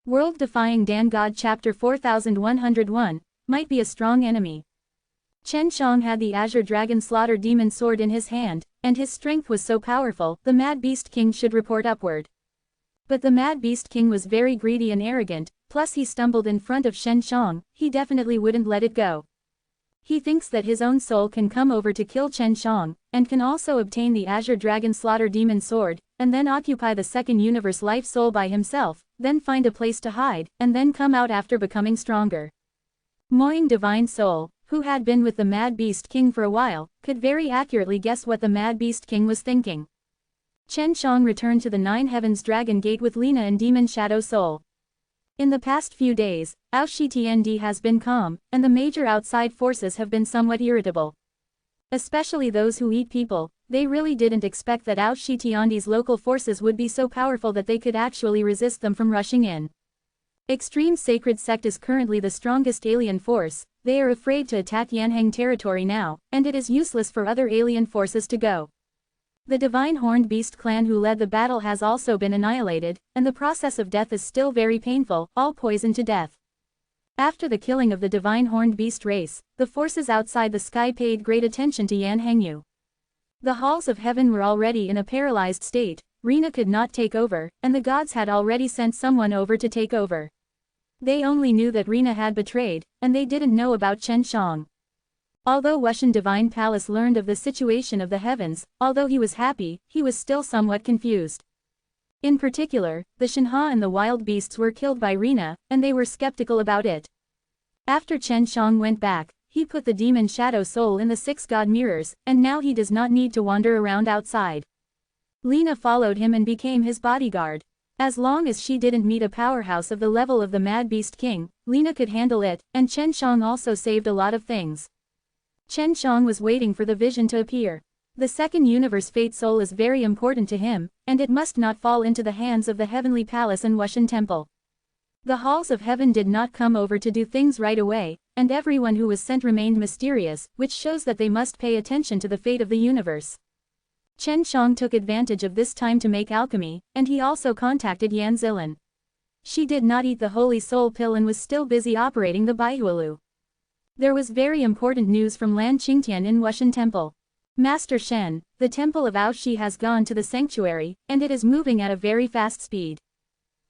World-defying Dan God Chapter 4101, might be a strong enemy. Chen Shang had the Azure Dragon Slaughter Demon Sword in his hand, and his strength was so powerful, the Mad Beast King should report upward. But the Mad Beast King was very greedy and arrogant, plus he stumbled in front of Chen Shang, he definitely wouldn't let it go. He thinks that his own soul can come over to kill Chen Shang, and can also obtain the Azure Dragon Slaughter Demon Sword, and then occupy the second universe life soul by himself, then find a place to hide, and then come out after becoming stronger. Moing Divine Soul, who had been with the Mad Beast King for a while, could very accurately guess what the Mad Beast King was thinking. Chen Shang returned to the Nine Heavens Dragon Gate with Lina and Demon Shadow Soul. In the past few days, Aoshi has been calm, and the major outside forces have been somewhat irritable. Especially those who eat people, they really didn't expect that Aoshi local forces would be so powerful that they could actually resist them from rushing in. Extreme Sacred Sect is currently the strongest alien force, they are afraid to attack Yanheng territory now, and it is useless for other alien forces to go. The Divine Horned Beast clan who led the battle has also been annihilated, and the process of death is still very painful, all poisoned to death. After the killing of the Divine Horned Beast race, the forces outside the sky paid great attention to Yanhengyu. The halls of heaven were already in a paralyzed state, Rina could not take over, and the gods had already sent someone over to take over. They only knew that Rina had betrayed, and they didn't know about Chen Shang. Although Wushan Divine Palace learned of the situation of the heavens, although he was happy, he was still somewhat confused. In particular, the Shenhe and the wild beasts were killed by Rina, and they were skeptical about it. After Chen Shang went back, he put the demon Shadow Soul in the 6 God mirrors, and now he does not need to wander around outside. Lina followed him and became his bodyguard. As long as she didn't meet a powerhouse of the level of the Mad Beast King, Lina could handle it, and Chen Shang also saved a lot of things. Chen Shang was waiting for the vision to appear. The second universe Fate Soul is very important to him, and it must not fall into the hands of the Heavenly Palace and Wushan Temple. The halls of heaven did not come over to do things right away, and everyone who was sent remained mysterious, which shows that they must pay attention to the fate of the universe. Chen Shang took advantage of this time to make alchemy, and he also contacted Yan Zilan. She did not eat the Holy Soul pill and was still busy operating the Baihualu. There was very important news from Lan Qingtian in Wushan Temple. Master Shen, the temple of Aoshi has gone to the sanctuary, and it is moving at a very fast speed.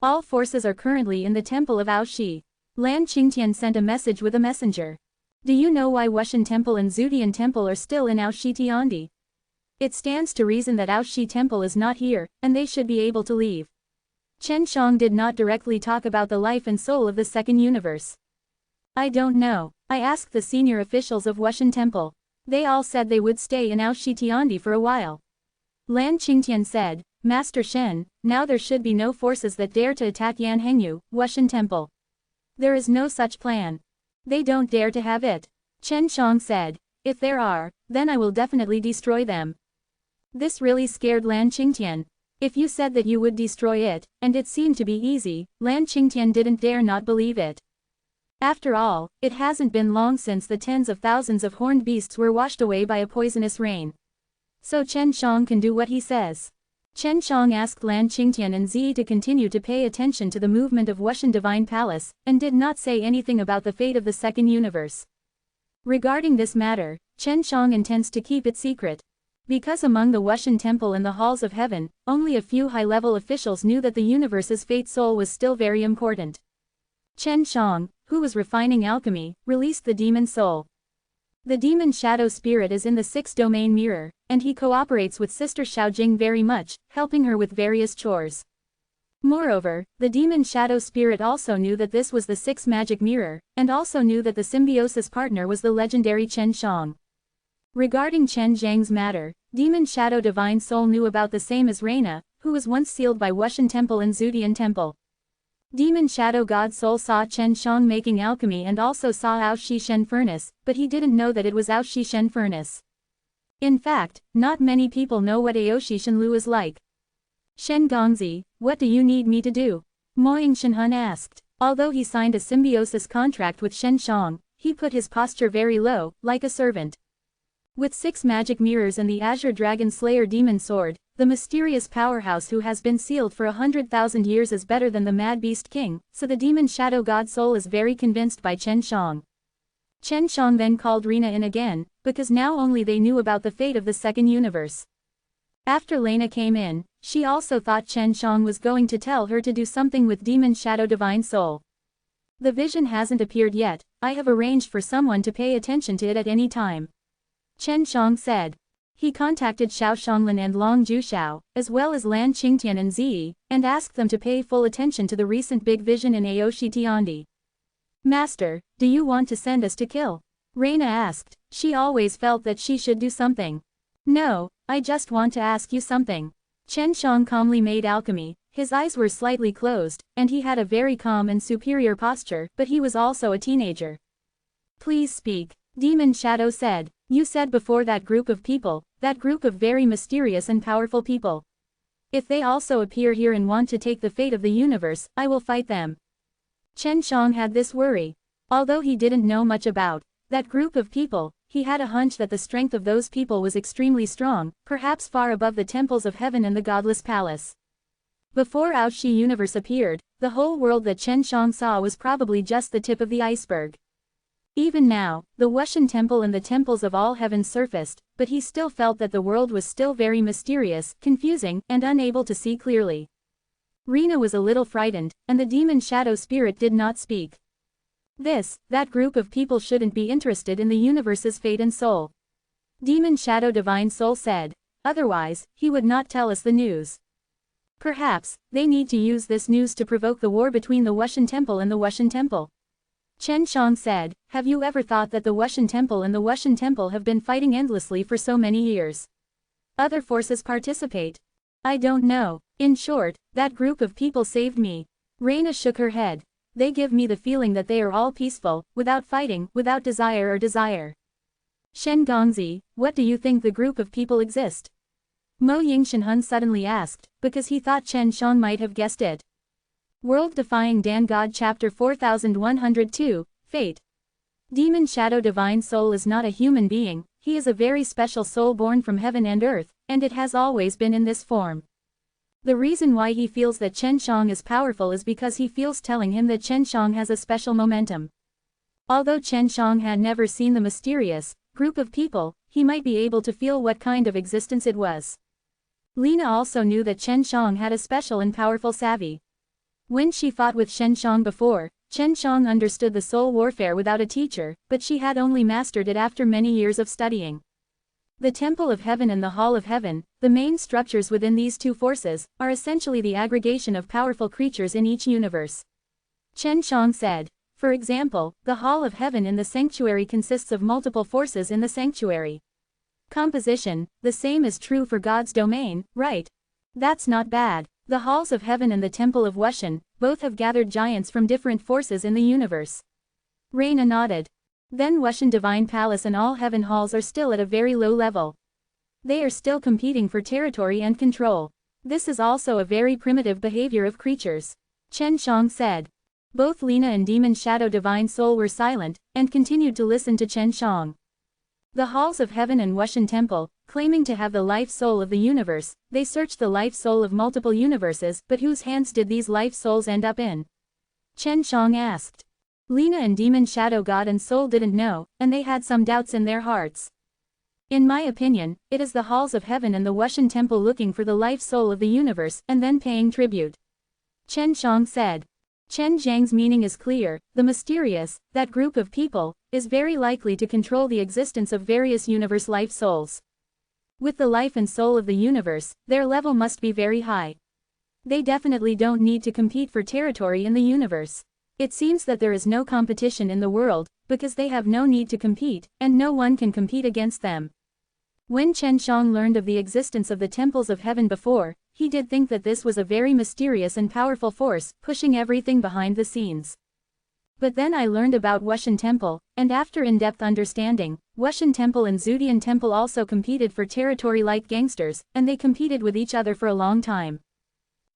All forces are currently in the temple of Aoshi. Lan Qingtian sent a message with a messenger. Do you know why Wushan Temple and Zudian Temple are still in Aoshi Tiandi? It stands to reason that Aoshi Temple is not here, and they should be able to leave. Chen Shang did not directly talk about the life and soul of the second universe. I don't know. I asked the senior officials of Wushan Temple. They all said they would stay in Aoshi Tiandi for a while. Lan Qingtian said, Master Shen, now there should be no forces that dare to attack Yanhengyu, Wushan Temple. There is no such plan. They don't dare to have it. Chen Shang said, if there are, then I will definitely destroy them. This really scared Lan Qingtian. If you said that you would destroy it, and it seemed to be easy, Lan Qingtian didn't dare not believe it. After all, it hasn't been long since the tens of thousands of horned beasts were washed away by a poisonous rain. So Chen Shang can do what he says. Chen Shang asked Lan Qingtian and Zi to continue to pay attention to the movement of Wushan Divine Palace, and did not say anything about the fate of the second universe. Regarding this matter, Chen Shang intends to keep it secret. Because among the Wushan Temple and the halls of heaven, only a few high-level officials knew that the universe's fate soul was still very important. Chen Shang, who was refining alchemy, released the demon soul. The demon shadow spirit is in the 6th domain mirror, and he cooperates with Sister Xiaojing very much, helping her with various chores. Moreover, the demon shadow spirit also knew that this was the 6th magic mirror, and also knew that the symbiosis partner was the legendary Chen Shang. Regarding Chen Zhang's matter, demon shadow divine soul knew about the same as Reina, who was once sealed by Wushan Temple and Zudian Temple. Demon Shadow God Soul saw Chen Shang making alchemy and also saw Aoshi Shen Furnace, but he didn't know that it was Aoshi Shen Furnace. In fact, not many people know what Aoshi Shenlu is like. Shen Gongzi, what do you need me to do? Moing Shenhun asked. Although he signed a symbiosis contract with Shen Shang, he put his posture very low, like a servant. With 6 magic mirrors and the Azure Dragon Slayer Demon Sword, the mysterious powerhouse who has been sealed for 100,000 years is better than the Mad Beast King, so the demon shadow god soul is very convinced by Chen Shang. Chen Shang then called Rina in again, because now only they knew about the fate of the second universe. After Lena came in, she also thought Chen Shang was going to tell her to do something with demon shadow divine soul. The vision hasn't appeared yet, I have arranged for someone to pay attention to it at any time. Chen Shang said. He contacted Xiao Shanglin and Long Juxiao, as well as Lan Qingtian and Ziyi, and asked them to pay full attention to the recent big vision in Aoshi Tiandi. Master, do you want to send us to kill? Reina asked. She always felt that she should do something. No, I just want to ask you something. Chen Shang calmly made alchemy, his eyes were slightly closed, and he had a very calm and superior posture, but he was also a teenager. Please speak, Demon Shadow said. You said before that group of people, that group of very mysterious and powerful people. If they also appear here and want to take the fate of the universe, I will fight them. Chen Shang had this worry. Although he didn't know much about that group of people, he had a hunch that the strength of those people was extremely strong, perhaps far above the temples of heaven and the godless palace. Before Aoshi universe appeared, the whole world that Chen Shang saw was probably just the tip of the iceberg. Even now, the Wushan temple and the temples of all heaven surfaced, but he still felt that the world was still very mysterious, confusing, and unable to see clearly. Rina was a little frightened, and the demon shadow spirit did not speak. That group of people shouldn't be interested in the universe's fate and soul. Demon Shadow Divine Soul said. Otherwise, he would not tell us the news. Perhaps, they need to use this news to provoke the war between the Wushan Temple and the Wushan Temple. Chen Shang said, have you ever thought that the Wushan Temple and the Wushan Temple have been fighting endlessly for so many years? Other forces participate. I don't know. In short, that group of people saved me. Reina shook her head. They give me the feeling that they are all peaceful, without fighting, without desire or desire. Shen Gongzi, what do you think the group of people exist? Mo Yingshenhun suddenly asked, because he thought Chen Shang might have guessed it. World Defying Dan God Chapter 4102, Fate. Demon Shadow Divine Soul is not a human being, he is a very special soul born from heaven and earth, and it has always been in this form. The reason why he feels that Chen Shang is powerful is because he feels telling him that Chen Shang has a special momentum. Although Chen Shang had never seen the mysterious group of people, he might be able to feel what kind of existence it was. Lena also knew that Chen Shang had a special and powerful savvy. When she fought with Chen Shang before, Chen Shang understood the soul warfare without a teacher, but she had only mastered it after many years of studying. The Temple of Heaven and the Hall of Heaven, the main structures within these two forces, are essentially the aggregation of powerful creatures in each universe. Chen Shang said. For example, the Hall of Heaven in the sanctuary consists of multiple forces in the sanctuary. Composition, the same is true for God's domain, right? That's not bad. The Halls of Heaven and the Temple of Wushan, both have gathered giants from different forces in the universe. Reina nodded. Then Wushan Divine Palace and all heaven halls are still at a very low level. They are still competing for territory and control. This is also a very primitive behavior of creatures. Chen Shang said. Both Lena and Demon Shadow Divine Soul were silent, and continued to listen to Chen Shang. The Halls of Heaven and Wushan Temple, claiming to have the life soul of the universe, they searched the life soul of multiple universes, but whose hands did these life souls end up in? Chen Shang asked. Lena and Demon Shadow God and Soul didn't know, and they had some doubts in their hearts. In my opinion, it is the Halls of Heaven and the Wushan Temple looking for the life soul of the universe and then paying tribute. Chen Shang said. Chen Zhang's meaning is clear, the mysterious, that group of people, is very likely to control the existence of various universe life souls. With the life and soul of the universe, their level must be very high. They definitely don't need to compete for territory in the universe. It seems that there is no competition in the world, because they have no need to compete, and no one can compete against them. When Chen Shang learned of the existence of the temples of heaven before, he did think that this was a very mysterious and powerful force, pushing everything behind the scenes. But then I learned about Wushan Temple, and after in-depth understanding, Wushan Temple and Zudian Temple also competed for territory like gangsters, and they competed with each other for a long time.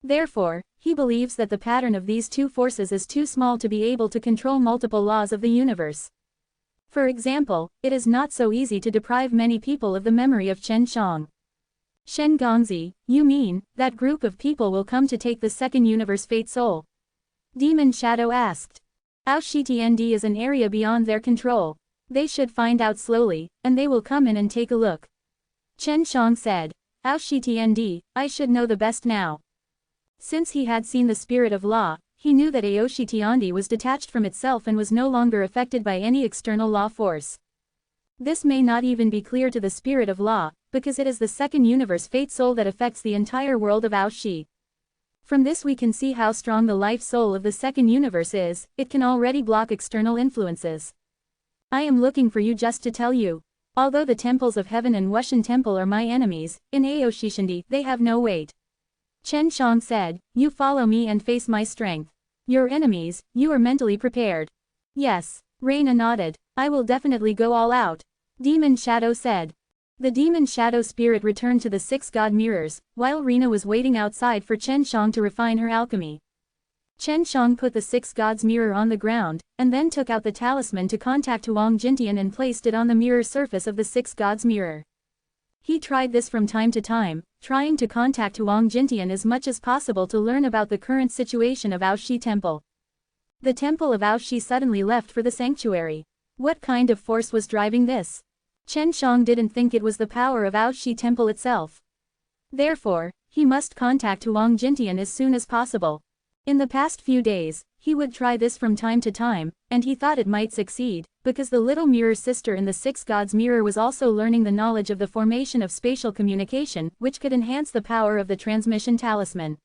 Therefore, he believes that the pattern of these two forces is too small to be able to control multiple laws of the universe. For example, it is not so easy to deprive many people of the memory of Chen Shang. Shen Gongzi, you mean, that group of people will come to take the second universe fate soul? Demon Shadow asked. Aoshitnd is an area beyond their control. They should find out slowly, and they will come in and take a look. Chen Shang said. Aoshitnd, I should know the best now. Since he had seen the spirit of law, he knew that Aoshitnd was detached from itself and was no longer affected by any external law force. This may not even be clear to the spirit of law, because it is the second universe fate soul that affects the entire world of Aoshi. From this we can see how strong the life soul of the second universe is. It can already block external influences. I am looking for you just to tell you. Although the temples of heaven and Wushan temple are my enemies, in Aoshitnd they have no weight. Chen Shang said, you follow me and face my strength. Your enemies, you are mentally prepared. Yes. Reina nodded. I will definitely go all out. Demon Shadow said. The Demon Shadow spirit returned to the 6 god mirrors, while Rena was waiting outside for Chen Shang to refine her alchemy. Chen Shang put the 6 gods mirror on the ground, and then took out the talisman to contact Huang Jintian and placed it on the mirror surface of the 6 gods mirror. He tried this from time to time, trying to contact Huang Jintian as much as possible to learn about the current situation of Aoshi Temple. The temple of Aoshi suddenly left for the sanctuary. What kind of force was driving this? Chen Shang didn't think it was the power of Aoshi Temple itself. Therefore, he must contact Huang Jintian as soon as possible. In the past few days, he would try this from time to time, and he thought it might succeed, because the little mirror sister in the 6 gods mirror was also learning the knowledge of the formation of spatial communication, which could enhance the power of the transmission talisman.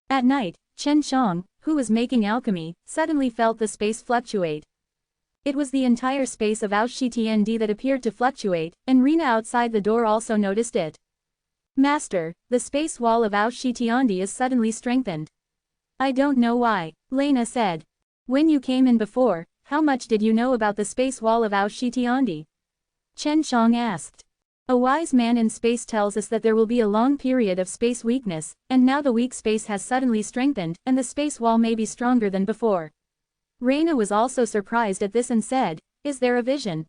At night, Chen Shang, who was making alchemy, suddenly felt the space fluctuate. It was the entire space of Aoshitnd that appeared to fluctuate, and Rena outside the door also noticed it. Master, the space wall of Aoshitnd is suddenly strengthened. I don't know why, Lena said. When you came in before, how much did you know about the space wall of Aoshitnd? Chen Shang asked. A wise man in space tells us that there will be a long period of space weakness, and now the weak space has suddenly strengthened, and the space wall may be stronger than before. Reina was also surprised at this and said, is there a vision?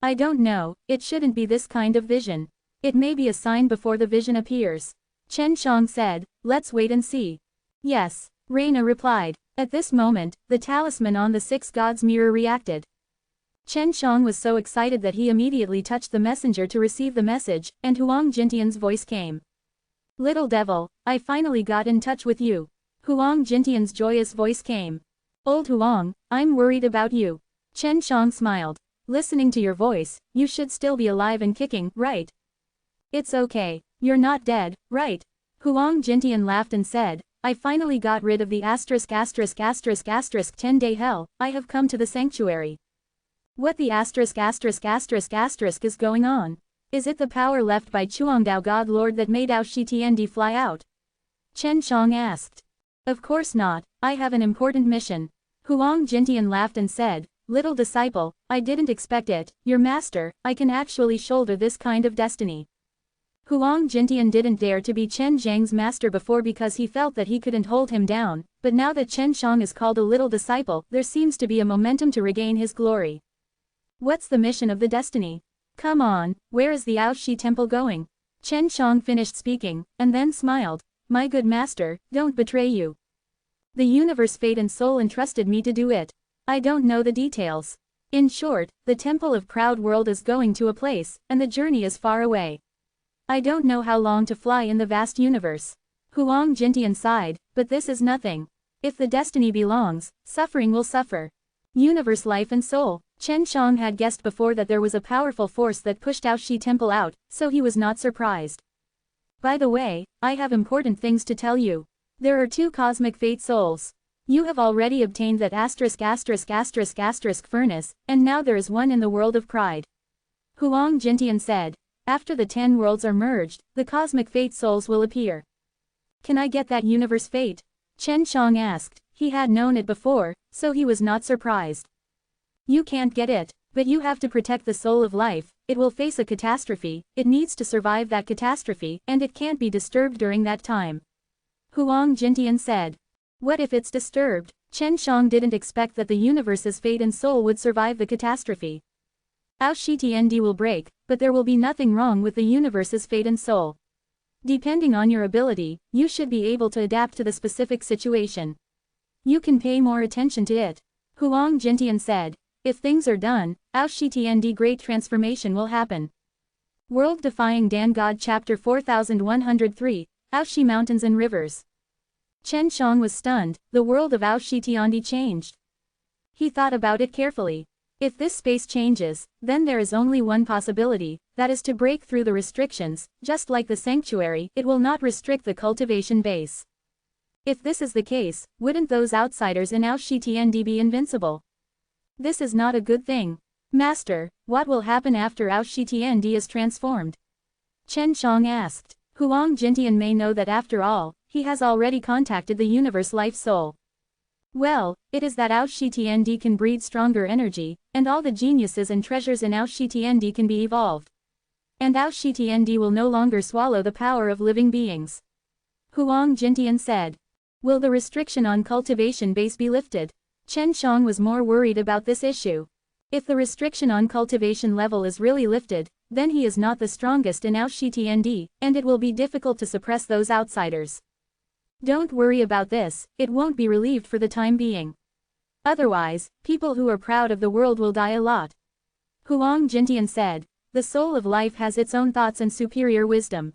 I don't know, it shouldn't be this kind of vision. It may be a sign before the vision appears. Chen Shang said, let's wait and see. Yes, Reina replied. At this moment, the talisman on the 6 gods mirror reacted. Chen Shang was so excited that he immediately touched the messenger to receive the message, and Huang Jintian's voice came. Little devil, I finally got in touch with you. Huang Jintian's joyous voice came. Old Huang, I'm worried about you. Chen Shang smiled. Listening to your voice, you should still be alive and kicking, right? It's okay, you're not dead, right? Huang Jintian laughed and said, I finally got rid of the ******* 10-day hell, I have come to the sanctuary. What the ****** is going on? Is it the power left by Chuangdao God Lord that made Aoshitnd fly out? Chen Shang asked. Of course not, I have an important mission. Huang Jintian laughed and said, little disciple, I didn't expect it, your master, I can actually shoulder this kind of destiny. Huang Jintian didn't dare to be Chen Zhang's master before because he felt that he couldn't hold him down, but now that Chen Shang is called a little disciple, there seems to be a momentum to regain his glory. What's the mission of the destiny? Come on, where is the Aoshi temple going? Chen Shang finished speaking, and then smiled. My good master, don't betray you. The universe fate and soul entrusted me to do it. I don't know the details. In short, the temple of Proud World is going to a place, and the journey is far away. I don't know how long to fly in the vast universe. Huang Jintian sighed, but this is nothing. If the destiny belongs, suffering will suffer. Universe life and soul. Chen Shang had guessed before that there was a powerful force that pushed Aoshi temple out, so he was not surprised. By the way, I have important things to tell you. There are 2 cosmic fate souls. You have already obtained that ***** furnace, and now there is one in the world of pride. Huang Jintian said. After the 10 worlds are merged, the cosmic fate souls will appear. Can I get that universe fate? Chen Shang asked. He had known it before, so he was not surprised. You can't get it, but you have to protect the soul of life. It will face a catastrophe, it needs to survive that catastrophe, and it can't be disturbed during that time. Huang Jintian said. What if it's disturbed? Chen Shang didn't expect that the universe's fate and soul would survive the catastrophe. Aoshitnd will break, but there will be nothing wrong with the universe's fate and soul. Depending on your ability, you should be able to adapt to the specific situation. You can pay more attention to it. Huang Jintian said. If things are done, Aoshitiandi great transformation will happen. World Defying Dan God Chapter 4103, Aoshi Mountains and Rivers. Chen Shang was stunned, the world of Aoshitiandi changed. He thought about it carefully. If this space changes, then there is only one possibility, that is to break through the restrictions, just like the sanctuary, it will not restrict the cultivation base. If this is the case, wouldn't those outsiders in Aoshitiandi be invincible? This is not a good thing. Master, what will happen after Aoshitiandi is transformed? Chen Shang asked. Huang Jintian may know that after all, he has already contacted the universe life soul. Well, it is that Aoshitiandi can breed stronger energy, and all the geniuses and treasures in Aoshitiandi can be evolved. And Aoshitiandi will no longer swallow the power of living beings. Huang Jintian said. Will the restriction on cultivation base be lifted? Chen Shang was more worried about this issue. If the restriction on cultivation level is really lifted, then he is not the strongest in Aoshitiandi, and it will be difficult to suppress those outsiders. Don't worry about this, it won't be relieved for the time being. Otherwise, people who are proud of the world will die a lot. Huang Jintian said. The soul of life has its own thoughts and superior wisdom.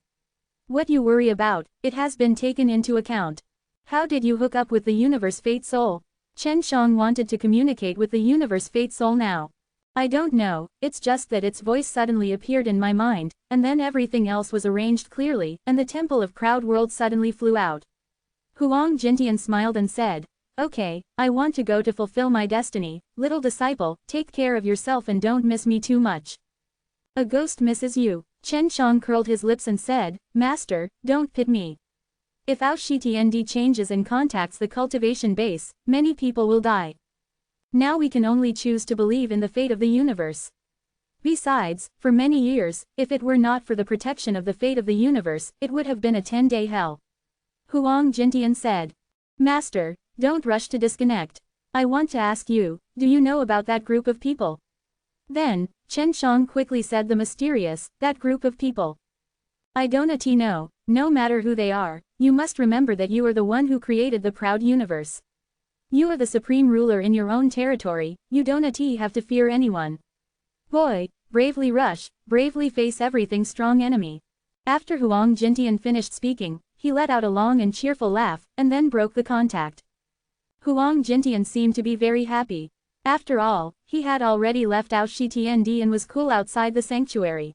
What you worry about, it has been taken into account. How did you hook up with the universe fate soul? Chen Shang wanted to communicate with the universe fate soul now. I don't know, it's just that its voice suddenly appeared in my mind, and then everything else was arranged clearly, and the temple of Proud World suddenly flew out. Huang Jintian smiled and said, Okay, I want to go to fulfill my destiny, little disciple, take care of yourself and don't miss me too much. A ghost misses you. Chen Shang curled his lips and said, Master, don't pit me. If Aoshitiandi changes and contacts the cultivation base, many people will die. Now we can only choose to believe in the fate of the universe. Besides, for many years, if it were not for the protection of the fate of the universe, it would have been a 10-day hell. Huang Jintian said. Master, don't rush to disconnect. I want to ask you, do you know about that group of people? Then, Chen Shang quickly said the mysterious, that group of people. I don't know, no matter who they are, you must remember that you are the one who created the proud universe. You are the supreme ruler in your own territory, you don't have to fear anyone. Boy, bravely rush, bravely face everything strong enemy. After Huang Jintian finished speaking, he let out a long and cheerful laugh, and then broke the contact. Huang Jintian seemed to be very happy. After all, he had already left Aoshitiandi and was cool outside the sanctuary.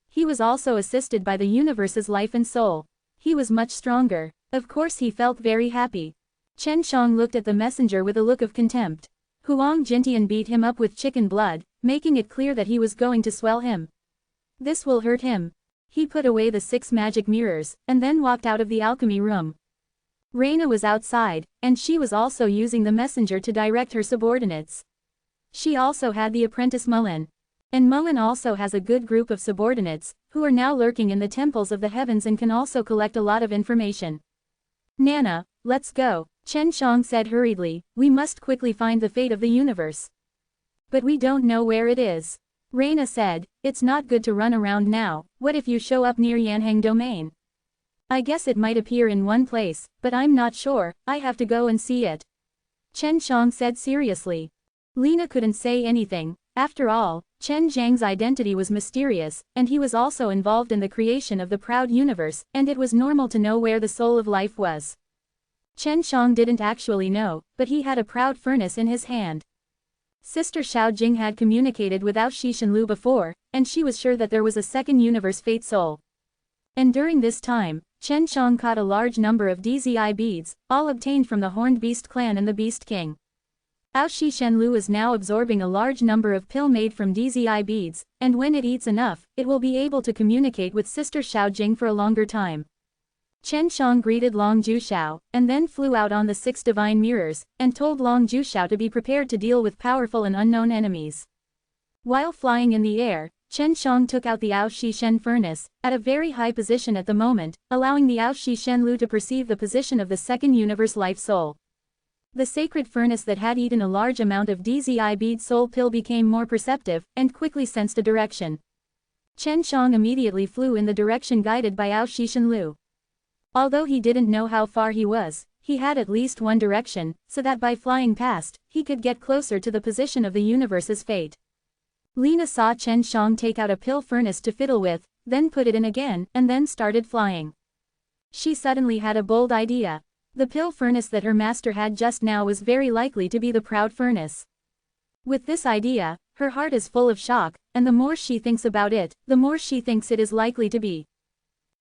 He was also assisted by the universe's life and soul. He was much stronger. Of course he felt very happy. Chen Shang looked at the messenger with a look of contempt. Huang Jintian beat him up with chicken blood, making it clear that he was going to swell him. This will hurt him. He put away the 6 magic mirrors, and then walked out of the alchemy room. Reina was outside, and she was also using the messenger to direct her subordinates. She also had the apprentice Mullen. And Mullen also has a good group of subordinates, who are now lurking in the temples of the heavens and can also collect a lot of information. Nana, let's go, Chen Shang said hurriedly, we must quickly find the fate of the universe. But we don't know where it is. Reina said, it's not good to run around now, what if you show up near Yanheng Domain? I guess it might appear in one place, but I'm not sure, I have to go and see it. Chen Shang said seriously. Lena couldn't say anything, after all, Chen Zhang's identity was mysterious, and he was also involved in the creation of the proud universe, and it was normal to know where the soul of life was. Chen Shang didn't actually know, but he had a proud furnace in his hand. Sister Xiaojing had communicated with Aoshi Shenlu before, and she was sure that there was a second universe fate soul. And during this time, Chen Shang caught a large number of DZI beads, all obtained from the Horned Beast clan and the Beast King. Aoshi Shenlu is now absorbing a large number of pill made from DZI beads, and when it eats enough, it will be able to communicate with Sister Xiaojing for a longer time. Chen Shang greeted Long Jushao, and then flew out on the 6 divine mirrors, and told Long Jushao to be prepared to deal with powerful and unknown enemies. While flying in the air, Chen Shang took out the Aoshi Shen furnace, at a very high position at the moment, allowing the Aoshi Shenlu to perceive the position of the second universe life soul. The sacred furnace that had eaten a large amount of DZI bead soul pill became more perceptive, and quickly sensed a direction. Chen Shang immediately flew in the direction guided by Ao Shishan Lu. Although he didn't know how far he was, he had at least one direction, so that by flying past, he could get closer to the position of the universe's fate. Lena saw Chen Shang take out a pill furnace to fiddle with, then put it in again, and then started flying. She suddenly had a bold idea. The pill furnace that her master had just now was very likely to be the proud furnace. With this idea, her heart is full of shock, and the more she thinks about it, the more she thinks it is likely to be.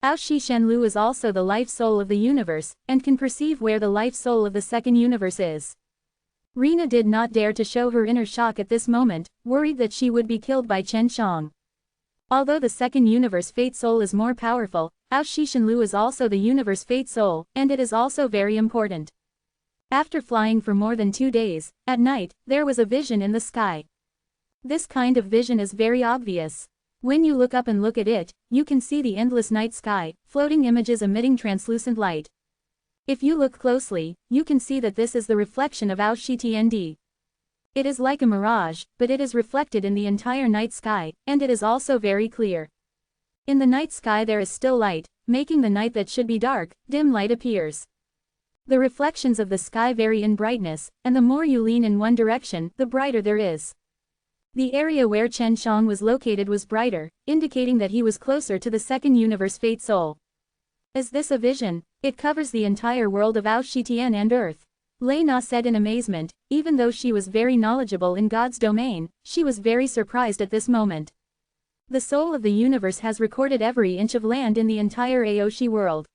Ao Shishan Lu is also the life soul of the universe, and can perceive where the life soul of the second universe is. Rena did not dare to show her inner shock at this moment, worried that she would be killed by Chen Shang. Although the second universe fate soul is more powerful, Ao Shishan Lu is also the universe fate soul, and it is also very important. After flying for more than 2 days, at night, there was a vision in the sky. This kind of vision is very obvious. When you look up and look at it, you can see the endless night sky, floating images emitting translucent light. If you look closely, you can see that this is the reflection of Ao Shi Tnd. It is like a mirage, but it is reflected in the entire night sky, and it is also very clear. In the night sky there is still light, making the night that should be dark, dim light appears. The reflections of the sky vary in brightness, and the more you lean in one direction, the brighter there is. The area where Chen Shang was located was brighter, indicating that he was closer to the second universe fate soul. Is this a vision? It covers the entire world of Ao Shi Tian and Earth. Lei Na said in amazement. Even though she was very knowledgeable in God's domain, she was very surprised at this moment. The soul of the universe has recorded every inch of land in the entire Aoshi world.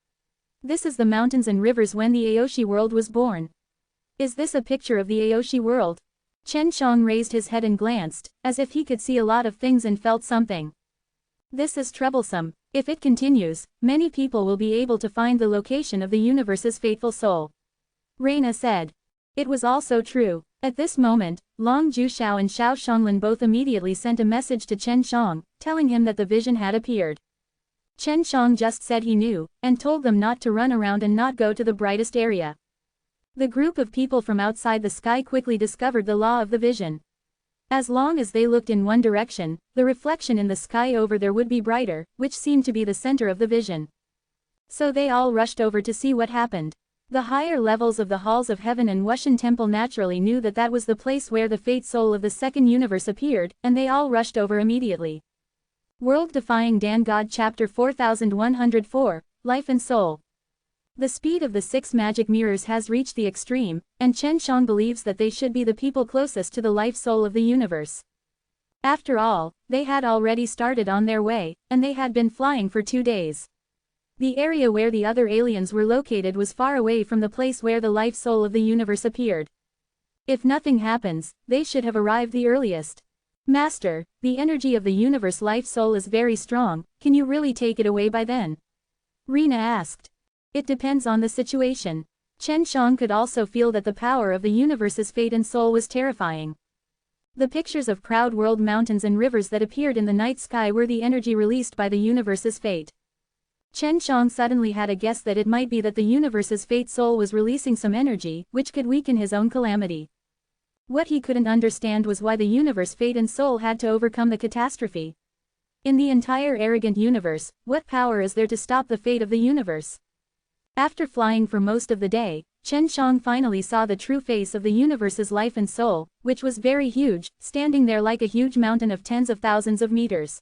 This is the mountains and rivers when the Aoshi world was born. Is this a picture of the Aoshi world? Chen Shang raised his head and glanced, as if he could see a lot of things and felt something. This is troublesome. If it continues, many people will be able to find the location of the universe's fateful soul. Reina said. It was also true. At this moment, Long Jushao and Xiao Shanglin both immediately sent a message to Chen Shang, telling him that the vision had appeared. Chen Shang just said he knew, and told them not to run around and not go to the brightest area. The group of people from outside the sky quickly discovered the law of the vision. As long as they looked in one direction, the reflection in the sky over there would be brighter, which seemed to be the center of the vision. So they all rushed over to see what happened. The higher levels of the halls of heaven and Wushan temple naturally knew that that was the place where the fate soul of the second universe appeared, and they all rushed over immediately. World Defying Dan God Chapter 4104, Life and Soul. The speed of the 6 magic mirrors has reached the extreme, and Chen Shang believes that they should be the people closest to the life soul of the universe. After all, they had already started on their way, and they had been flying for 2 days. The area where the other aliens were located was far away from the place where the life soul of the universe appeared. If nothing happens, they should have arrived the earliest. Master, the energy of the universe life soul is very strong, can you really take it away by then? Rena asked. It depends on the situation. Chen Shang could also feel that the power of the universe's fate and soul was terrifying. The pictures of proud world mountains and rivers that appeared in the night sky were the energy released by the universe's fate. Chen Shang suddenly had a guess that it might be that the universe's fate soul was releasing some energy, which could weaken his own calamity. What he couldn't understand was why the universe fate and soul had to overcome the catastrophe. In the entire arrogant universe, what power is there to stop the fate of the universe? After flying for most of the day, Chen Shang finally saw the true face of the universe's life and soul, which was very huge, standing there like a huge mountain of tens of thousands of meters.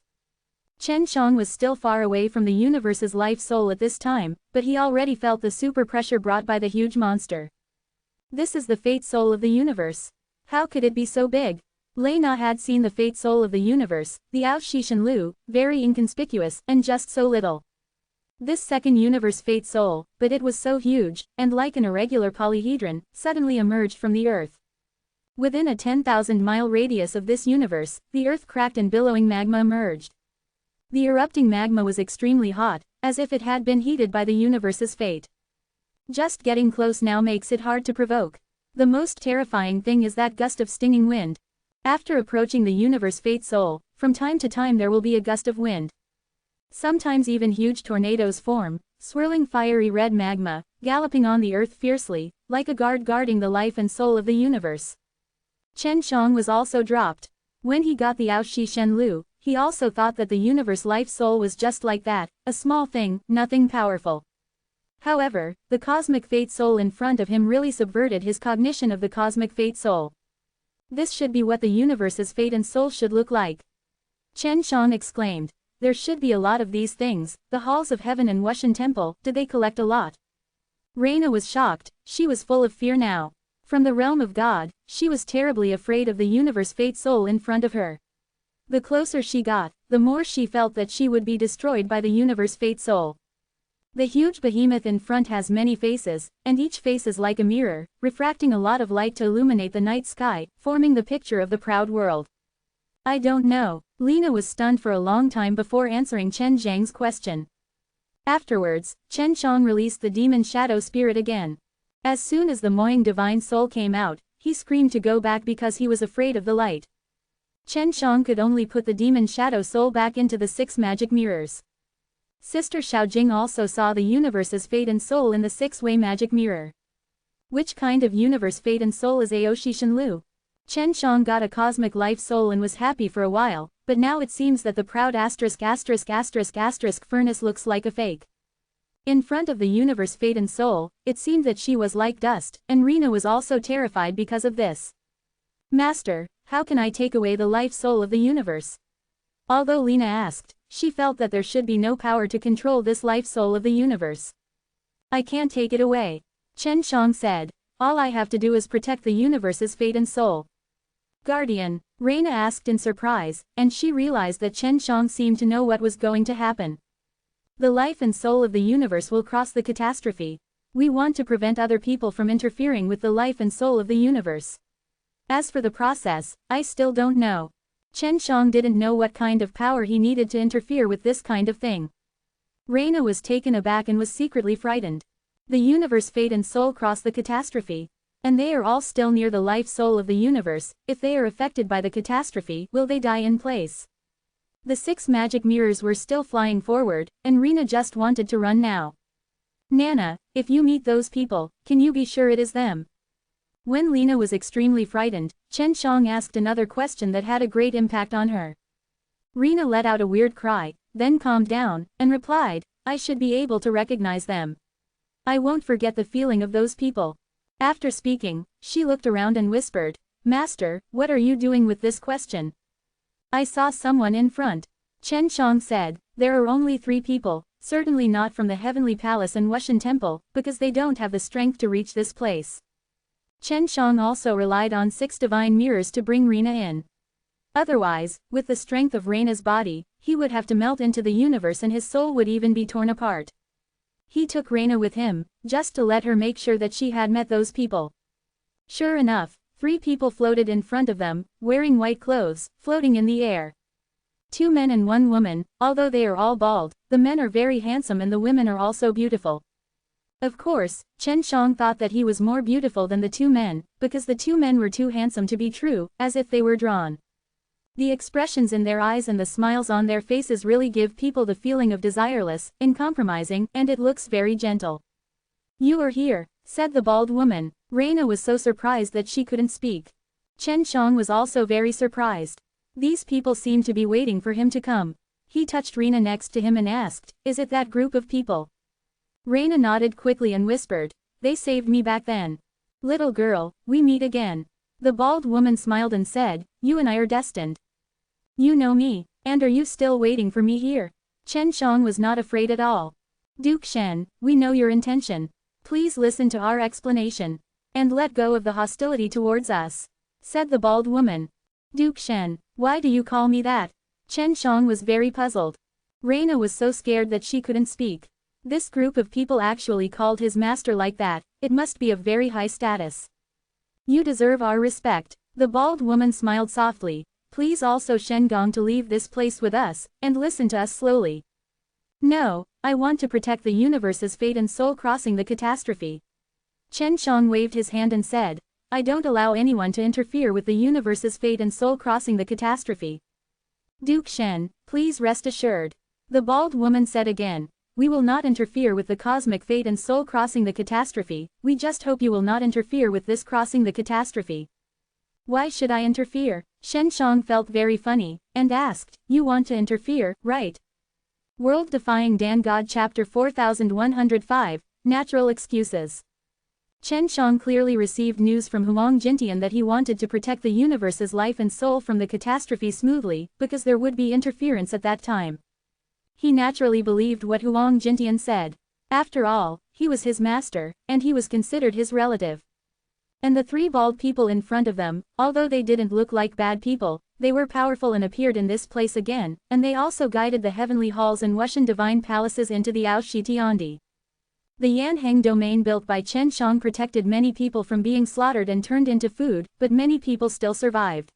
Chen Shang was still far away from the universe's life soul at this time, but he already felt the super pressure brought by the huge monster. This is the fate soul of the universe. How could it be so big? Lei Na had seen the fate soul of the universe, the Ao Shishan Lu, very inconspicuous, and just so little. This second universe fate soul, but it was so huge, and like an irregular polyhedron, suddenly emerged from the earth. Within a 10,000-mile radius of this universe, the earth cracked and billowing magma emerged. The erupting magma was extremely hot, as if it had been heated by the universe's fate. Just getting close now makes it hard to provoke. The most terrifying thing is that gust of stinging wind. After approaching the universe fate soul, from time to time there will be a gust of wind. Sometimes even huge tornadoes form, swirling fiery red magma, galloping on the earth fiercely, like a guard guarding the life and soul of the universe. Chen Shang was also dropped. When he got the Ao Shishan Lu, He also thought that the universe life soul was just like that, a small thing, nothing powerful. However, the cosmic fate soul in front of him really subverted his cognition of the cosmic fate soul. This should be what the universe's fate and soul should look like. Chen Shang exclaimed. There should be a lot of these things, the halls of heaven and Wushan temple, did they collect a lot? Reina was shocked, she was full of fear now. From the realm of God, she was terribly afraid of the universe fate soul in front of her. The closer she got, the more she felt that she would be destroyed by the universe fate soul. The huge behemoth in front has many faces, and each face is like a mirror, refracting a lot of light to illuminate the night sky, forming the picture of the proud world. I don't know. Lena was stunned for a long time before answering Chen Zhang's question. Afterwards, Chen Shang released the demon shadow spirit again. As soon as the Moying divine soul came out, he screamed to go back because he was afraid of the light. Chen Shang could only put the demon shadow soul back into the 6 magic mirrors. Sister Xiaojing also saw the universe's fate and soul in the 6-way magic mirror. Which kind of universe fate and soul is Aoshi Shenlu? Chen Shang got a cosmic life soul and was happy for a while, but now it seems that the proud ***** furnace looks like a fake. In front of the universe fate and soul, it seemed that she was like dust, and Rena was also terrified because of this. Master, how can I take away the life soul of the universe? Although Lena asked, she felt that there should be no power to control this life soul of the universe. I can't take it away. Chen Shang said, all I have to do is protect the universe's fate and soul. Guardian, Reina asked in surprise, and she realized that Chen Shang seemed to know what was going to happen. The life and soul of the universe will cross the catastrophe. We want to prevent other people from interfering with the life and soul of the universe. As for the process, I still don't know. Chen Shang didn't know what kind of power he needed to interfere with this kind of thing. Reina was taken aback and was secretly frightened. The universe fate and soul cross the catastrophe. And they are all still near the life soul of the universe. If they are affected by the catastrophe, will they die in place? The 6 magic mirrors were still flying forward, and Rena just wanted to run now. Nana, if you meet those people, can you be sure it is them? When Lena was extremely frightened, Chen Shang asked another question that had a great impact on her. Rena let out a weird cry, then calmed down, and replied, I should be able to recognize them. I won't forget the feeling of those people. After speaking, she looked around and whispered, Master, what are you doing with this question? I saw someone in front. Chen Shang said, there are only 3 people, certainly not from the Heavenly Palace and Wushan Temple, because they don't have the strength to reach this place. Chen Shang also relied on 6 divine mirrors to bring Rena in. Otherwise, with the strength of Rena's body, he would have to melt into the universe and his soul would even be torn apart. He took Rena with him, just to let her make sure that she had met those people. Sure enough, 3 people floated in front of them, wearing white clothes, floating in the air. 2 men and 1 woman, although they are all bald, the men are very handsome and the women are also beautiful. Of course, Chen Shang thought that he was more beautiful than the 2 men, because the 2 men were too handsome to be true, as if they were drawn. The expressions in their eyes and the smiles on their faces really give people the feeling of desireless, uncompromising, and it looks very gentle. You are here, said the bald woman. Reina was so surprised that she couldn't speak. Chen Shang was also very surprised. These people seemed to be waiting for him to come. He touched Rena next to him and asked, is it that group of people? Reina nodded quickly and whispered, they saved me back then. Little girl, we meet again. The bald woman smiled and said, you and I are destined. You know me, and are you still waiting for me here? Chen Shang was not afraid at all. Duke Shen, we know your intention. Please listen to our explanation. And let go of the hostility towards us, said the bald woman. Duke Shen, why do you call me that? Chen Shang was very puzzled. Reina was so scared that she couldn't speak. This group of people actually called his master like that, it must be of very high status. You deserve our respect. The bald woman smiled softly. Please also Shen Gong to leave this place with us, and listen to us slowly. No, I want to protect the universe's fate and soul crossing the catastrophe. Chen Shang waved his hand and said, I don't allow anyone to interfere with the universe's fate and soul crossing the catastrophe. Duke Shen, please rest assured. The bald woman said again, we will not interfere with the cosmic fate and soul crossing the catastrophe, we just hope you will not interfere with this crossing the catastrophe. Why should I interfere? Shen Shang felt very funny, and asked, "You want to interfere, right?" World Defying Dan God Chapter 4105, Natural Excuses. Chen Shang clearly received news from Huang Jintian that he wanted to protect the universe's life and soul from the catastrophe smoothly, because there would be interference at that time. He naturally believed what Huang Jintian said. After all, he was his master, and he was considered his relative. And the three bald people in front of them, although they didn't look like bad people, they were powerful and appeared in this place again, and they also guided the heavenly halls and Wuxian divine palaces into the Aoshi. The Yanheng domain built by Chen Shang protected many people from being slaughtered and turned into food, but many people still survived.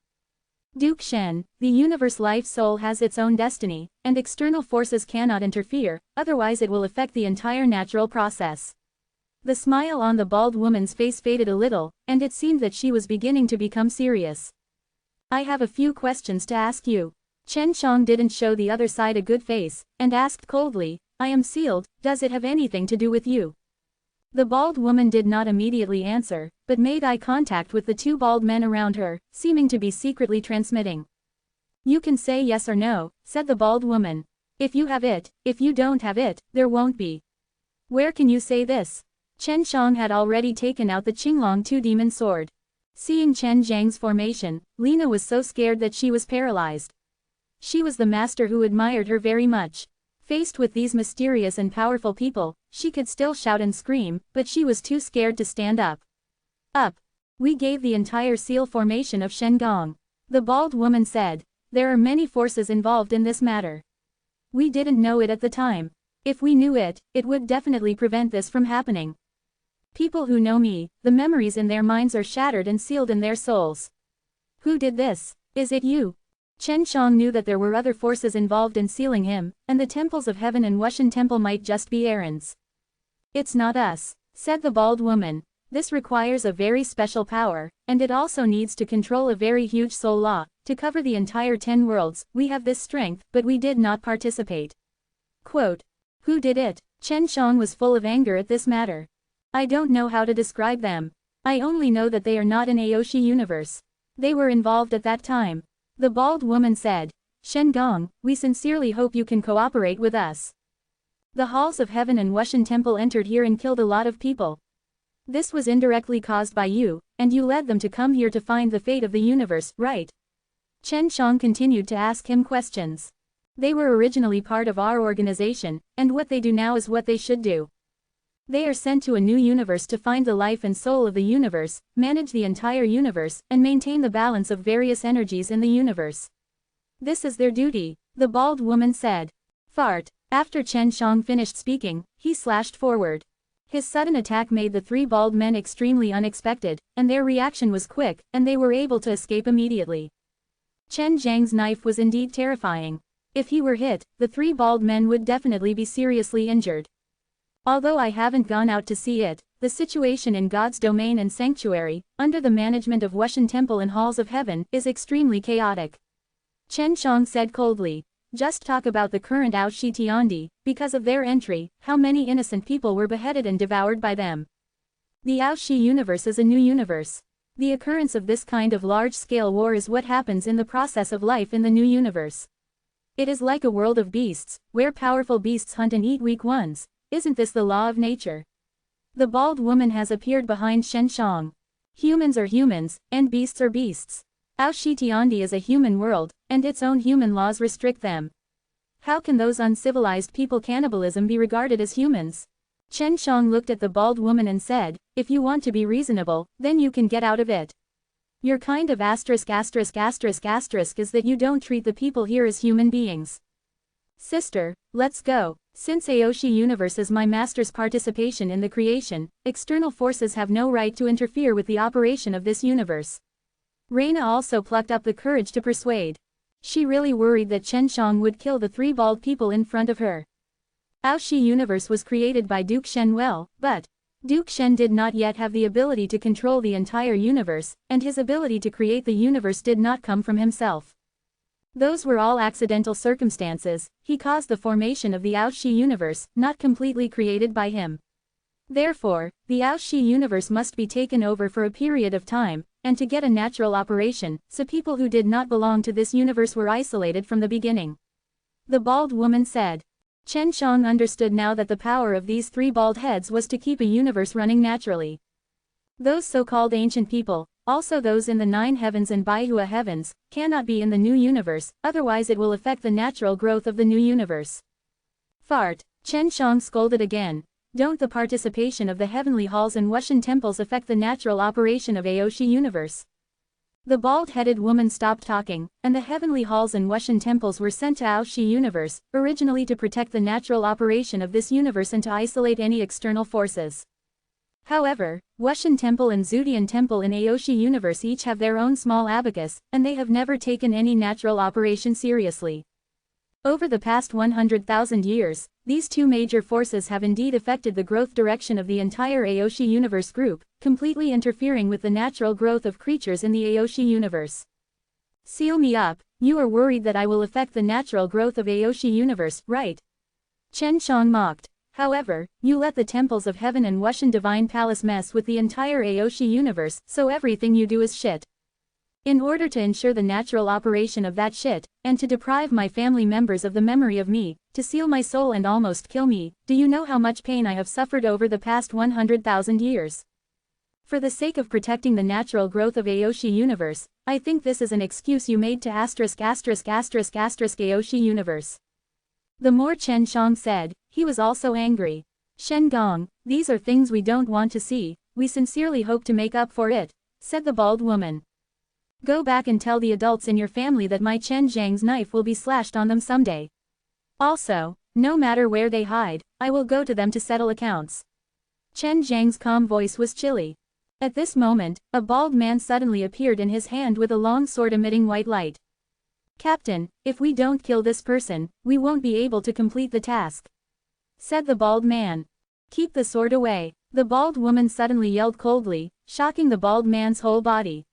Duke Shen, the universe life soul has its own destiny, and external forces cannot interfere, otherwise it will affect the entire natural process. The smile on the bald woman's face faded a little, and it seemed that she was beginning to become serious. "I have a few questions to ask you." Chen Shang didn't show the other side a good face, and asked coldly, "I am sealed, does it have anything to do with you?" The bald woman did not immediately answer, but made eye contact with the two bald men around her, seeming to be secretly transmitting. "You can say yes or no," said the bald woman. "If you have it, if you don't have it, there won't be." "Where can you say this?" Chen Shang had already taken out the Qinglong two-demon sword. Seeing Chen Zhang's formation, Lena was so scared that she was paralyzed. She was the master who admired her very much. Faced with these mysterious and powerful people, she could still shout and scream, but she was too scared to stand up. "Up. We gave the entire seal formation of Shengong," the bald woman said. "There are many forces involved in this matter. We didn't know it at the time. If we knew it, it would definitely prevent this from happening. People who know me, the memories in their minds are shattered and sealed in their souls." "Who did this? Is it you?" Chen Shang knew that there were other forces involved in sealing him, and the temples of heaven and Wuxian temple might just be errands. "It's not us," said the bald woman. "This requires a very special power, and it also needs to control a very huge soul law, to cover the entire 10 worlds. We have this strength, but we did not participate." Quote. "Who did it?" Chen Shang was full of anger at this matter. "I don't know how to describe them. I only know that they are not in Aoshi universe. They were involved at that time." The bald woman said, "Shengong, we sincerely hope you can cooperate with us. The halls of heaven and Wuxian temple entered here and killed a lot of people. This was indirectly caused by you, and you led them to come here to find the fate of the universe, right?" Chen Shang continued to ask him questions. "They were originally part of our organization, and what they do now is what they should do. They are sent to a new universe to find the life and soul of the universe, manage the entire universe, and maintain the balance of various energies in the universe. This is their duty," the bald woman said. Fart. After Chen Shang finished speaking, he slashed forward. His sudden attack made the three bald men extremely unexpected, and their reaction was quick, and they were able to escape immediately. Chen Zhang's knife was indeed terrifying. If he were hit, the three bald men would definitely be seriously injured. "Although I haven't gone out to see it, the situation in God's domain and sanctuary, under the management of Wuxian temple and halls of heaven, is extremely chaotic." Chen Shang said coldly. "Just talk about the current Aoshi, because of their entry, how many innocent people were beheaded and devoured by them. The Aoshi universe is a new universe. The occurrence of this kind of large-scale war is what happens in the process of life in the new universe. It is like a world of beasts, where powerful beasts hunt and eat weak ones. Isn't this the law of nature?" The bald woman has appeared behind Shen Shang. "Humans are humans, and beasts are beasts. Aoshi is a human world, and its own human laws restrict them. How can those uncivilized people cannibalism be regarded as humans?" Chen Shang looked at the bald woman and said, "If you want to be reasonable, then you can get out of it. Your kind of ***** is that you don't treat the people here as human beings. Sister, let's go. Since Aoshi universe is my master's participation in the creation, external forces have no right to interfere with the operation of this universe." Reina also plucked up the courage to persuade. She really worried that Chen Shang would kill the three bald people in front of her. Aoshi universe was created by Duke Shen but Duke Shen did not yet have the ability to control the entire universe, and his ability to create the universe did not come from himself. Those were all accidental circumstances. He caused the formation of the Aoshi universe, not completely created by him. Therefore, the Aoshi universe must be taken over for a period of time, and to get a natural operation, so people who did not belong to this universe were isolated from the beginning. The bald woman said. Chen Shang understood now that the power of these three bald heads was to keep a universe running naturally. Those so-called ancient people, also those in the 9 heavens and Baihua heavens, cannot be in the new universe, otherwise it will affect the natural growth of the new universe. Fart. Chen Shang scolded again. Don't the participation of the heavenly halls and Wushan temples affect the natural operation of Aoshi universe? The bald-headed woman stopped talking, and the heavenly halls and Wushan temples were sent to Aoshi universe, originally to protect the natural operation of this universe and to isolate any external forces. However, Wushan temple and Zudian temple in Aoshi universe each have their own small abacus, and they have never taken any natural operation seriously. Over the past 100,000 years, these two major forces have indeed affected the growth direction of the entire Aoshi universe group, completely interfering with the natural growth of creatures in the Aoshi universe. Seal me up, you are worried that I will affect the natural growth of Aoshi universe, right? Chen Shang mocked. However, you let the temples of heaven and Wushan divine palace mess with the entire Aoshi universe, so everything you do is shit. In order to ensure the natural operation of that shit, and to deprive my family members of the memory of me, to seal my soul and almost kill me, do you know how much pain I have suffered over the past 100,000 years? For the sake of protecting the natural growth of Aoshi universe, I think this is an excuse you made to Aoshi universe. The more Chen Shang said, he was also angry. Shen Gong, these are things we don't want to see, we sincerely hope to make up for it, said the bald woman. Go back and tell the adults in your family that my Chen Zhang's knife will be slashed on them someday. Also, no matter where they hide, I will go to them to settle accounts. Chen Zhang's calm voice was chilly. At this moment, a bald man suddenly appeared in his hand with a long sword emitting white light. Captain, if we don't kill this person, we won't be able to complete the task, said the bald man. Keep the sword away, the bald woman suddenly yelled coldly, shocking the bald man's whole body.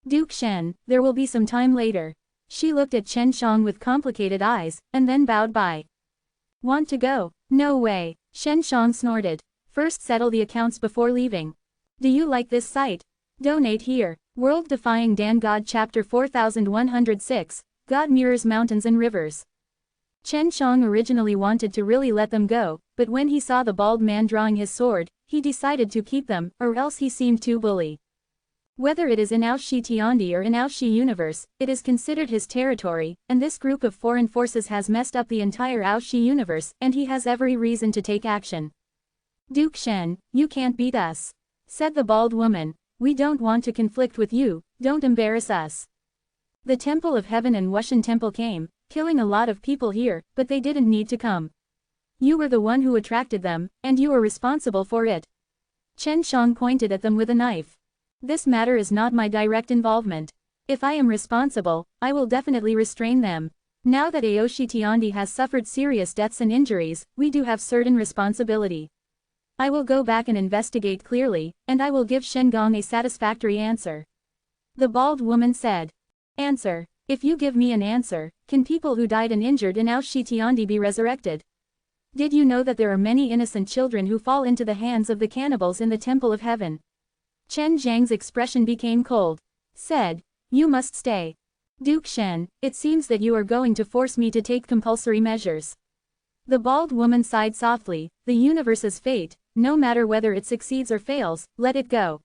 Duke Shen, there will be some time later. She looked at Chen Shang with complicated eyes, and then bowed by. Want to go? No way, Shen Shang snorted. First settle the accounts before leaving. Do you like this site? Donate here. World Defying Dan God Chapter 4106, God Mirrors Mountains and Rivers. Chen Shang originally wanted to really let them go, but when he saw the bald man drawing his sword, he decided to keep them, or else he seemed too bully. Whether it is in Aoshi Tiandi or in Aoshi universe, it is considered his territory, and this group of foreign forces has messed up the entire Aoshi universe, and he has every reason to take action. Duke Shen, you can't beat us, said the bald woman. We don't want to conflict with you, don't embarrass us. The Temple of Heaven and Wushan Temple came, killing a lot of people here, but they didn't need to come. You were the one who attracted them, and you are responsible for it. Chen Shang pointed at them with a knife. This matter is not my direct involvement. If I am responsible, I will definitely restrain them. Now that Aoshi Tiandi has suffered serious deaths and injuries, we do have certain responsibility. I will go back and investigate clearly, and I will give Shen Gong a satisfactory answer. The bald woman said. Answer. If you give me an answer, can people who died and injured in Aoshi Tiandi be resurrected? Did you know that there are many innocent children who fall into the hands of the cannibals in the Temple of Heaven? Chen Zhang's expression became cold. Said, you must stay. Duke Shen, it seems that you are going to force me to take compulsory measures. The bald woman sighed softly. The universe's fate, no matter whether it succeeds or fails, let it go.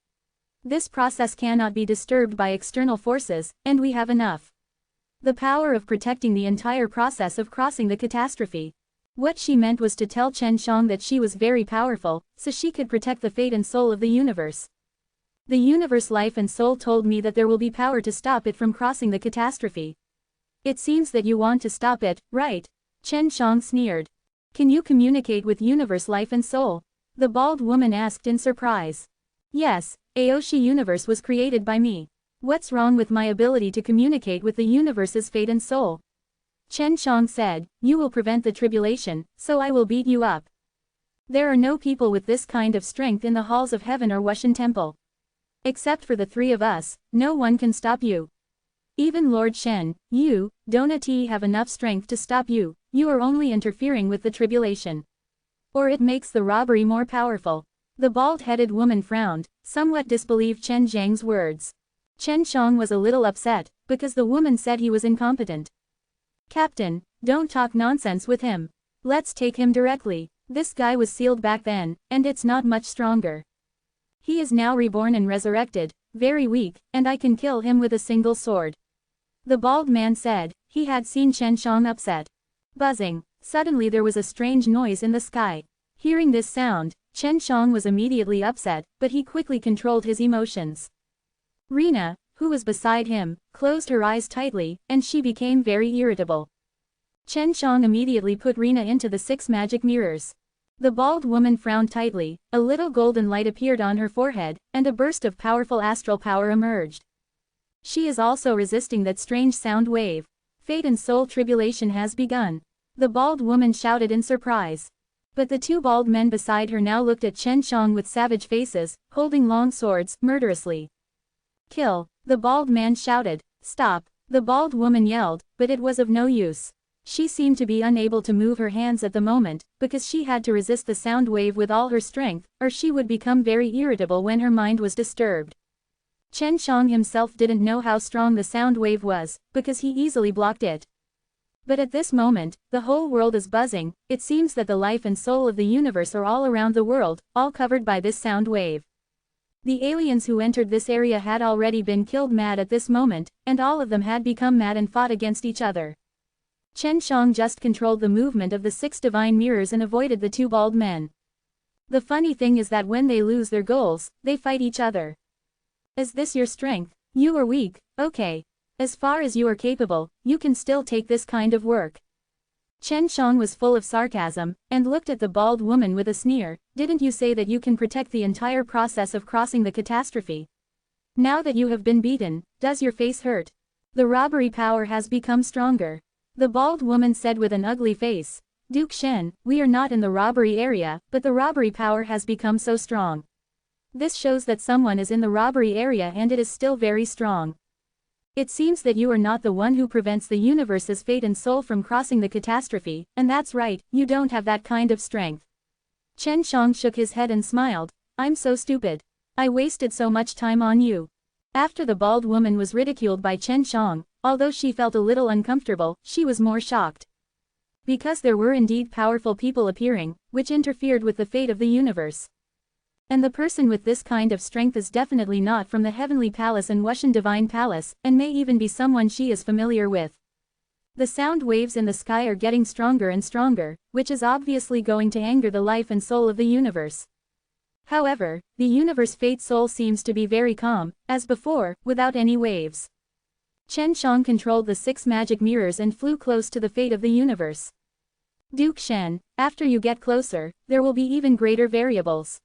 This process cannot be disturbed by external forces, and we have enough. The power of protecting the entire process of crossing the catastrophe. What she meant was to tell Chen Shang that she was very powerful, so she could protect the fate and soul of the universe. The universe life and soul told me that there will be power to stop it from crossing the catastrophe. It seems that you want to stop it, right? Chen Shang sneered. Can you communicate with universe life and soul? The bald woman asked in surprise. Yes, Aoshi universe was created by me. What's wrong with my ability to communicate with the universe's fate and soul? Chen Shang said, you will prevent the tribulation, so I will beat you up. There are no people with this kind of strength in the halls of heaven or Wushan temple. Except for the three of us, no one can stop you. Even Lord Shen, you, don't have enough strength to stop you, you are only interfering with the tribulation. Or it makes the robbery more powerful. The bald-headed woman frowned, somewhat disbelieved Chen Zhang's words. Chen Shang was a little upset, because the woman said he was incompetent. Captain, don't talk nonsense with him. Let's take him directly. This guy was sealed back then, and it's not much stronger. He is now reborn and resurrected, very weak, and I can kill him with a single sword. The bald man said. He had seen Chen Shang upset. Buzzing. Suddenly there was a strange noise in the sky. Hearing this sound, Chen Shang was immediately upset, but he quickly controlled his emotions. Rina, who was beside him, closed her eyes tightly, and she became very irritable. Chen Shang immediately put Rina into the 6 magic mirrors. The bald woman frowned tightly, a little golden light appeared on her forehead, and a burst of powerful astral power emerged. She is also resisting that strange sound wave. Fate and soul tribulation has begun. The bald woman shouted in surprise. But the 2 bald men beside her now looked at Chen Shang with savage faces, holding long swords, murderously. Kill, the bald man shouted. Stop, the bald woman yelled, but it was of no use. She seemed to be unable to move her hands at the moment, because she had to resist the sound wave with all her strength, or she would become very irritable when her mind was disturbed. Chen Shang himself didn't know how strong the sound wave was, because he easily blocked it. But at this moment, the whole world is buzzing. It seems that the life and soul of the universe are all around the world, all covered by this sound wave. The aliens who entered this area had already been killed mad at this moment, and all of them had become mad and fought against each other. Chen Shang just controlled the movement of the 6 divine mirrors and avoided the 2 bald men. The funny thing is that when they lose their goals, they fight each other. Is this your strength? You are weak, okay. As far as you are capable, you can still take this kind of work. Chen Shang was full of sarcasm, and looked at the bald woman with a sneer. Didn't you say that you can protect the entire process of crossing the catastrophe? Now that you have been beaten, does your face hurt? The robbery power has become stronger. The bald woman said with an ugly face. Duke Shen, we are not in the robbery area, but the robbery power has become so strong. This shows that someone is in the robbery area and it is still very strong. It seems that you are not the one who prevents the universe's fate and soul from crossing the catastrophe, and that's right, you don't have that kind of strength. Chen Shang shook his head and smiled. I'm so stupid. I wasted so much time on you. After the bald woman was ridiculed by Chen Shang, although she felt a little uncomfortable, she was more shocked. Because there were indeed powerful people appearing, which interfered with the fate of the universe. And the person with this kind of strength is definitely not from the Heavenly Palace and Wushan Divine Palace, and may even be someone she is familiar with. The sound waves in the sky are getting stronger and stronger, which is obviously going to anger the life and soul of the universe. However, the universe fate soul seems to be very calm, as before, without any waves. Chen Shang controlled the 6 magic mirrors and flew close to the fate of the universe. Duke Shen, after you get closer, there will be even greater variables.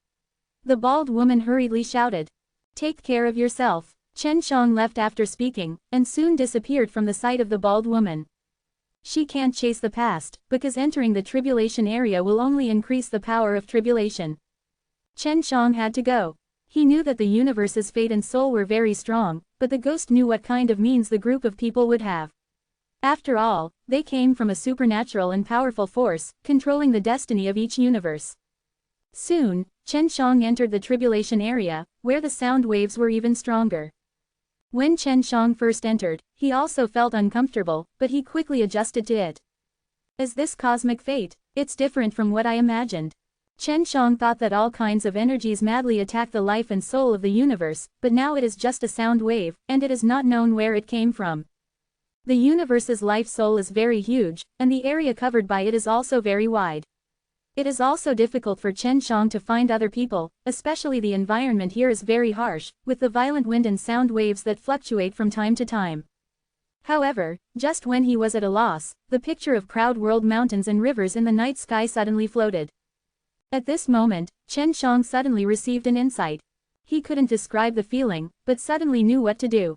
The bald woman hurriedly shouted. Take care of yourself. Chen Shang left after speaking, and soon disappeared from the sight of the bald woman. She can't chase the past, because entering the tribulation area will only increase the power of tribulation. Chen Shang had to go. He knew that the universe's fate and soul were very strong, but the ghost knew what kind of means the group of people would have. After all, they came from a supernatural and powerful force, controlling the destiny of each universe. Soon, Chen Shang entered the tribulation area, where the sound waves were even stronger. When Chen Shang first entered, he also felt uncomfortable, but he quickly adjusted to it. Is this cosmic fate? It's different from what I imagined. Chen Shang thought that all kinds of energies madly attack the life and soul of the universe, but now it is just a sound wave, and it is not known where it came from. The universe's life soul is very huge, and the area covered by it is also very wide. It is also difficult for Chen Shang to find other people, especially the environment here is very harsh, with the violent wind and sound waves that fluctuate from time to time. However, just when he was at a loss, the picture of proud world mountains and rivers in the night sky suddenly floated. At this moment, Chen Shang suddenly received an insight. He couldn't describe the feeling, but suddenly knew what to do.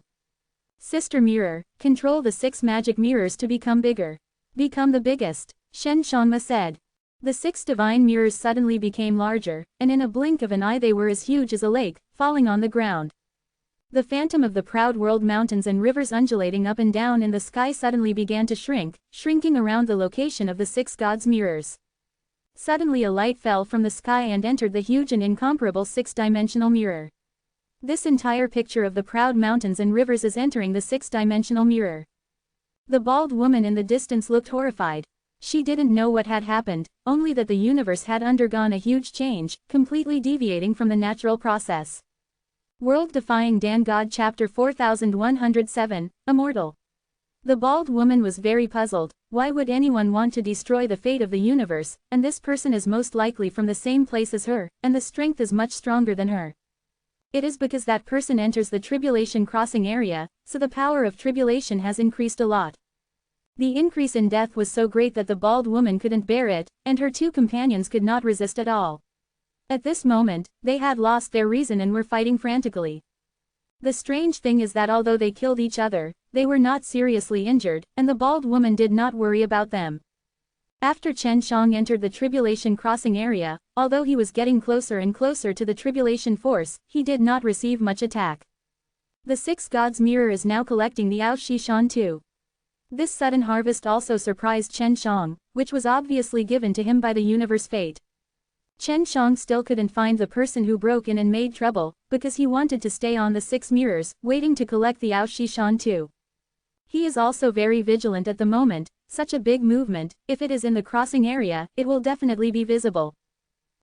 Sister Mirror, control the 6 magic mirrors to become bigger. Become the biggest, Shen Shangma said. The 6 divine mirrors suddenly became larger, and in a blink of an eye they were as huge as a lake, falling on the ground. The phantom of the proud world mountains and rivers undulating up and down in the sky suddenly began to shrink, shrinking around the location of the 6 gods' mirrors. Suddenly a light fell from the sky and entered the huge and incomparable six-dimensional mirror. This entire picture of the proud mountains and rivers is entering the six-dimensional mirror. The bald woman in the distance looked horrified. She didn't know what had happened, only that the universe had undergone a huge change, completely deviating from the natural process. World-Defying Dan God Chapter 4107, Immortal. The bald woman was very puzzled. Why would anyone want to destroy the fate of the universe, and this person is most likely from the same place as her, and the strength is much stronger than her. It is because that person enters the tribulation crossing area, so the power of tribulation has increased a lot. The increase in death was so great that the bald woman couldn't bear it, and her two companions could not resist at all. At this moment, they had lost their reason and were fighting frantically. The strange thing is that although they killed each other, they were not seriously injured, and the bald woman did not worry about them. After Chen Shang entered the tribulation crossing area, although he was getting closer and closer to the tribulation force, he did not receive much attack. The Six Gods Mirror is now collecting the Aoshishan too. This sudden harvest also surprised Chen Shang, which was obviously given to him by the universe fate. Chen Shang still couldn't find the person who broke in and made trouble, because he wanted to stay on the six mirrors, waiting to collect the Aoshishan too. He is also very vigilant at the moment. Such a big movement, if it is in the crossing area, it will definitely be visible.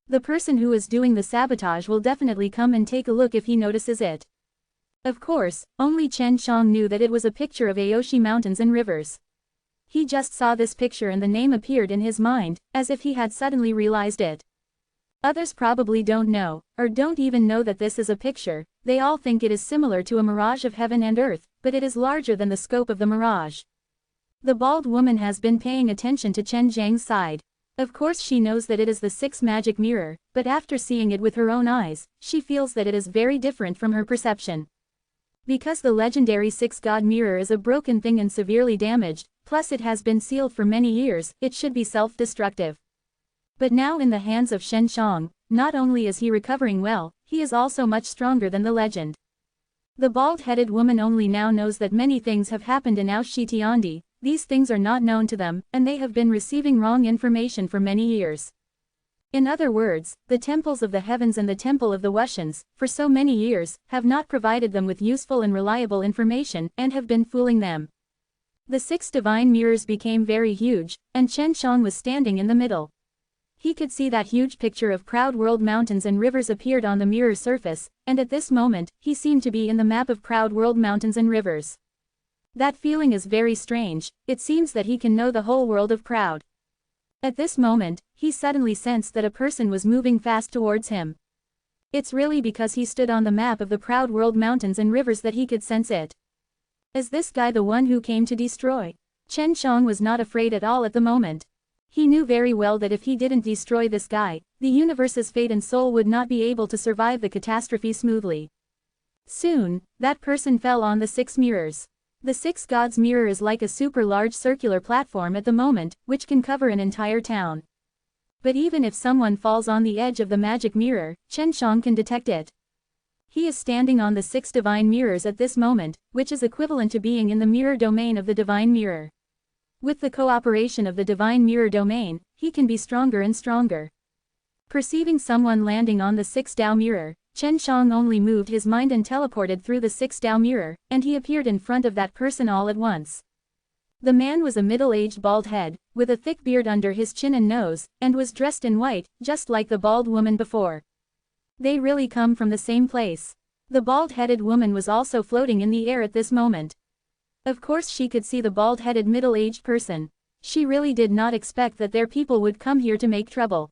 The person who is doing the sabotage will definitely come and take a look if he notices it. Of course, only Chen Shang knew that it was a picture of Aoshi mountains and rivers. He just saw this picture and the name appeared in his mind, as if he had suddenly realized it. Others probably don't know, or don't even know that this is a picture. They all think it is similar to a mirage of heaven and earth, but it is larger than the scope of the mirage. The bald woman has been paying attention to Chen Zhang's side. Of course she knows that it is the sixth magic mirror, but after seeing it with her own eyes, she feels that it is very different from her perception. Because the legendary six-god mirror is a broken thing and severely damaged, plus it has been sealed for many years, it should be self-destructive. But now in the hands of Chen Shang, not only is he recovering well, he is also much stronger than the legend. The bald-headed woman only now knows that many things have happened in Aoshi. These things are not known to them, and they have been receiving wrong information for many years. In other words, the temples of the heavens and the temple of the Wushans, for so many years, have not provided them with useful and reliable information, and have been fooling them. The six divine mirrors became very huge, and Chen Shang was standing in the middle. He could see that huge picture of proud world mountains and rivers appeared on the mirror surface, and at this moment, he seemed to be in the map of proud world mountains and rivers. That feeling is very strange. It seems that he can know the whole world of proud. At this moment, he suddenly sensed that a person was moving fast towards him. It's really because he stood on the map of the proud world mountains and rivers that he could sense it. Is this guy the one who came to destroy? Chen Shang was not afraid at all at the moment. He knew very well that if he didn't destroy this guy, the universe's fate and soul would not be able to survive the catastrophe smoothly. Soon, that person fell on the six mirrors. The six gods mirror is like a super large circular platform at the moment, which can cover an entire town. But even if someone falls on the edge of the magic mirror, Chen Shang can detect it. He is standing on the six divine mirrors at this moment, which is equivalent to being in the mirror domain of the divine mirror. With the cooperation of the divine mirror domain, he can be stronger and stronger. Perceiving someone landing on the six Dao mirror, Chen Shang only moved his mind and teleported through the six Dao mirror, and he appeared in front of that person all at once. The man was a middle-aged bald head, with a thick beard under his chin and nose, and was dressed in white, just like the bald woman before. They really come from the same place. The bald-headed woman was also floating in the air at this moment. Of course she could see the bald-headed middle-aged person. She really did not expect that their people would come here to make trouble.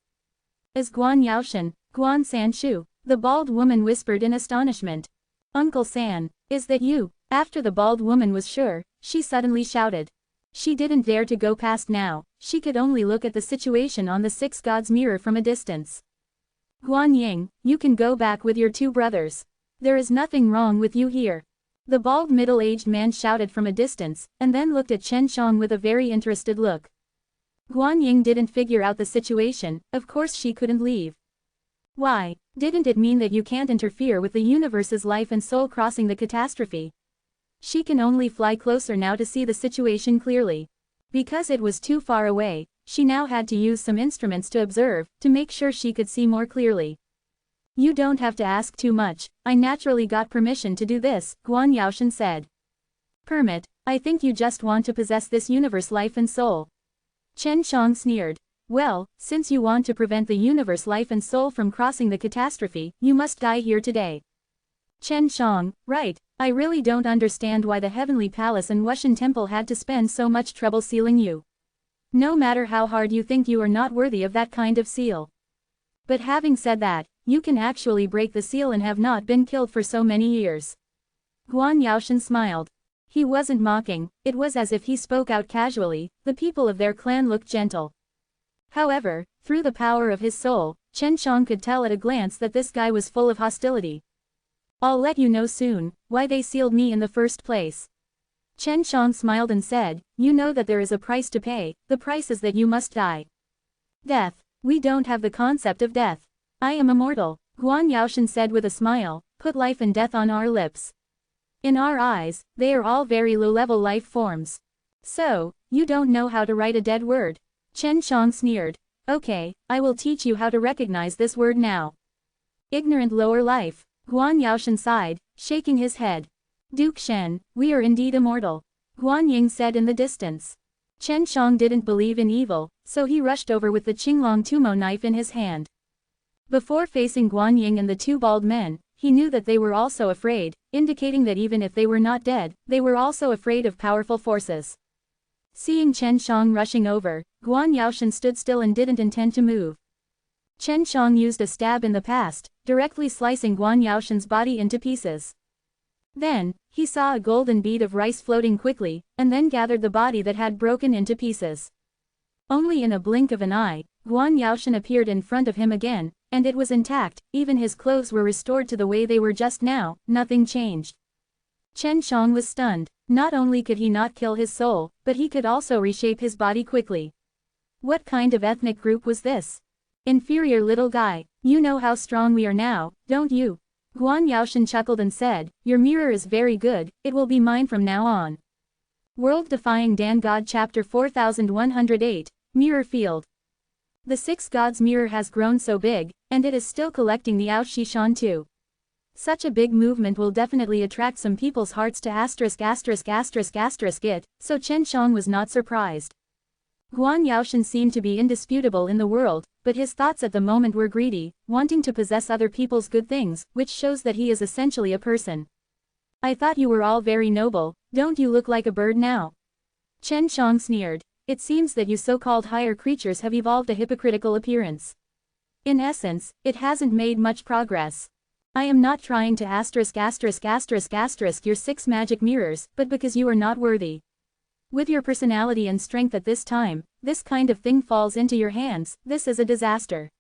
As Guan Yaoshan, Guan Sanshu, the bald woman whispered in astonishment. Uncle San, is that you? After the bald woman was sure, she suddenly shouted. She didn't dare to go past now, she could only look at the situation on the six gods mirror from a distance. Guan Ying, you can go back with your two brothers. There is nothing wrong with you here. The bald middle-aged man shouted from a distance, and then looked at Chen Shang with a very interested look. Guan Ying didn't figure out the situation, of course she couldn't leave. Why, didn't it mean that you can't interfere with the universe's life and soul crossing the catastrophe? She can only fly closer now to see the situation clearly. Because it was too far away, she now had to use some instruments to observe, to make sure she could see more clearly. You don't have to ask too much, I naturally got permission to do this, Guan Yaoshan said. Permit? I think you just want to possess this universe life and soul. Chen Shang sneered. Well, since you want to prevent the universe life and soul from crossing the catastrophe, you must die here today. Chen Shang, right, I really don't understand why the Heavenly Palace and Wushan Temple had to spend so much trouble sealing you. No matter how hard you think you are not worthy of that kind of seal. But having said that, you can actually break the seal and have not been killed for so many years. Guan Yaoshan smiled. He wasn't mocking, it was as if he spoke out casually, the people of their clan looked gentle. However, through the power of his soul, Chen Shang could tell at a glance that this guy was full of hostility. I'll let you know soon, why they sealed me in the first place. Chen Shang smiled and said, you know that there is a price to pay, the price is that you must die. Death. We don't have the concept of death. I am immortal, Guan Yaoshan said with a smile, put life and death on our lips. In our eyes, they are all very low-level life forms. So, you don't know how to write a dead word. Chen Shang sneered. Okay, I will teach you how to recognize this word now. Ignorant lower life, Guan Yaoshan sighed, shaking his head. Duke Shen, we are indeed immortal. Guan Ying said in the distance. Chen Shang didn't believe in evil, so he rushed over with the Qinglong Tumo knife in his hand. Before facing Guan Ying and the two bald men, he knew that they were also afraid, indicating that even if they were not dead, they were also afraid of powerful forces. Seeing Chen Shang rushing over, Guan Yaoshan stood still and didn't intend to move. Chen Shang used a stab in the past, directly slicing Guan Yaoshan's body into pieces. Then, he saw a golden bead of rice floating quickly, and then gathered the body that had broken into pieces. Only in a blink of an eye, Guan Yaoshan appeared in front of him again, and it was intact, even his clothes were restored to the way they were just now, nothing changed. Chen Shang was stunned. Not only could he not kill his soul, but he could also reshape his body quickly. What kind of ethnic group was this? Inferior little guy, you know how strong we are now, don't you? Guan Yaoshan chuckled and said, your mirror is very good, it will be mine from now on. World Defying Dan God Chapter 4108, Mirror Field. The Six Gods mirror has grown so big, and it is still collecting the Shan too. Such a big movement will definitely attract some people's hearts to it, so Chen Shang was not surprised. Guan Yaoshan seemed to be indisputable in the world, but his thoughts at the moment were greedy, wanting to possess other people's good things, which shows that he is essentially a person. I thought you were all very noble, don't you look like a bird now? Chen Shang sneered. It seems that you so-called higher creatures have evolved a hypocritical appearance. In essence, it hasn't made much progress. I am not trying to your 6 magic mirrors, but because you are not worthy. With your personality and strength at this time, this kind of thing falls into your hands, this is a disaster.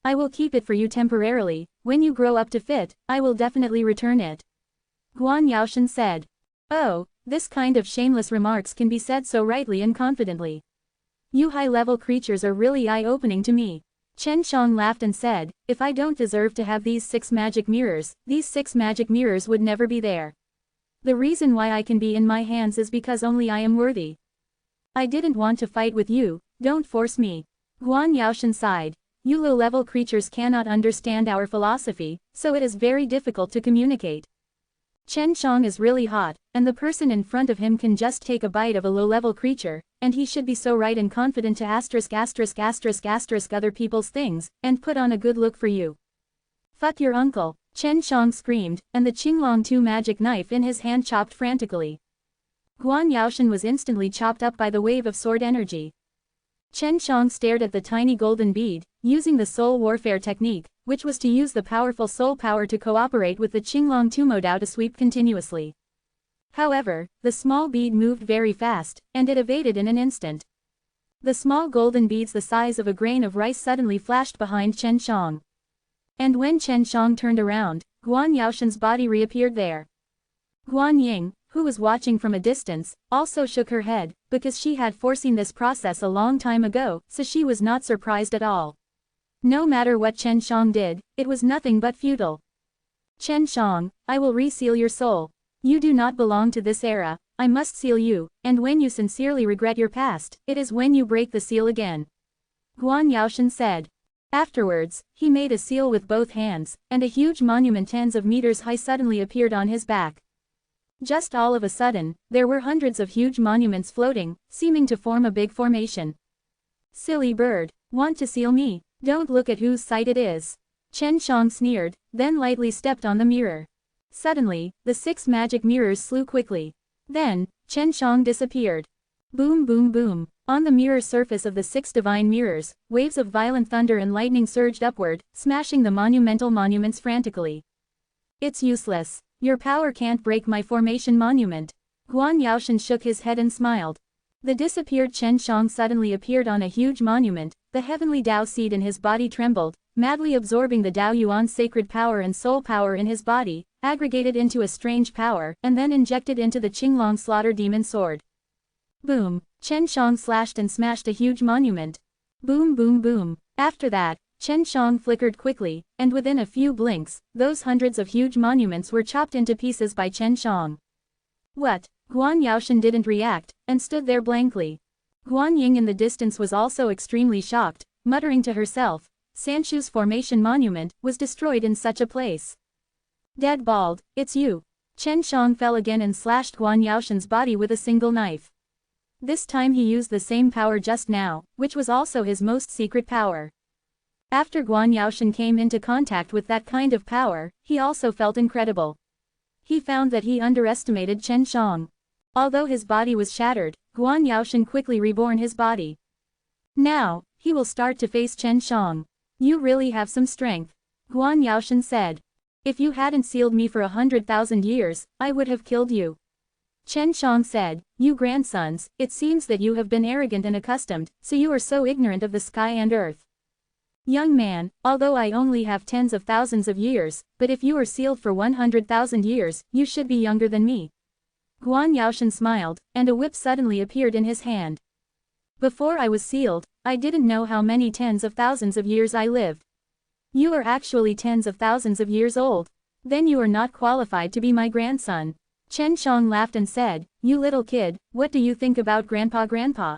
I will keep it for you temporarily, when you grow up to fit, I will definitely return it. Guan Yaoshan said. Oh, this kind of shameless remarks can be said so rightly and confidently. You high-level creatures are really eye-opening to me. Chen Shang laughed and said, if I don't deserve to have these 6 magic mirrors, these 6 magic mirrors would never be there. The reason why I can be in my hands is because only I am worthy. I didn't want to fight with you, don't force me. Guan Yaoshan sighed. You low-level creatures cannot understand our philosophy, so it is very difficult to communicate. Chen Shang is really hot, and the person in front of him can just take a bite of a low-level creature, and he should be so right and confident to other people's things, and put on a good look for you. Fuck your uncle, Chen Shang screamed, and the Qinglong 2 magic knife in his hand chopped frantically. Guan Yaoshan was instantly chopped up by the wave of sword energy. Chen Shang stared at the tiny golden bead, using the soul warfare technique, which was to use the powerful soul power to cooperate with the Qinglong Tumo Dao to sweep continuously. However, the small bead moved very fast, and it evaded in an instant. The small golden beads the size of a grain of rice suddenly flashed behind Chen Shang. And when Chen Shang turned around, Guan Yaoshan's body reappeared there. Guan Ying, who was watching from a distance, also shook her head, because she had foreseen this process a long time ago, so she was not surprised at all. No matter what Chen Shang did, it was nothing but futile. Chen Shang, I will reseal your soul. You do not belong to this era, I must seal you, and when you sincerely regret your past, it is when you break the seal again. Guan Yaoshan said. Afterwards, he made a seal with both hands, and a huge monument tens of meters high suddenly appeared on his back. Just all of a sudden, there were hundreds of huge monuments floating, seeming to form a big formation. Silly bird, want to seal me? Don't look at whose side it is. Chen Shang sneered, then lightly stepped on the mirror. Suddenly, the 6 magic mirrors slew quickly. Then, Chen Shang disappeared. Boom boom boom. On the mirror surface of the 6 divine mirrors, waves of violent thunder and lightning surged upward, smashing the monumental monuments frantically. It's useless. Your power can't break my formation monument. Guan Yaoshan shook his head and smiled. The disappeared Chen Shang suddenly appeared on a huge monument, the heavenly Tao seed in his body trembled, madly absorbing the Tao Yuan's sacred power and soul power in his body, aggregated into a strange power, and then injected into the Qinglong slaughter demon sword. Boom! Chen Shang slashed and smashed a huge monument. Boom boom boom. After that, Chen Shang flickered quickly, and within a few blinks, those hundreds of huge monuments were chopped into pieces by Chen Shang. What? Guan Yaoshan didn't react, and stood there blankly. Guan Ying in the distance was also extremely shocked, muttering to herself, Sanshu's formation monument was destroyed in such a place. Dead bald, it's you. Chen Shang fell again and slashed Guan Yaoshan's body with a single knife. This time he used the same power just now, which was also his most secret power. After Guan Yaoshan came into contact with that kind of power, he also felt incredible. He found that he underestimated Chen Shang. Although his body was shattered, Guan Yaoshan quickly reborn his body. Now, he will start to face Chen Shang. You really have some strength. Guan Yaoshan said. If you hadn't sealed me for 100,000 years, I would have killed you. Chen Shang said, you grandsons, it seems that you have been arrogant and accustomed, so you are so ignorant of the sky and earth. Young man, although I only have tens of thousands of years, but if you are sealed for 100,000 years, you should be younger than me. Guan Yaoshan smiled, and a whip suddenly appeared in his hand. Before I was sealed, I didn't know how many tens of thousands of years I lived. You are actually tens of thousands of years old. Then you are not qualified to be my grandson. Chen Shang laughed and said, you little kid, what do you think about grandpa?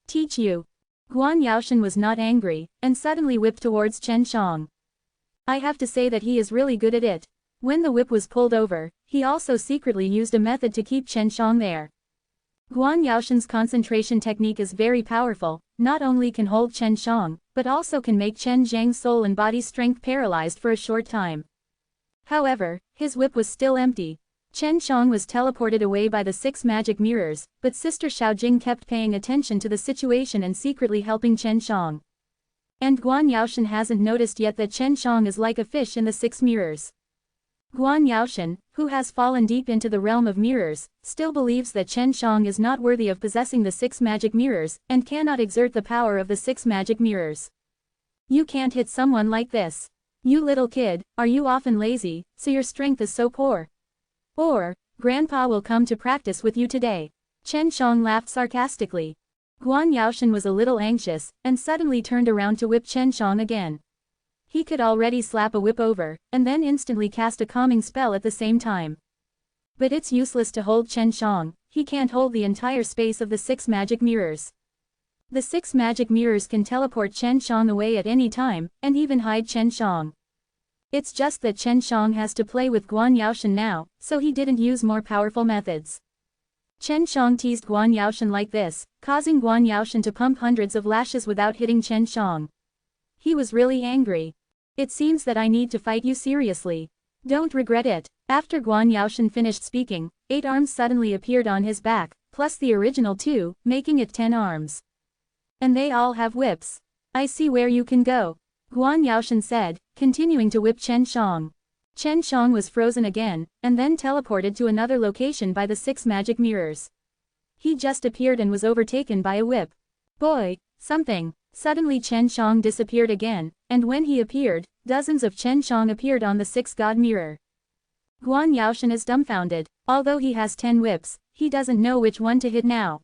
Teach you. Guan Yaoshan was not angry, and suddenly whipped towards Chen Shang. I have to say that he is really good at it. When the whip was pulled over, he also secretly used a method to keep Chen Shang there. Guan Yaoshan's concentration technique is very powerful, not only can hold Chen Shang, but also can make Chen Zhang's soul and body strength paralyzed for a short time. However, his whip was still empty. Chen Shang was teleported away by the 6 magic mirrors, but Sister Xiaojing kept paying attention to the situation and secretly helping Chen Shang. And Guan Yaoshan hasn't noticed yet that Chen Shang is like a fish in the 6 mirrors. Guan Yaoshan, who has fallen deep into the realm of mirrors, still believes that Chen Shang is not worthy of possessing the 6 magic mirrors, and cannot exert the power of the 6 magic mirrors. You can't hit someone like this. You little kid, are you often lazy, so your strength is so poor? Or, Grandpa will come to practice with you today. Chen Shang laughed sarcastically. Guan Yaoshan was a little anxious, and suddenly turned around to whip Chen Shang again. He could already slap a whip over, and then instantly cast a calming spell at the same time. But it's useless to hold Chen Shang, he can't hold the entire space of the 6 magic mirrors. The 6 magic mirrors can teleport Chen Shang away at any time, and even hide Chen Shang. It's just that Chen Shang has to play with Guan Yaoshan now, so he didn't use more powerful methods. Chen Shang teased Guan Yaoshan like this, causing Guan Yaoshan to pump hundreds of lashes without hitting Chen Shang. He was really angry. It seems that I need to fight you seriously. Don't regret it. After Guan Yaoshan finished speaking, 8 arms suddenly appeared on his back, plus the original 2, making it 10 arms. And they all have whips. I see where you can go. Guan Yaoshan said, continuing to whip Chen Shang. Chen Shang was frozen again, and then teleported to another location by the 6 magic mirrors. He just appeared and was overtaken by a whip. Boy, something. Suddenly Chen Shang disappeared again, and when he appeared, dozens of Chen Shang appeared on the 6 god mirror. Guan Yaoshan is dumbfounded. Although he has 10 whips, he doesn't know which one to hit now.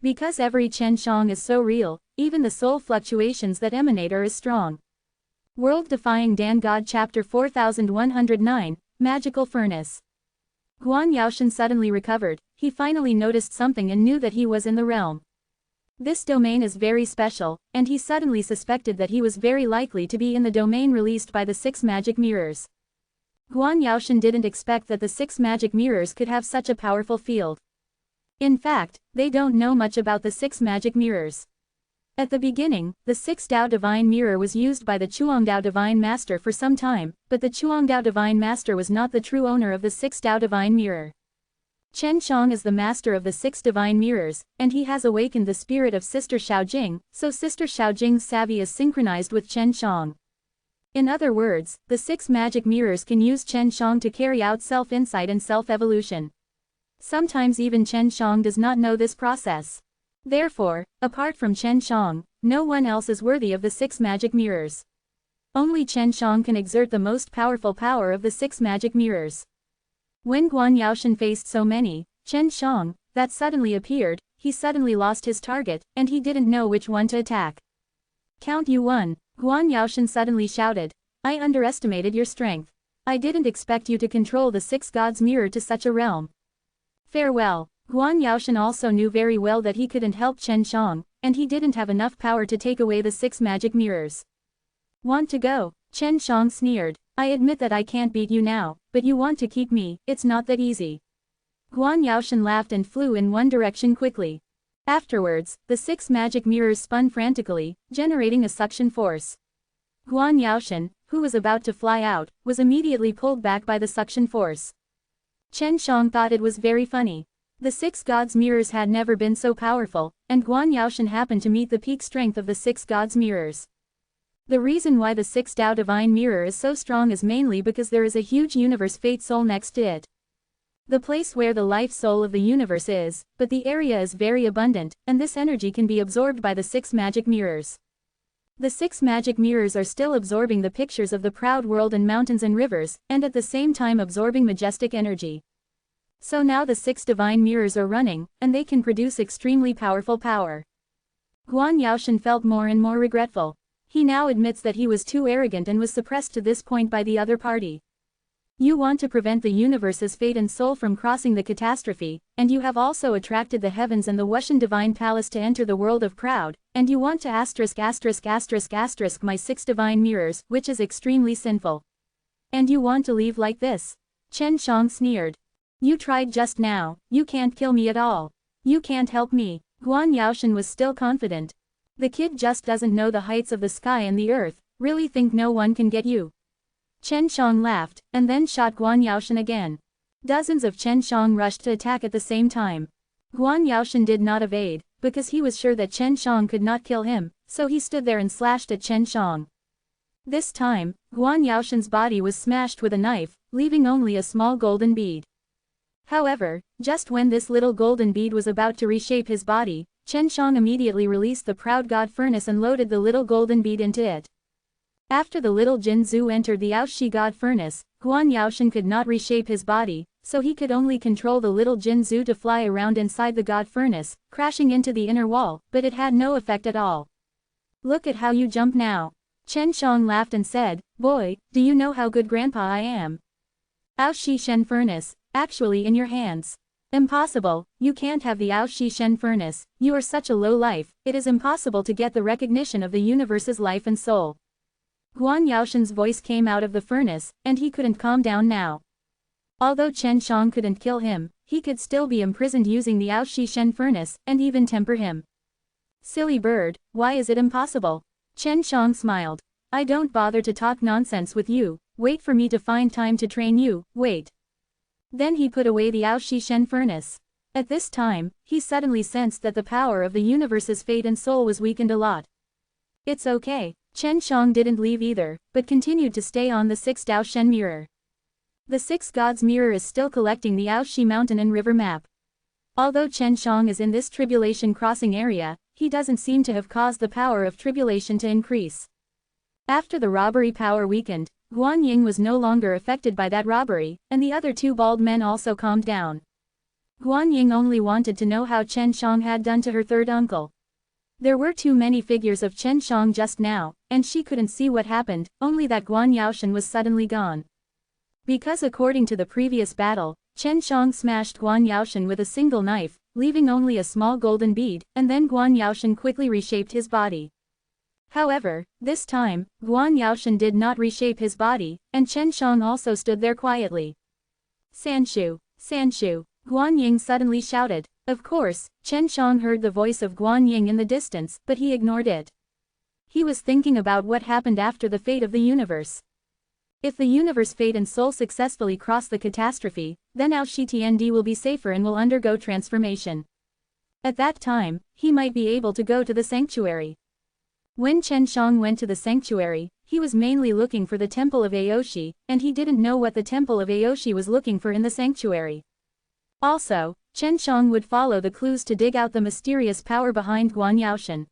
Because every Chen Shang is so real, even the soul fluctuations that emanate are as strong. World-Defying Dan God Chapter 4109, Magical Furnace. Guan Yaoshan suddenly recovered. he finally noticed something and knew that he was in the realm. This domain is very special, and he suddenly suspected that he was very likely to be in the domain released by the 6 magic mirrors. Guan Yaoshan didn't expect that the 6 magic mirrors could have such a powerful field. In fact, they don't know much about the 6 magic mirrors. At the beginning, the 6 Dao Divine Mirror was used by the Chuangdao Divine Master for some time, but the Chuangdao Divine Master was not the true owner of the 6 Dao Divine Mirror. Chen Shang is the master of the 6 divine mirrors, and he has awakened the spirit of Sister Xiaojing, so Sister Xiaojing's savvy is synchronized with Chen Shang. In other words, the 6 magic mirrors can use Chen Shang to carry out self-insight and self-evolution. Sometimes even Chen Shang does not know this process. Therefore, apart from Chen Shang, no one else is worthy of the 6 magic mirrors. Only Chen Shang can exert the most powerful power of the 6 magic mirrors. When Guan Yaoshan faced so many, Chen Shang, that suddenly appeared, he suddenly lost his target, and he didn't know which one to attack. Count you won, Guan Yaoshan suddenly shouted. I underestimated your strength. I didn't expect you to control the 6 gods' mirror to such a realm. Farewell. Guan Yaoshan also knew very well that he couldn't help Chen Shang, and he didn't have enough power to take away the 6 magic mirrors. Want to go? Chen Shang sneered. I admit that I can't beat you now, but you want to keep me, it's not that easy. Guan Yaoshan laughed and flew in one direction quickly. Afterwards, the 6 magic mirrors spun frantically, generating a suction force. Guan Yaoshan, who was about to fly out, was immediately pulled back by the suction force. Chen Shang thought it was very funny. The 6 gods' mirrors had never been so powerful, and Guan Yaoshan happened to meet the peak strength of the 6 gods' mirrors. The reason why the 6 Dao Divine Mirror is so strong is mainly because there is a huge universe fate soul next to it. The place where the life soul of the universe is, but the area is very abundant, and this energy can be absorbed by the 6 magic mirrors. The 6 magic mirrors are still absorbing the pictures of the proud world and mountains and rivers, and at the same time absorbing majestic energy. So now the 6 divine mirrors are running, and they can produce extremely powerful power. Guan Yaoshan felt more and more regretful. He now admits that he was too arrogant and was suppressed to this point by the other party. You want to prevent the universe's fate and soul from crossing the catastrophe, and you have also attracted the heavens and the Wushan divine palace to enter the world of proud, and you want to ***** my 6 divine mirrors, which is extremely sinful. And you want to leave like this? Chen Shang sneered. You tried just now, you can't kill me at all. You can't help me. Guan Yaoshan was still confident. The kid just doesn't know the heights of the sky and the earth, really think no one can get you. Chen Shang laughed, and then shot Guan Yaoshan again. Dozens of Chen Shang rushed to attack at the same time. Guan Yaoshan did not evade, because he was sure that Chen Shang could not kill him, so he stood there and slashed at Chen Shang. This time, Guan Yaoshan's body was smashed with a knife, leaving only a small golden bead. However, just when this little golden bead was about to reshape his body, Chen Shang immediately released the proud god furnace and loaded the little golden bead into it. After the little Jin Zhu entered the Aoshi god furnace, Guan Yaoshan could not reshape his body, so he could only control the little Jin Zhu to fly around inside the god furnace, crashing into the inner wall, but it had no effect at all. Look at how you jump now. Chen Shang laughed and said, Boy, do you know how good grandpa I am? Aoshi Shen furnace, actually in your hands. Impossible, you can't have the Aoshi Shen furnace, you are such a low life, it is impossible to get the recognition of the universe's life and soul. Guan Yaoshan's voice came out of the furnace, and he couldn't calm down now. Although Chen Shang couldn't kill him, he could still be imprisoned using the Aoshi Shen furnace, and even temper him. Silly bird, why is it impossible? Chen Shang smiled. I don't bother to talk nonsense with you, wait for me to find time to train you, wait. Then he put away the Aoshi Shen furnace. At this time, he suddenly sensed that the power of the universe's fate and soul was weakened a lot. It's okay, Chen Shang didn't leave either, but continued to stay on the 6 Dao Shen mirror. The 6 gods mirror is still collecting the Aoshi mountain and river map. Although Chen Shang is in this tribulation crossing area, he doesn't seem to have caused the power of tribulation to increase. After the robbery power weakened, Guan Ying was no longer affected by that robbery, and the other 2 bald men also calmed down. Guan Ying only wanted to know how Chen Shang had done to her third uncle. There were too many figures of Chen Shang just now, and she couldn't see what happened, only that Guan Yaoshan was suddenly gone. Because according to the previous battle, Chen Shang smashed Guan Yaoshan with a single knife, leaving only a small golden bead, and then Guan Yaoshan quickly reshaped his body. However, this time, Guan Yaoshan did not reshape his body, and Chen Shang also stood there quietly. Sanshu! Sanshu! Guan Ying suddenly shouted. Of course, Chen Shang heard the voice of Guan Ying in the distance, but he ignored it. He was thinking about what happened after the fate of the universe. If the universe fate and soul successfully cross the catastrophe, then Aoshitnd will be safer and will undergo transformation. At that time, he might be able to go to the sanctuary. When Chen Shang went to the sanctuary, he was mainly looking for the temple of Aoshi, and he didn't know what the temple of Aoshi was looking for in the sanctuary. Also, Chen Shang would follow the clues to dig out the mysterious power behind Guan Yaoshan.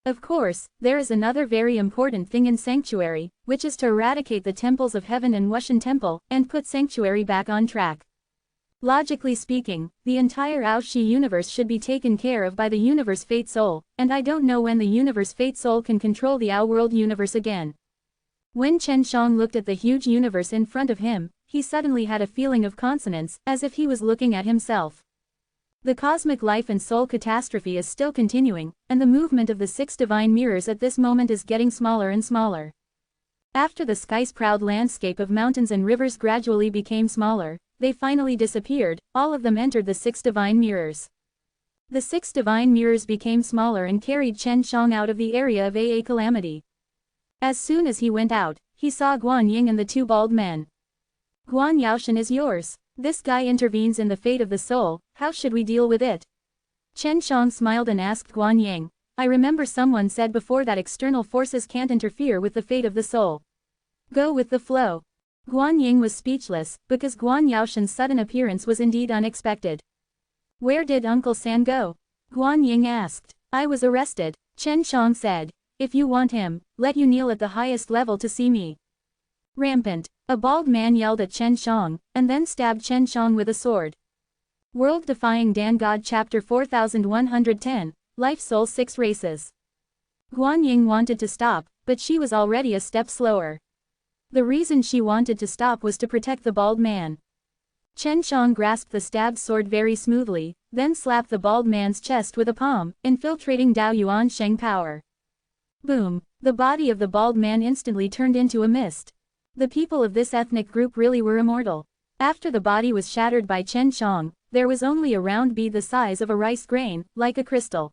Of course, there is another very important thing in Sanctuary, which is to eradicate the temples of Heaven and Wushan Temple, and put Sanctuary back on track. Logically speaking, the entire Aoshi universe should be taken care of by the Universe Fate Soul, and I don't know when the Universe Fate Soul can control the Ao World universe again. When Chen Shang looked at the huge universe in front of him, he suddenly had a feeling of consonance, as if he was looking at himself. The cosmic life and soul catastrophe is still continuing, and the movement of the 6 divine mirrors at this moment is getting smaller and smaller. After the sky's proud landscape of mountains and rivers gradually became smaller, they finally disappeared, all of them entered the 6 divine mirrors. The 6 divine mirrors became smaller and carried Chen Shang out of the area of AA calamity. As soon as he went out, he saw Guan Ying and the 2 bald men. Guan Yaoshan is yours. This guy intervenes in the fate of the soul, how should we deal with it? Chen Shang smiled and asked Guan Ying. I remember someone said before that external forces can't interfere with the fate of the soul. Go with the flow. Guan Ying was speechless, because Guan Yaoshan's sudden appearance was indeed unexpected. Where did Uncle San go? Guan Ying asked. I was arrested, Chen Shang said. If you want him, let you kneel at the highest level to see me. Rampant. A bald man yelled at Chen Shang, and then stabbed Chen Shang with a sword. World Defying Dan God Chapter 4110, Life Soul 6 Races. Guan Ying wanted to stop, but she was already a step slower. The reason she wanted to stop was to protect the bald man. Chen Shang grasped the stabbed sword very smoothly, then slapped the bald man's chest with a palm, infiltrating Dao Yuan Sheng power. Boom! The body of the bald man instantly turned into a mist. The people of this ethnic group really were immortal. After the body was shattered by Chen Shang, there was only a round bead the size of a rice grain, like a crystal.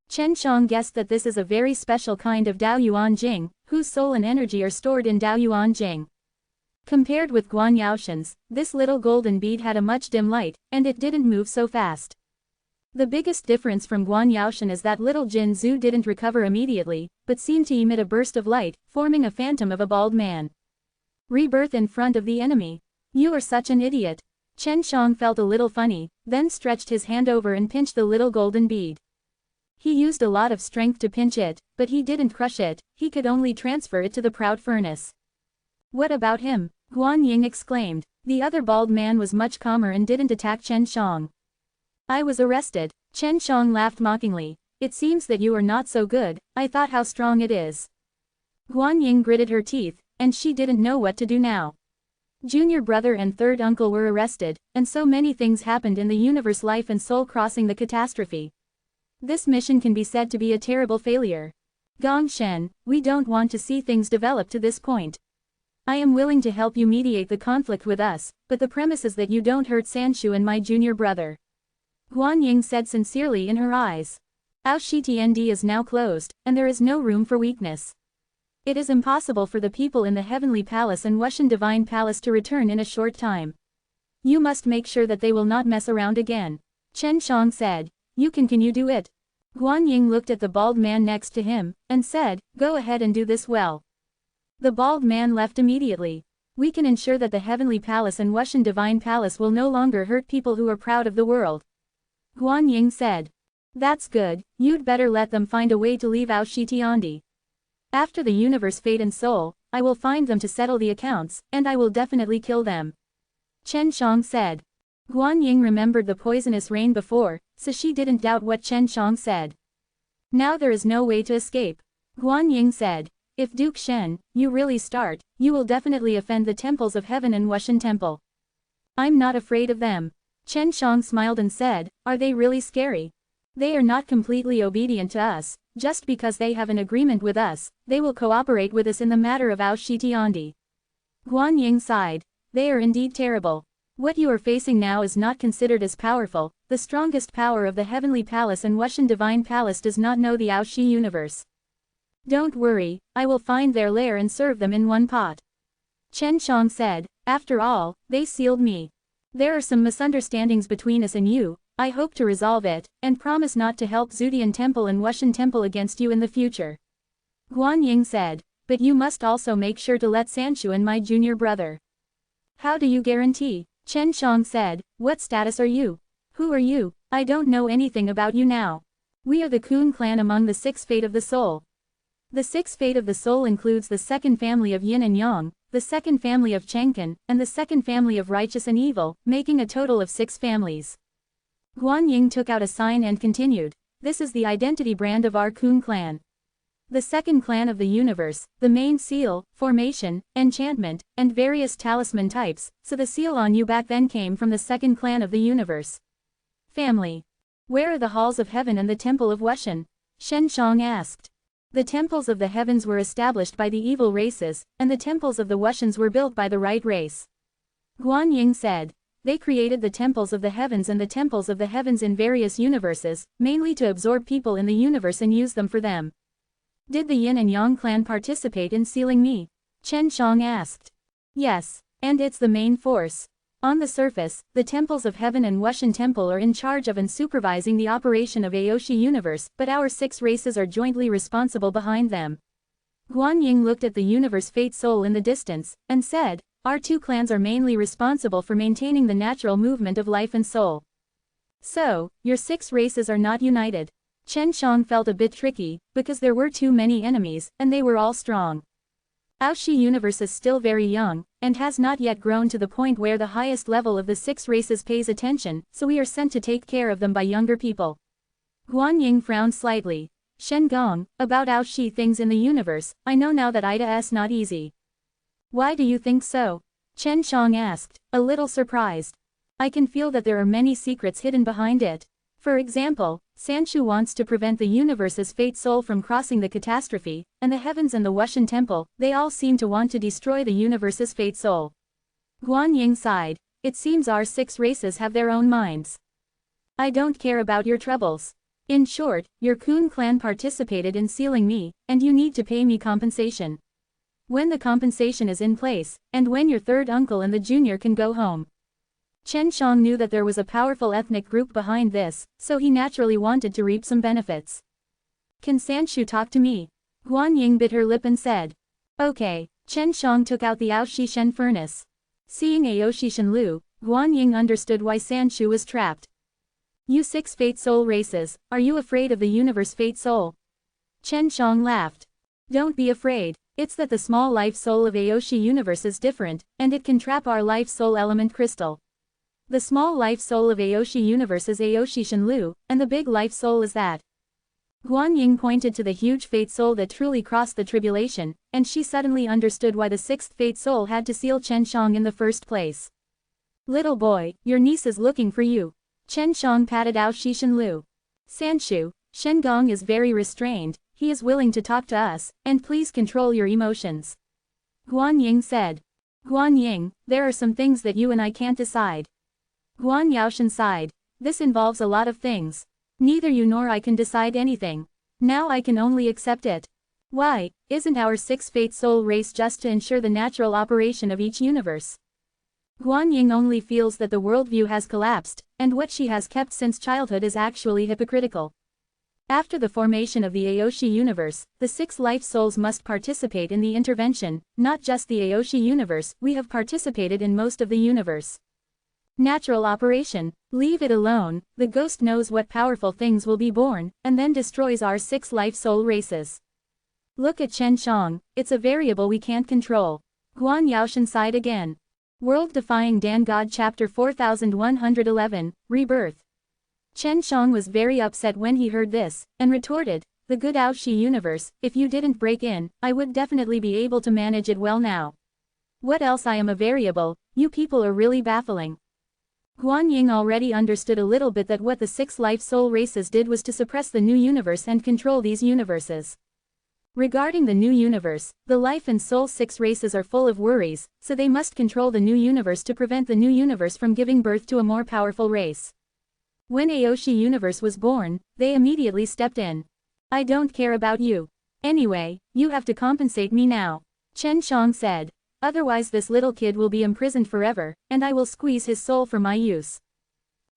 Chen Shang guessed that this is a very special kind of Dao Yuan Jing, whose soul and energy are stored in Dao Yuan Jing. Compared with Guan Yaoshan's, this little golden bead had a much dim light, and it didn't move so fast. The biggest difference from Guan Yaoshan is that little Jin Zhu didn't recover immediately, but seemed to emit a burst of light, forming a phantom of a bald man. Rebirth in front of the enemy. You are such an idiot. Chen Shang felt a little funny, then stretched his hand over and pinched the little golden bead. He used a lot of strength to pinch it, but he didn't crush it, he could only transfer it to the proud furnace. What about him? Guan Ying exclaimed. The other bald man was much calmer and didn't attack Chen Shang. I was arrested. Chen Shang laughed mockingly. It seems that you are not so good, I thought how strong it is. Guan Ying gritted her teeth, and she didn't know what to do now. Junior brother and third uncle were arrested, and so many things happened in the universe, life and soul crossing the catastrophe. This mission can be said to be a terrible failure. Gong Shen, we don't want to see things develop to this point. I am willing to help you mediate the conflict with us, but the premise is that you don't hurt Sanshu and my junior brother. Guan Ying said sincerely in her eyes. Aoshitnd is now closed, and there is no room for weakness. It is impossible for the people in the Heavenly Palace and Wushan Divine Palace to return in a short time. You must make sure that they will not mess around again. Chen Shang said. Can you do it? Guan Ying looked at the bald man next to him, and said, go ahead and do this well. The bald man left immediately. We can ensure that the Heavenly Palace and Wushan Divine Palace will no longer hurt people who are proud of the world. Guan Ying said. That's good, you'd better let them find a way to leave Aoshitnd. After the universe fate and soul, I will find them to settle the accounts, and I will definitely kill them. Chen Shang said. Guan Ying remembered the poisonous rain before, so she didn't doubt what Chen Shang said. Now there is no way to escape. Guan Ying said. If Duke Shen, you really start, you will definitely offend the temples of Heaven and Wushan Temple. I'm not afraid of them. Chen Shang smiled and said, are they really scary? They are not completely obedient to us, just because they have an agreement with us, they will cooperate with us in the matter of Ao Shi Tiandi. Guan Ying sighed. They are indeed terrible. What you are facing now is not considered as powerful, the strongest power of the Heavenly Palace and Wushan Divine Palace does not know the Ao Shi universe. Don't worry, I will find their lair and serve them in one pot. Chen Shang said, after all, they sealed me. There are some misunderstandings between us and you, I hope to resolve it, and promise not to help Zudian Temple and Wushan Temple against you in the future. Guan Ying said, but you must also make sure to let Sanshu and my junior brother. How do you guarantee? Chen Shang said, what status are you? Who are you? I don't know anything about you now. We are the Kun clan among the 6 Fate of the Soul. The 6 Fate of the Soul includes the 2nd family of Yin and Yang, the 2nd family of Chengkan, and the 2nd family of Righteous and Evil, making a total of 6 families. Guan Ying took out a sign and continued, this is the identity brand of our Kun clan. The 2nd clan of the universe, the main seal, formation, enchantment, and various talisman types, so the seal on you back then came from the 2nd clan of the universe. Family. Where are the halls of heaven and the temple of Wushan? Shen Shang asked. The temples of the heavens were established by the evil races, and the temples of the Wushans were built by the right race. Guan Ying said. They created the temples of the heavens and the temples of the heavens in various universes, mainly to absorb people in the universe and use them for them. Did the Yin and Yang clan participate in sealing me? Chen Shang asked. Yes, and it's the main force. On the surface, the temples of heaven and Wushan Temple are in charge of and supervising the operation of Aoshi universe, but our 6 races are jointly responsible behind them. Guan Ying looked at the universe Fate Soul in the distance, and said, our 2 clans are mainly responsible for maintaining the natural movement of life and soul. So, your 6 races are not united. Chen Shang felt a bit tricky, because there were too many enemies, and they were all strong. Ao Shi universe is still very young, and has not yet grown to the point where the highest level of the 6 races pays attention, so we are sent to take care of them by younger people. Guan Ying frowned slightly. Shen Gong, about Ao Shi things in the universe, I know now that it's not easy. Why do you think so? Chen Shang asked, a little surprised. I can feel that there are many secrets hidden behind it. For example, Sanshu wants to prevent the universe's Fate Soul from crossing the catastrophe, and the heavens and the Wushan Temple, they all seem to want to destroy the universe's Fate Soul. Guan Ying sighed. It seems our 6 races have their own minds. I don't care about your troubles. In short, your Kun clan participated in sealing me, and you need to pay me compensation. When the compensation is in place, and when your 3rd uncle and the junior can go home. Chen Shang knew that there was a powerful ethnic group behind this, so he naturally wanted to reap some benefits. Can Sanshu talk to me? Guan Ying bit her lip and said. Okay. Chen Shang took out the Ao Shi Shen furnace. Seeing Aoshi Shenlu, Guan Ying understood why Sanshu was trapped. You 6 Fate Soul races, are you afraid of the universe Fate Soul? Chen Shang laughed. Don't be afraid, it's that the small life soul of Aoshi universe is different, and it can trap our life soul element crystal. The small life soul of Aoshi universe is Aoshi Shenlu, and the big life soul is that. Guan Ying pointed to the huge Fate Soul that truly crossed the tribulation, and she suddenly understood why the 6th Fate Soul had to seal Chen Shang in the first place. Little boy, your niece is looking for you. Chen Shang patted Ao Shi Shenlu. Sanshu, Shen Gong is very restrained, he is willing to talk to us, and please control your emotions. Guan Ying said. Guan Ying, there are some things that you and I can't decide. Guan Yaoshan sighed. This involves a lot of things. Neither you nor I can decide anything. Now I can only accept it. Why, isn't our 6 Fate Soul race just to ensure the natural operation of each universe? Guan Ying only feels that the worldview has collapsed, and what she has kept since childhood is actually hypocritical. After the formation of the Aoshi universe, the 6 life souls must participate in the intervention, not just the Aoshi universe, we have participated in most of the universe. Natural operation, leave it alone, the ghost knows what powerful things will be born, and then destroys our 6 life soul races. Look at Chen Shang, it's a variable we can't control. Guan Yaoshan sighed again. World Defying Dan God Chapter 4111, Rebirth. Chen Shang was very upset when he heard this, and retorted, the good Ao Shi universe, if you didn't break in, I would definitely be able to manage it well now. What else I am a variable, you people are really baffling. Guan Ying already understood a little bit that what the 6 life soul races did was to suppress the new universe and control these universes. Regarding the new universe, the life and soul 6 races are full of worries, so they must control the new universe to prevent the new universe from giving birth to a more powerful race. When Aoshi universe was born, they immediately stepped in. I don't care about you. Anyway, you have to compensate me now. Chen Shang said. Otherwise this little kid will be imprisoned forever, and I will squeeze his soul for my use.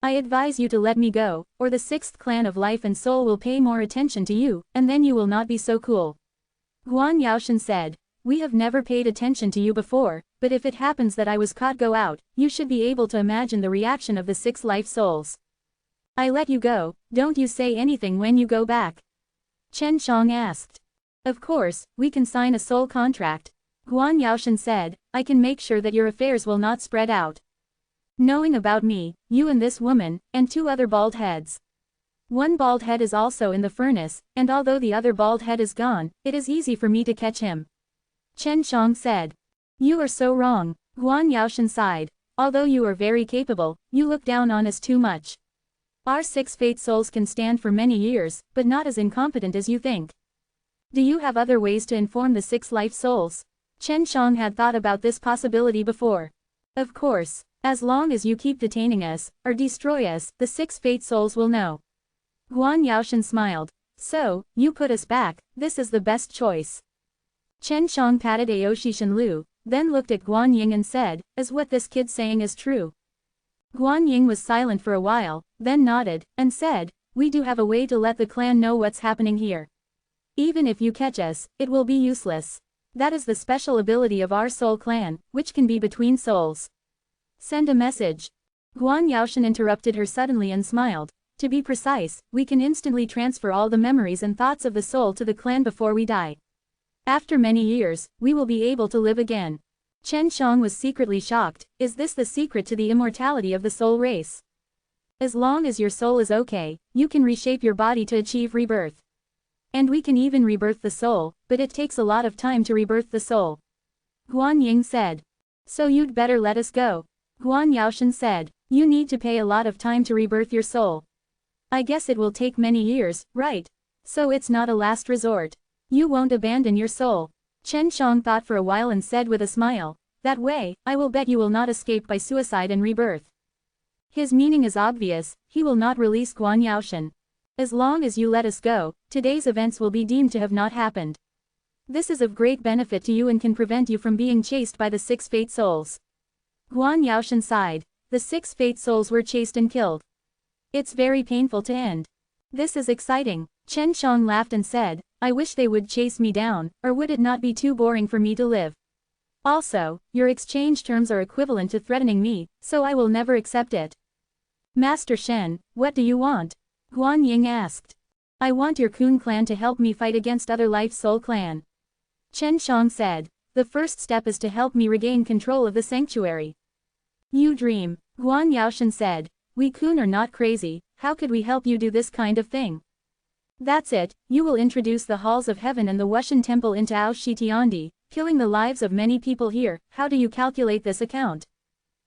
I advise you to let me go, or the 6th clan of life and soul will pay more attention to you, and then you will not be so cool. Guan Yaoshan said, we have never paid attention to you before, but if it happens that I was caught go out, you should be able to imagine the reaction of the 6 life souls. I let you go, don't you say anything when you go back. Chen Shang asked. Of course, we can sign a soul contract. Guan Yaoshan said, I can make sure that your affairs will not spread out. Knowing about me, you and this woman, and 2 other bald heads. One bald head is also in the furnace, and although the other bald head is gone, it is easy for me to catch him. Chen Shang said. You are so wrong. Guan Yaoshan sighed. Although you are very capable, you look down on us too much. Our 6 fate souls can stand for many years, but not as incompetent as you think. Do you have other ways to inform the 6 life souls? Chen Shang had thought about this possibility before. Of course, as long as you keep detaining us, or destroy us, the 6 fate souls will know. Guan Yaoshan smiled. So, you put us back, this is the best choice. Chen Shang patted Aoshi Shenlu, then looked at Guan Ying and said, is what this kid saying is true? Guan Ying was silent for a while, then nodded, and said, we do have a way to let the clan know what's happening here. Even if you catch us, it will be useless. That is the special ability of our soul clan, which can be between souls. Send a message. Guan Yaoshan interrupted her suddenly and smiled. To be precise, we can instantly transfer all the memories and thoughts of the soul to the clan before we die. After many years, we will be able to live again. Chen Shang was secretly shocked. Is this the secret to the immortality of the soul race? As long as your soul is okay, you can reshape your body to achieve rebirth. And we can even rebirth the soul, but it takes a lot of time to rebirth the soul. Guan Ying said. So you'd better let us go. Guan Yaoshan said. You need to pay a lot of time to rebirth your soul. I guess it will take many years, right? So it's not a last resort. You won't abandon your soul. Chen Shang thought for a while and said with a smile. That way, I will bet you will not escape by suicide and rebirth. His meaning is obvious, he will not release Guan Yaoshan. As long as you let us go, today's events will be deemed to have not happened. This is of great benefit to you and can prevent you from being chased by the 6 fate souls. Guan Yaoshan sighed. The 6 fate souls were chased and killed. It's very painful to end. This is exciting. Chen Shang laughed and said, I wish they would chase me down, or would it not be too boring for me to live? Also, your exchange terms are equivalent to threatening me, so I will never accept it. Master Shen, what do you want? Guan Ying asked. I want your Kun clan to help me fight against other Life Soul clan. Chen Shang said. The first step is to help me regain control of the sanctuary. You dream, Guan Yaoshan said. We Kun are not crazy, how could we help you do this kind of thing? That's it, you will introduce the halls of heaven and the Wushan temple into Ao Shi Tiandi, killing the lives of many people here. How do you calculate this account?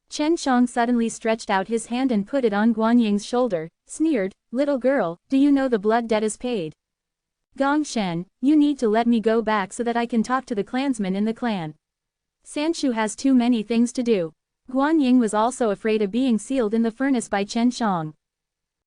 Chen Shang suddenly stretched out his hand and put it on Guan Ying's shoulder, sneered, little girl, do you know the blood debt is paid? Gong Shen, you need to let me go back so that I can talk to the clansmen in the clan. Sanshu has too many things to do. Guan Ying was also afraid of being sealed in the furnace by Chen Shang.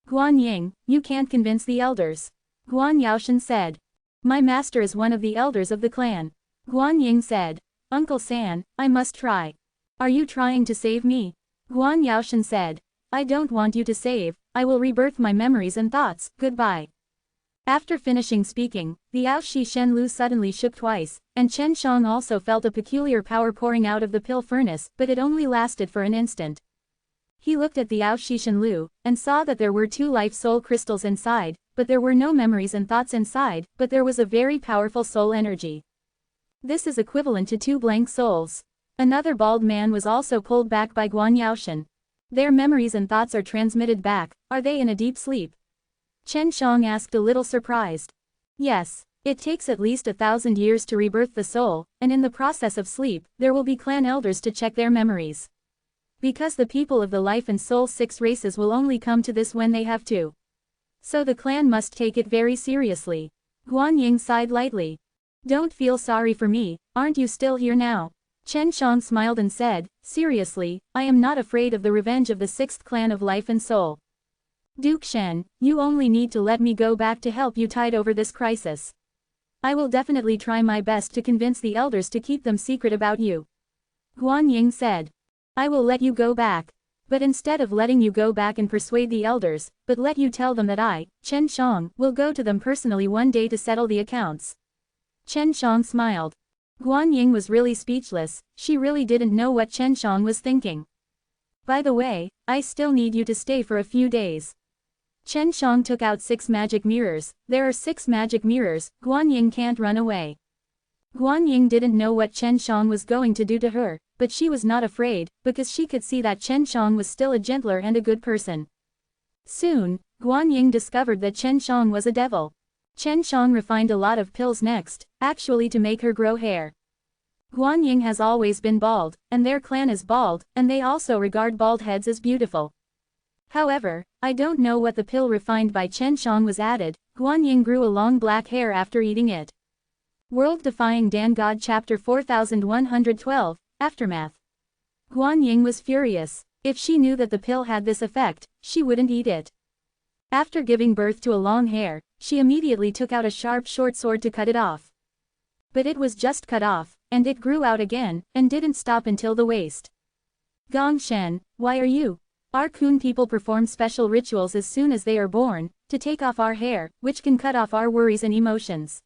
Guan Ying, you can't convince the elders. Guan Yaoshan said. My master is one of the elders of the clan. Guan Ying said. Uncle San, I must try. Are you trying to save me? Guan Yaoshan said. I don't want you to save, I will rebirth my memories and thoughts, goodbye. After finishing speaking, the Ao Shi Shenlu suddenly shook twice, and Chen Shang also felt a peculiar power pouring out of the pill furnace, but it only lasted for an instant. He looked at the Ao Shi Shenlu, and saw that there were 2 life soul crystals inside, but there were no memories and thoughts inside, but there was a very powerful soul energy. This is equivalent to 2 blank souls. Another bald man was also pulled back by Guan Yaoshan. Their memories and thoughts are transmitted back, are they in a deep sleep? Chen Shang asked a little surprised. Yes, it takes at least 1,000 years to rebirth the soul, and in the process of sleep, there will be clan elders to check their memories. Because the people of the life and soul 6 races will only come to this when they have to. So the clan must take it very seriously. Guan Ying sighed lightly. Don't feel sorry for me, aren't you still here now? Chen Shang smiled and said, seriously, I am not afraid of the revenge of the 6th clan of life and soul. Duke Shen, you only need to let me go back to help you tide over this crisis. I will definitely try my best to convince the elders to keep them secret about you. Guan Ying said. I will let you go back. But instead of letting you go back and persuade the elders, but let you tell them that I, Chen Shang, will go to them personally one day to settle the accounts. Chen Shang smiled. Guan Ying was really speechless, she really didn't know what Chen Shang was thinking. By the way, I still need you to stay for a few days. Chen Shang took out 6 magic mirrors. There are 6 magic mirrors, Guan Ying can't run away. Guan Ying didn't know what Chen Shang was going to do to her, but she was not afraid, because she could see that Chen Shang was still a gentler and a good person. Soon, Guan Ying discovered that Chen Shang was a devil. Chen Shang refined a lot of pills next, actually to make her grow hair. Guan Ying has always been bald, and their clan is bald, and they also regard bald heads as beautiful. However, I don't know what the pill refined by Chen Shang was added. Guan Ying grew a long black hair after eating it. World Defying Dan God Chapter 4112, Aftermath. Guan Ying was furious. If she knew that the pill had this effect, she wouldn't eat it. After giving birth to a long hair, she immediately took out a sharp short sword to cut it off. But it was just cut off, and it grew out again, and didn't stop until the waist. Gong Shen, why are you? Our Kun people perform special rituals as soon as they are born, to take off our hair, which can cut off our worries and emotions.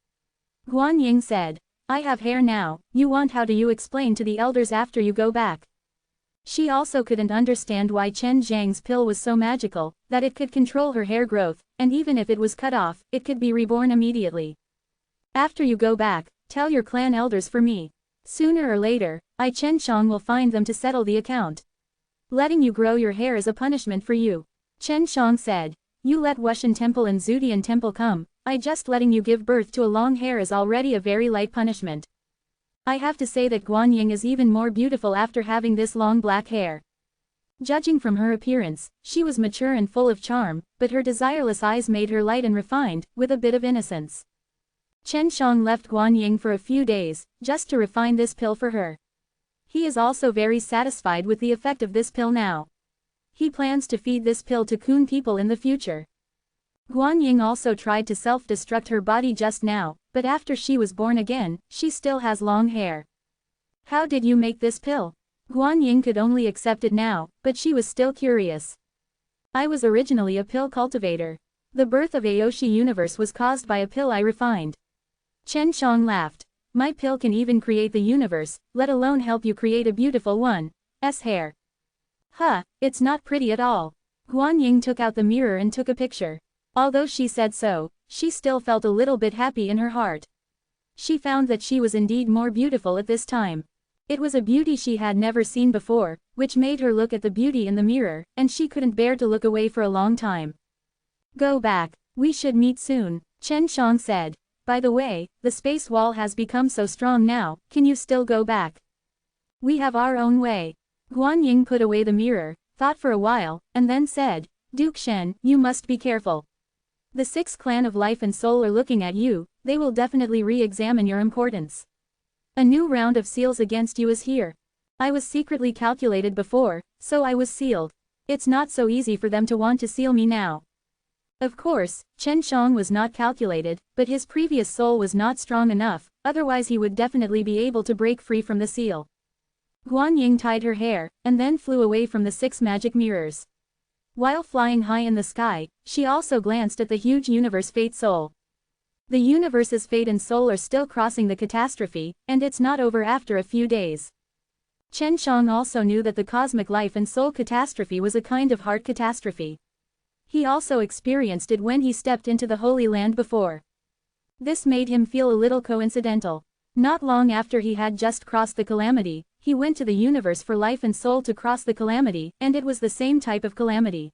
Guan Ying said, I have hair now, you want how do you explain to the elders after you go back? She also couldn't understand why Chen Zhang's pill was so magical, that it could control her hair growth, and even if it was cut off, it could be reborn immediately. After you go back, tell your clan elders for me. Sooner or later, I Chen Shang will find them to settle the account. Letting you grow your hair is a punishment for you. Chen Shang said, you let Wushan Temple and Zudian Temple come, I just letting you give birth to a long hair is already a very light punishment. I have to say that Guan Ying is even more beautiful after having this long black hair. Judging from her appearance, she was mature and full of charm, but her desireless eyes made her light and refined, with a bit of innocence. Chen Shang left Guan Ying for a few days, just to refine this pill for her. He is also very satisfied with the effect of this pill now. He plans to feed this pill to Kun people in the future. Guan Ying also tried to self-destruct her body just now, but after she was born again, she still has long hair. How did you make this pill? Guan Ying could only accept it now, but she was still curious. I was originally a pill cultivator. The birth of Aoshi universe was caused by a pill I refined. Chen Shang laughed. My pill can even create the universe, let alone help you create a beautiful one's hair. Huh, it's not pretty at all. Guan Ying took out the mirror and took a picture. Although she said so, she still felt a little bit happy in her heart. She found that she was indeed more beautiful at this time. It was a beauty she had never seen before, which made her look at the beauty in the mirror, and she couldn't bear to look away for a long time. Go back, we should meet soon, Chen Shang said. By the way, the space wall has become so strong now, can you still go back? We have our own way. Guan Ying put away the mirror, thought for a while, and then said, Duke Shen, you must be careful. The 6th clan of life and soul are looking at you, they will definitely re-examine your importance. A new round of seals against you is here. I was secretly calculated before, so I was sealed. It's not so easy for them to want to seal me now. Of course, Chen Shang was not calculated, but his previous soul was not strong enough, otherwise he would definitely be able to break free from the seal. Guan Ying tied her hair, and then flew away from the 6 magic mirrors. While flying high in the sky, she also glanced at the huge universe Fate Soul. The universe's fate and soul are still crossing the catastrophe, and it's not over after a few days. Chen Shang also knew that the cosmic life and soul catastrophe was a kind of heart catastrophe. He also experienced it when he stepped into the Holy Land before. This made him feel a little coincidental. Not long after he had just crossed the calamity, he went to the universe for life and soul to cross the calamity, and it was the same type of calamity.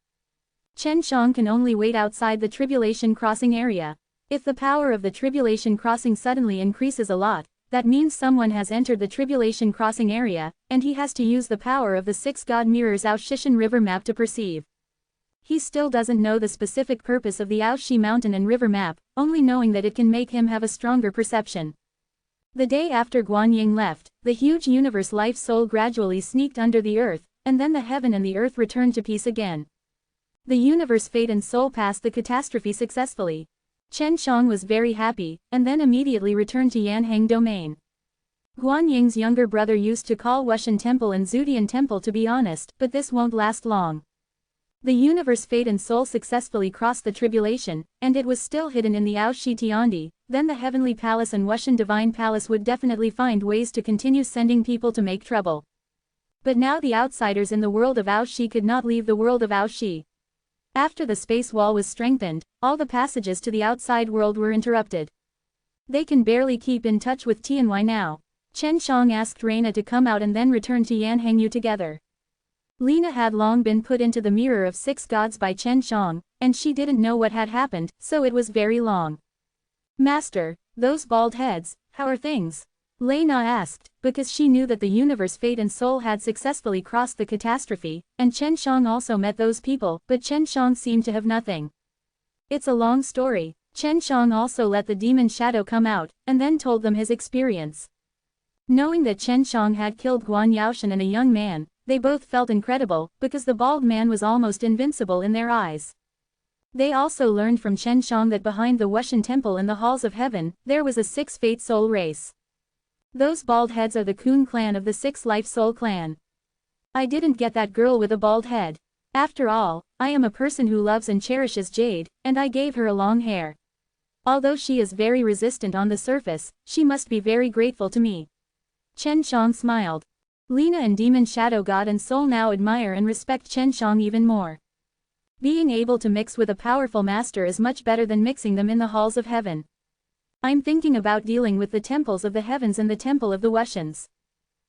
Chen Shang can only wait outside the tribulation crossing area. If the power of the tribulation crossing suddenly increases a lot, that means someone has entered the tribulation crossing area, and he has to use the power of the 6 God mirrors Aoshishan river map to perceive. He still doesn't know the specific purpose of the Aoshi mountain and river map, only knowing that it can make him have a stronger perception. The day after Guanying left, the huge universe life soul gradually sneaked under the earth, and then the heaven and the earth returned to peace again. The universe fate and soul passed the catastrophe successfully. Chen Shang was very happy, and then immediately returned to Yanheng domain. Guanying's younger brother used to call Wushan Temple and Zudian Temple to be honest, but this won't last long. The universe fate and soul successfully crossed the tribulation, and it was still hidden in the Aoshi Tiandi, then the Heavenly Palace and Wushan Divine Palace would definitely find ways to continue sending people to make trouble. But now the outsiders in the world of Aoshi could not leave the world of Aoshi. After the space wall was strengthened, all the passages to the outside world were interrupted. They can barely keep in touch with Tianwei now. Chen Shang asked Reina to come out and then return to Yanhengyu together. Lena had long been put into the mirror of 6 gods by Chen Shang, and she didn't know what had happened, so it was very long. Master, those bald heads, how are things? Lena asked, because she knew that the universe fate and soul had successfully crossed the catastrophe, and Chen Shang also met those people, but Chen Shang seemed to have nothing. It's a long story. Chen Shang also let the demon shadow come out, and then told them his experience. Knowing that Chen Shang had killed Guan Yaoshan and a young man, they both felt incredible, because the bald man was almost invincible in their eyes. They also learned from Chen Shang that behind the Wushan Temple in the halls of heaven, there was a 6 fate soul race. Those bald heads are the Kun clan of the 6 life soul clan. I didn't get that girl with a bald head. After all, I am a person who loves and cherishes jade, and I gave her a long hair. Although she is very resistant on the surface, she must be very grateful to me. Chen Shang smiled. Lena and Demon Shadow God and Soul now admire and respect Chen Shang even more. Being able to mix with a powerful master is much better than mixing them in the halls of heaven. I'm thinking about dealing with the temples of the heavens and the temple of the Wushans.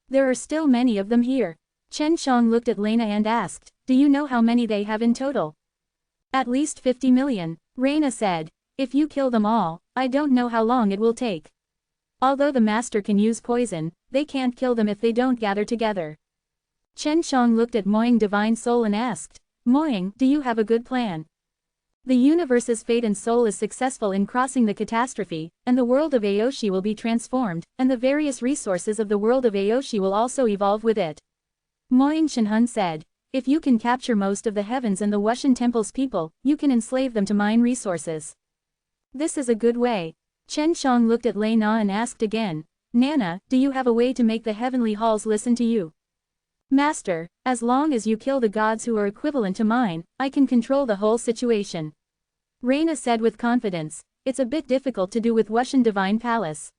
There are still many of them here. Chen Shang looked at Lena and asked, do you know how many they have in total? At least 50 million, Reina said. If you kill them all, I don't know how long it will take. Although the master can use poison, they can't kill them if they don't gather together. Chen Shang looked at Moying Divine Soul and asked, Moying, do you have a good plan? The universe's fate and soul is successful in crossing the catastrophe, and the world of Aoshi will be transformed, and the various resources of the world of Aoshi will also evolve with it. Moying Shenhun said, if you can capture most of the heavens and the Wushan Temple's people, you can enslave them to mine resources. This is a good way. Chen Shang looked at Lei Na and asked again, Nana, do you have a way to make the heavenly halls listen to you? Master, as long as you kill the gods who are equivalent to mine, I can control the whole situation. Reina said with confidence, it's a bit difficult to do with Wushan Divine Palace.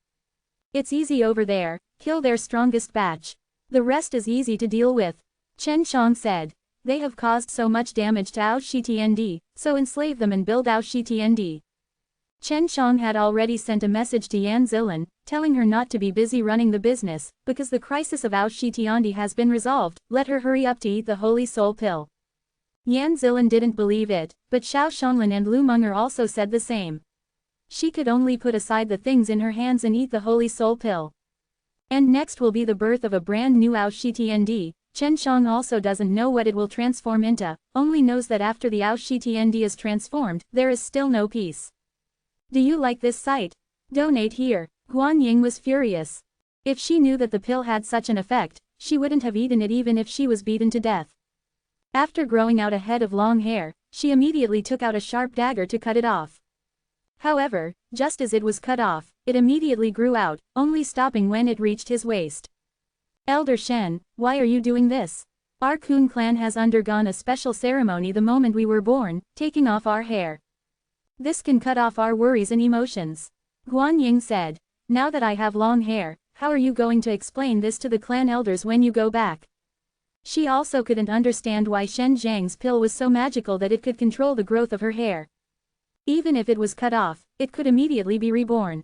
It's easy over there, kill their strongest batch. The rest is easy to deal with. Chen Shang said, they have caused so much damage to Aoshi Tiandi, so enslave them and build Aoshi Tiandi. Chen Shang had already sent a message to Yan Zilan, telling her not to be busy running the business, because the crisis of Aoshi Tiandi has been resolved, let her hurry up to eat the Holy Soul Pill. Yan Zilan didn't believe it, but Xiao Shonglin and Lu Munger also said the same. She could only put aside the things in her hands and eat the Holy Soul Pill. And next will be the birth of a brand new Aoshi Tiandi. Chen Shang also doesn't know what it will transform into, only knows that after the Aoshi Tiandi is transformed, there is still no peace. Do you like this site? Donate here. Guan Ying was furious. If she knew that the pill had such an effect, she wouldn't have eaten it even if she was beaten to death. After growing out a head of long hair, she immediately took out a sharp dagger to cut it off. However, just as it was cut off, it immediately grew out, only stopping when it reached his waist. Elder Shen, why are you doing this? Our Kun clan has undergone a special ceremony the moment we were born, taking off our hair. This can cut off our worries and emotions. Guan Ying said, now that I have long hair, how are you going to explain this to the clan elders when you go back? She also couldn't understand why Shen Zhang's pill was so magical that it could control the growth of her hair. Even if it was cut off, it could immediately be reborn.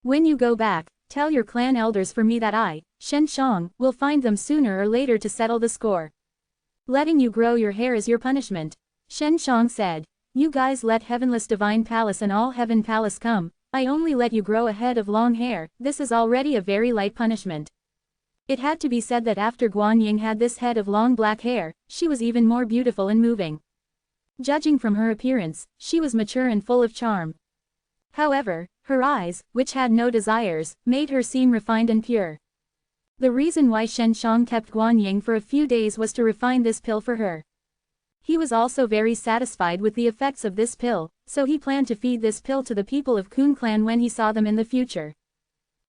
When you go back, tell your clan elders for me that I, Shen Shang, will find them sooner or later to settle the score. Letting you grow your hair is your punishment. Shen Shang said. You guys let Heavenless Divine Palace and All Heaven Palace come, I only let you grow a head of long hair, this is already a very light punishment. It had to be said that after Guan Ying had this head of long black hair, she was even more beautiful and moving. Judging from her appearance, she was mature and full of charm. However, her eyes, which had no desires, made her seem refined and pure. The reason why Shen Shang kept Guan Ying for a few days was to refine this pill for her. He was also very satisfied with the effects of this pill, so he planned to feed this pill to the people of Kun Clan when he saw them in the future.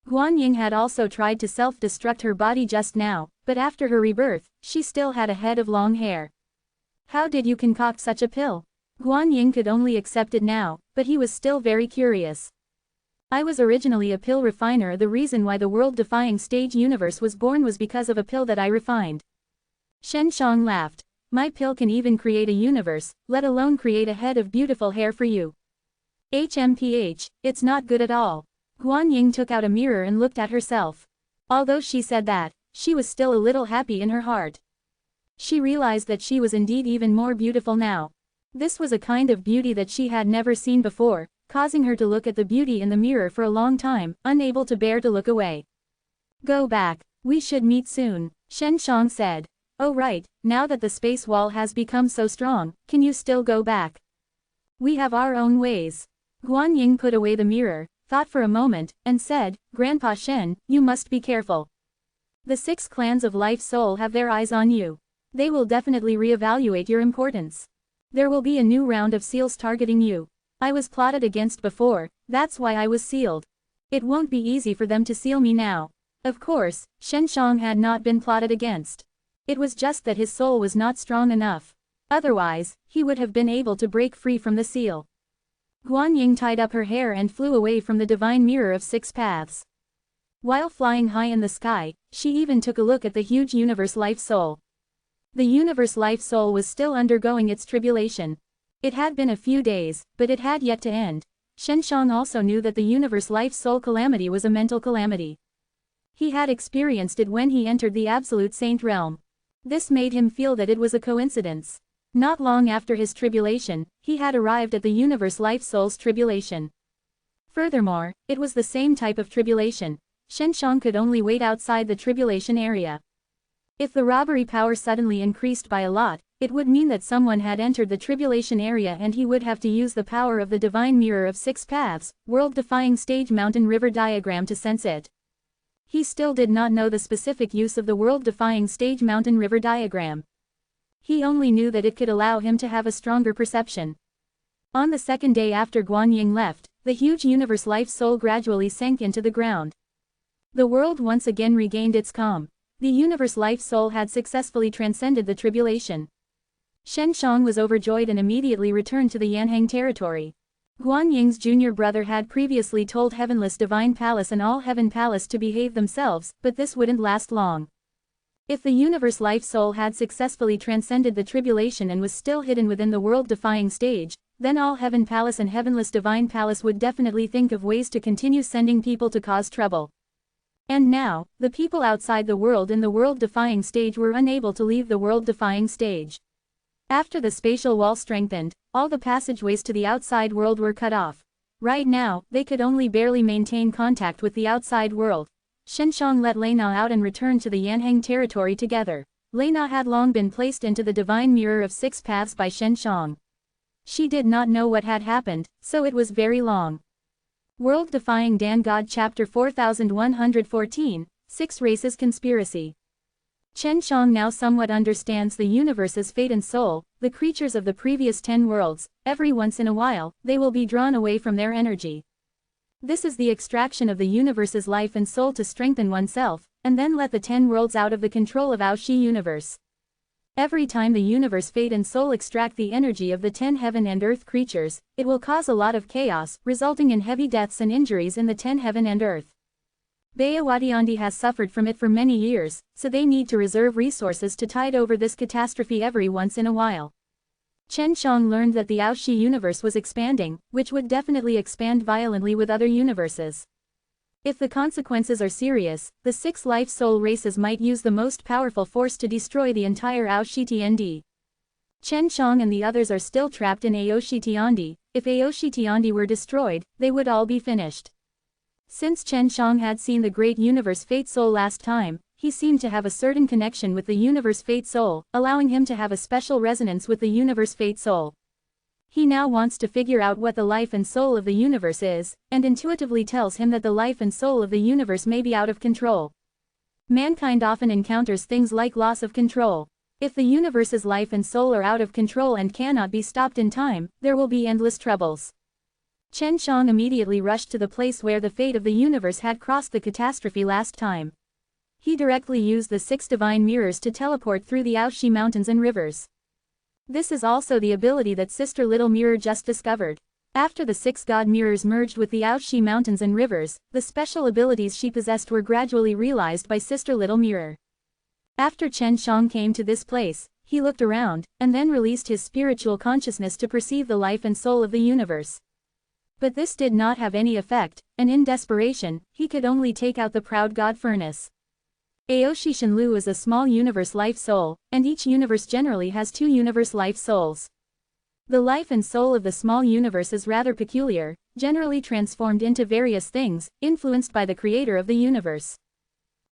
Guan Ying had also tried to self-destruct her body just now, but after her rebirth, she still had a head of long hair. How did you concoct such a pill? Guan Ying could only accept it now, but he was still very curious. I was originally a pill refiner. The reason why the world-defying stage universe was born was because of a pill that I refined. Shen Shang laughed. My pill can even create a universe, let alone create a head of beautiful hair for you. HMPH, it's not good at all. Guan Ying took out a mirror and looked at herself. Although she said that, she was still a little happy in her heart. She realized that she was indeed even more beautiful now. This was a kind of beauty that she had never seen before, causing her to look at the beauty in the mirror for a long time, unable to bear to look away. Go back, we should meet soon, Shen Shang said. Oh right, now that the space wall has become so strong, can you still go back? We have our own ways. Guan Ying put away the mirror, thought for a moment, and said, Grandpa Shen, you must be careful. The 6 clans of Life Soul have their eyes on you. They will definitely reevaluate your importance. There will be a new round of seals targeting you. I was plotted against before, that's why I was sealed. It won't be easy for them to seal me now. Of course, Shen Shang had not been plotted against. It was just that his soul was not strong enough. Otherwise, he would have been able to break free from the seal. Guan Ying tied up her hair and flew away from the divine mirror of 6 paths. While flying high in the sky, she even took a look at the huge universe Life Soul. The universe Life Soul was still undergoing its tribulation. It had been a few days, but it had yet to end. Shen Shang also knew that the universe Life Soul calamity was a mental calamity. He had experienced it when he entered the Absolute Saint realm. This made him feel that it was a coincidence. Not long after his tribulation, he had arrived at the universe Life Soul's tribulation. Furthermore, it was the same type of tribulation. Shen Shang could only wait outside the tribulation area. If the robbery power suddenly increased by a lot, it would mean that someone had entered the tribulation area and he would have to use the power of the divine mirror of 6 paths, world-defying stage mountain river diagram to sense it. He still did not know the specific use of the world-defying stage mountain river diagram. He only knew that it could allow him to have a stronger perception. On the second day after Guan Ying left, the huge universe Life Soul gradually sank into the ground. The world once again regained its calm. The universe Life Soul had successfully transcended the tribulation. Shen Shang was overjoyed and immediately returned to the Yanhang territory. Guan Ying's junior brother had previously told Heavenless Divine Palace and All Heaven Palace to behave themselves, but this wouldn't last long. If the universe Life Soul had successfully transcended the tribulation and was still hidden within the world-defying stage, then All Heaven Palace and Heavenless Divine Palace would definitely think of ways to continue sending people to cause trouble. And now, the people outside the world in the world-defying stage were unable to leave the world-defying stage. After the spatial wall strengthened, all the passageways to the outside world were cut off. Right now, they could only barely maintain contact with the outside world. Shen Shang let Lei Na out and returned to the Yanhang territory together. Lei Na had long been placed into the divine mirror of 6 paths by Shen Shang. She did not know what had happened, so it was very long. World-Defying Dan God Chapter 4114, 6 Races Conspiracy. Shen Shang now somewhat understands the universe's fate and soul, the creatures of the previous 10 worlds. Every once in a while, they will be drawn away from their energy. This is the extraction of the universe's life and soul to strengthen oneself, and then let the 10 worlds out of the control of Aoshi universe. Every time the universe fate and soul extract the energy of the 10 heaven and earth creatures, it will cause a lot of chaos, resulting in heavy deaths and injuries in the 10 heaven and earth. Bayawadiandi has suffered from it for many years, so they need to reserve resources to tide over this catastrophe every once in a while. Shen Shang learned that the Aoshi universe was expanding, which would definitely expand violently with other universes. If the consequences are serious, the 6 life soul races might use the most powerful force to destroy the entire Aoshi Tiandi. Shen Shang and the others are still trapped in Aoshi Tiandi, if Aoshi Tiandi were destroyed, they would all be finished. Since Chen Shang had seen the great universe Fate Soul last time, he seemed to have a certain connection with the universe Fate Soul, allowing him to have a special resonance with the universe Fate Soul. He now wants to figure out what the life and soul of the universe is, and intuitively tells him that the life and soul of the universe may be out of control. Mankind often encounters things like loss of control. If the universe's life and soul are out of control and cannot be stopped in time, there will be endless troubles. Chen Shang immediately rushed to the place where the fate of the universe had crossed the catastrophe last time. He directly used the 6 divine mirrors to teleport through the Aoshi mountains and rivers. This is also the ability that Sister Little Mirror just discovered. After the 6 god mirrors merged with the Aoshi mountains and rivers, the special abilities she possessed were gradually realized by Sister Little Mirror. After Chen Shang came to this place, he looked around, and then released his spiritual consciousness to perceive the life and soul of the universe. But this did not have any effect, and in desperation, he could only take out the proud god furnace. Aoshi Shenlu is a small universe life soul, and each universe generally has 2 universe life souls. The life and soul of the small universe is rather peculiar, generally transformed into various things, influenced by the creator of the universe.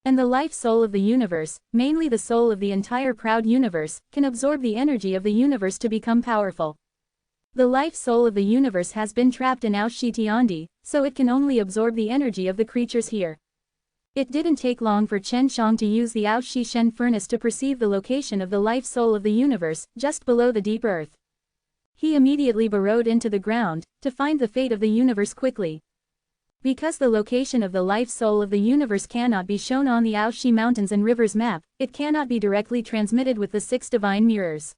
And the life soul of the universe, mainly the soul of the entire proud universe, can absorb the energy of the universe to become powerful. The life soul of the universe has been trapped in Aoshi Tiandi, so it can only absorb the energy of the creatures here. It didn't take long for Chen Shang to use the Aoshi Shen furnace to perceive the location of the life soul of the universe, just below the deep earth. He immediately burrowed into the ground, to find the fate of the universe quickly. Because the location of the life soul of the universe cannot be shown on the Aoshi mountains and rivers map, it cannot be directly transmitted with the 6 divine mirrors.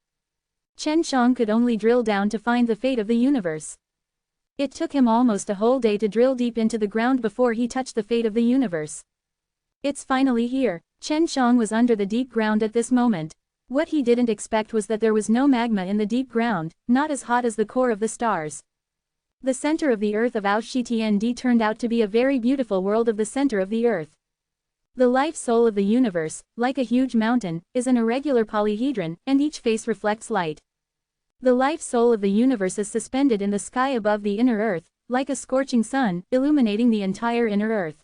Chen Shang could only drill down to find the fate of the universe. It took him almost a whole day to drill deep into the ground before he touched the fate of the universe. It's finally here. Chen Shang was under the deep ground at this moment. What he didn't expect was that there was no magma in the deep ground, not as hot as the core of the stars. The center of the earth of Aoshi Tiandi turned out to be a very beautiful world of the center of the earth. The life soul of the universe, like a huge mountain, is an irregular polyhedron, and each face reflects light. The life soul of the universe is suspended in the sky above the inner earth, like a scorching sun, illuminating the entire inner earth.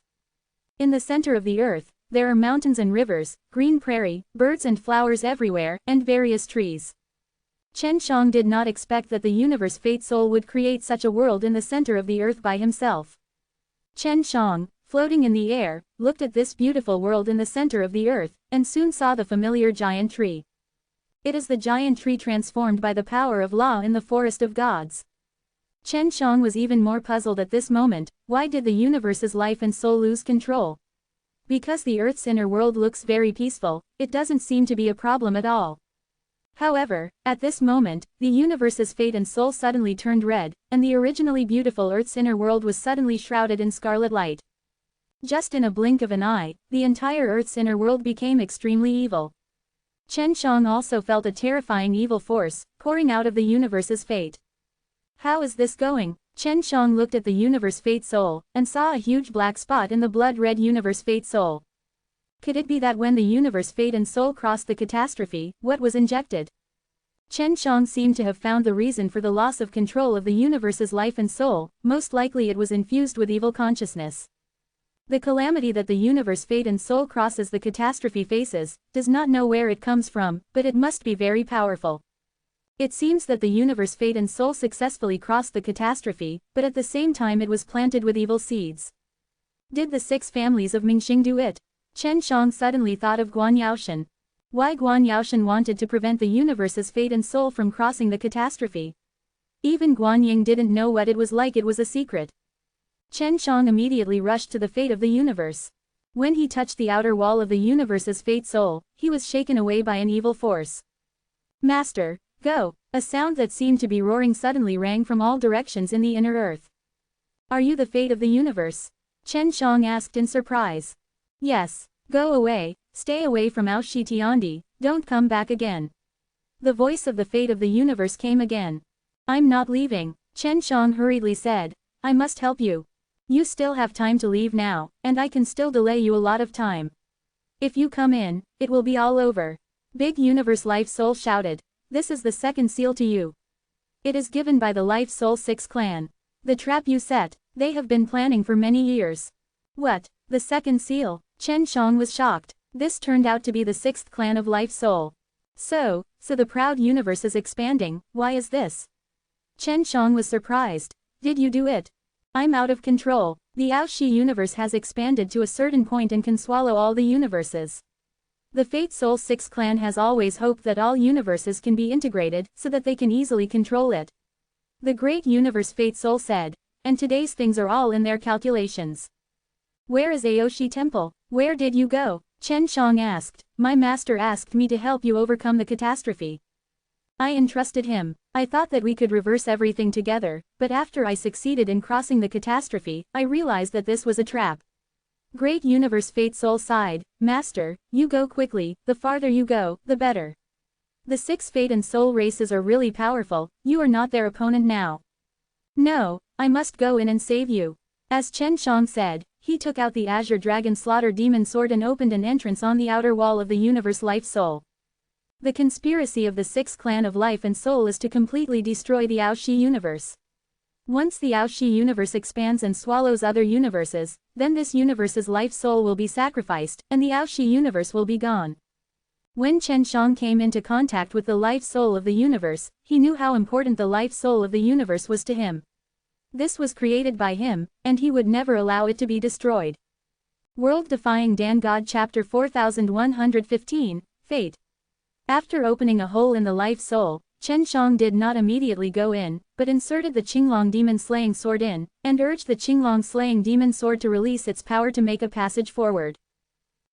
In the center of the earth, there are mountains and rivers, green prairie, birds and flowers everywhere, and various trees. Chen Shang did not expect that the universe Fate Soul would create such a world in the center of the earth by himself. Chen Shang, floating in the air, looked at this beautiful world in the center of the earth, and soon saw the familiar giant tree. It is the giant tree transformed by the power of law in the forest of gods. Chen Shang was even more puzzled at this moment. Why did the universe's life and soul lose control? Because the Earth's inner world looks very peaceful, it doesn't seem to be a problem at all. However, at this moment, the universe's fate and soul suddenly turned red, and the originally beautiful Earth's inner world was suddenly shrouded in scarlet light. Just in a blink of an eye, the entire Earth's inner world became extremely evil. Chen Shang also felt a terrifying evil force, pouring out of the universe's fate. How is this going? Chen Shang looked at the universe Fate Soul, and saw a huge black spot in the blood-red universe Fate Soul. Could it be that when the universe Fate and Soul crossed the catastrophe, what was injected? Chen Shang seemed to have found the reason for the loss of control of the universe's life and soul. Most likely it was infused with evil consciousness. The calamity that the universe Fate and Soul crosses the catastrophe faces, does not know where it comes from, but it must be very powerful. It seems that the universe Fate and Soul successfully crossed the catastrophe, but at the same time it was planted with evil seeds. Did the 6 families of Mingxing do it? Chen Shang suddenly thought of Guan Yaoshan. Why Guan Yaoshan wanted to prevent the universe's Fate and Soul from crossing the catastrophe? Even Guan Ying didn't know what it was like. It was a secret. Chen Shang immediately rushed to the fate of the universe. When he touched the outer wall of the universe's Fate Soul, he was shaken away by an evil force. Master, go! A sound that seemed to be roaring suddenly rang from all directions in the inner earth. Are you the fate of the universe? Chen Shang asked in surprise. Yes. Go away, stay away from Aoshi Tiandi, don't come back again. The voice of the fate of the universe came again. I'm not leaving, Chen Shang hurriedly said. I must help you. You still have time to leave now, and I can still delay you a lot of time. If you come in, it will be all over. Big Universe Life Soul shouted. This is the second seal to you. It is given by the Life Soul 6 clan. The trap you set, they have been planning for many years. What? The second seal? Chen Shang was shocked. This turned out to be the 6th clan of Life Soul. So the proud universe is expanding. Why is this? Chen Shang was surprised. Did you do it? I'm out of control. The Aoshi universe has expanded to a certain point and can swallow all the universes. The Fate Soul 6 clan has always hoped that all universes can be integrated so that they can easily control it. The great universe Fate Soul said. And today's things are all in their calculations. Where is Aoshi Temple? Where did you go? Chen Shang asked. My master asked me to help you overcome the catastrophe. I entrusted him. I thought that we could reverse everything together, but after I succeeded in crossing the catastrophe, I realized that this was a trap. Great Universe Fate Soul sighed. Master, you go quickly, the farther you go, the better. The 6 Fate and Soul races are really powerful, you are not their opponent now. No, I must go in and save you. As Chen Shang said, he took out the Azure Dragon Slaughter Demon Sword and opened an entrance on the outer wall of the universe Life Soul. The conspiracy of the 6th clan of Life and Soul is to completely destroy the Aoshi universe. Once the Aoshi universe expands and swallows other universes, then this universe's Life Soul will be sacrificed, and the Aoshi universe will be gone. When Chen Shang came into contact with the Life Soul of the universe, he knew how important the Life Soul of the universe was to him. This was created by him, and he would never allow it to be destroyed. World-Defying Dan God Chapter 4115, Fate. After opening a hole in the Life Soul, Chen Shang did not immediately go in, but inserted the Qinglong Demon Slaying Sword in, and urged the Qinglong Slaying Demon Sword to release its power to make a passage forward.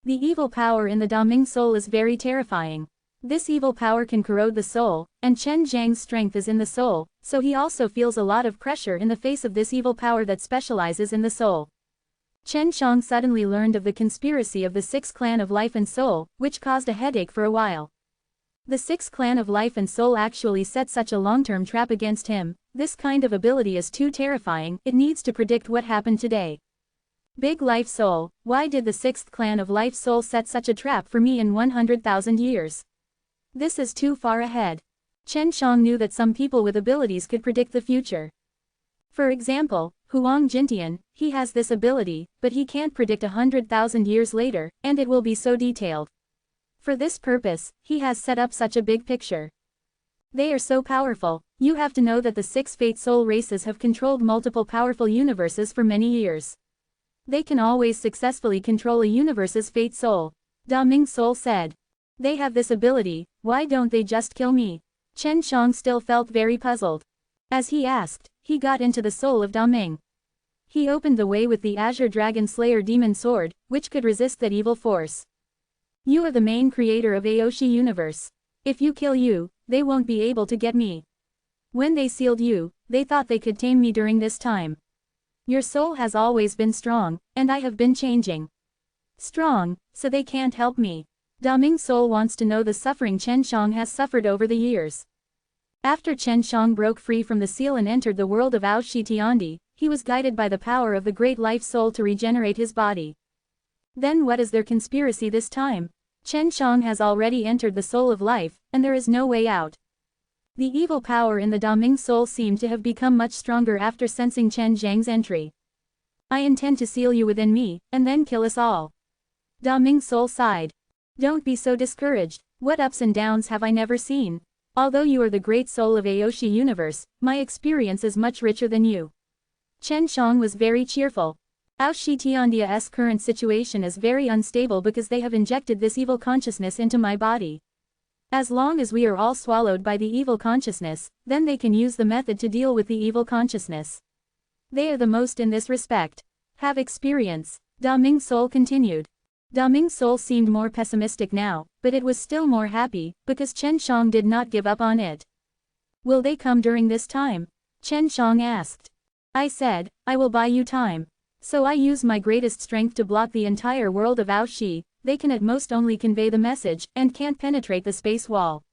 The evil power in the Daming Soul is very terrifying. This evil power can corrode the soul, and Chen Zhang's strength is in the soul, so he also feels a lot of pressure in the face of this evil power that specializes in the soul. Chen Shang suddenly learned of the conspiracy of the 6th clan of Life and Soul, which caused a headache for a while. The 6th clan of Life and Soul actually set such a long-term trap against him. This kind of ability is too terrifying, it needs to predict what happened today. Big Life Soul, why did the 6th clan of Life Soul set such a trap for me in 100,000 years? This is too far ahead. Chen Shang knew that some people with abilities could predict the future. For example, Huang Jintian, he has this ability, but he can't predict 100,000 years later, and it will be so detailed. For this purpose, he has set up such a big picture. They are so powerful. You have to know that the 6 Fate Soul races have controlled multiple powerful universes for many years. They can always successfully control a universe's Fate Soul. Daming Soul said. They have this ability, why don't they just kill me? Chen Shang still felt very puzzled. As he asked, he got into the soul of Daming. He opened the way with the Azure Dragon Slayer Demon Sword, which could resist that evil force. You are the main creator of Aoshi universe. If you kill you, they won't be able to get me. When they sealed you, they thought they could tame me during this time. Your soul has always been strong, and I have been changing. Strong, so they can't help me. Daming Soul wants to know the suffering Chen Shang has suffered over the years. After Chen Shang broke free from the seal and entered the world of Aoshi Tiandi, he was guided by the power of the great Life Soul to regenerate his body. Then what is their conspiracy this time? Chen Shang has already entered the soul of life, and there is no way out. The evil power in the Daming Soul seemed to have become much stronger after sensing Chen Zhang's entry. I intend to seal you within me, and then kill us all. Daming Soul sighed. Don't be so discouraged, what ups and downs have I never seen? Although you are the great soul of Aoshi universe, my experience is much richer than you. Chen Shang was very cheerful. Aoshi Tiandia's current situation is very unstable because they have injected this evil consciousness into my body. As long as we are all swallowed by the evil consciousness, then they can use the method to deal with the evil consciousness. They are the most in this respect. Have experience, Daming Soul continued. Daming Soul seemed more pessimistic now, but it was still more happy, because Chen Shang did not give up on it. Will they come during this time? Chen Shang asked. I said, I will buy you time. So I use my greatest strength to block the entire world of Aoshi. They can at most only convey the message, and can't penetrate the space wall.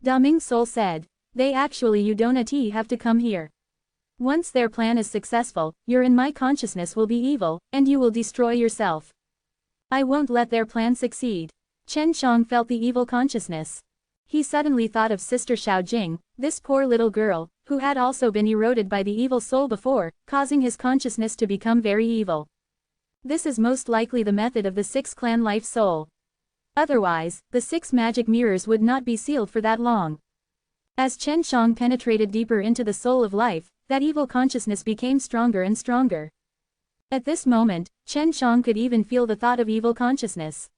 Daming Soul said. They actually you don't have to come here. Once their plan is successful, your in my consciousness will be evil, and you will destroy yourself. I won't let their plan succeed. Chen Shang felt the evil consciousness. He suddenly thought of Sister Xiaojing, this poor little girl, who had also been eroded by the evil soul before, causing his consciousness to become very evil. This is most likely the method of the 6 clan life soul. Otherwise, the 6 magic mirrors would not be sealed for that long. As Chen Shang penetrated deeper into the soul of life, that evil consciousness became stronger and stronger. At this moment, Chen Shang could even feel the thought of evil consciousness.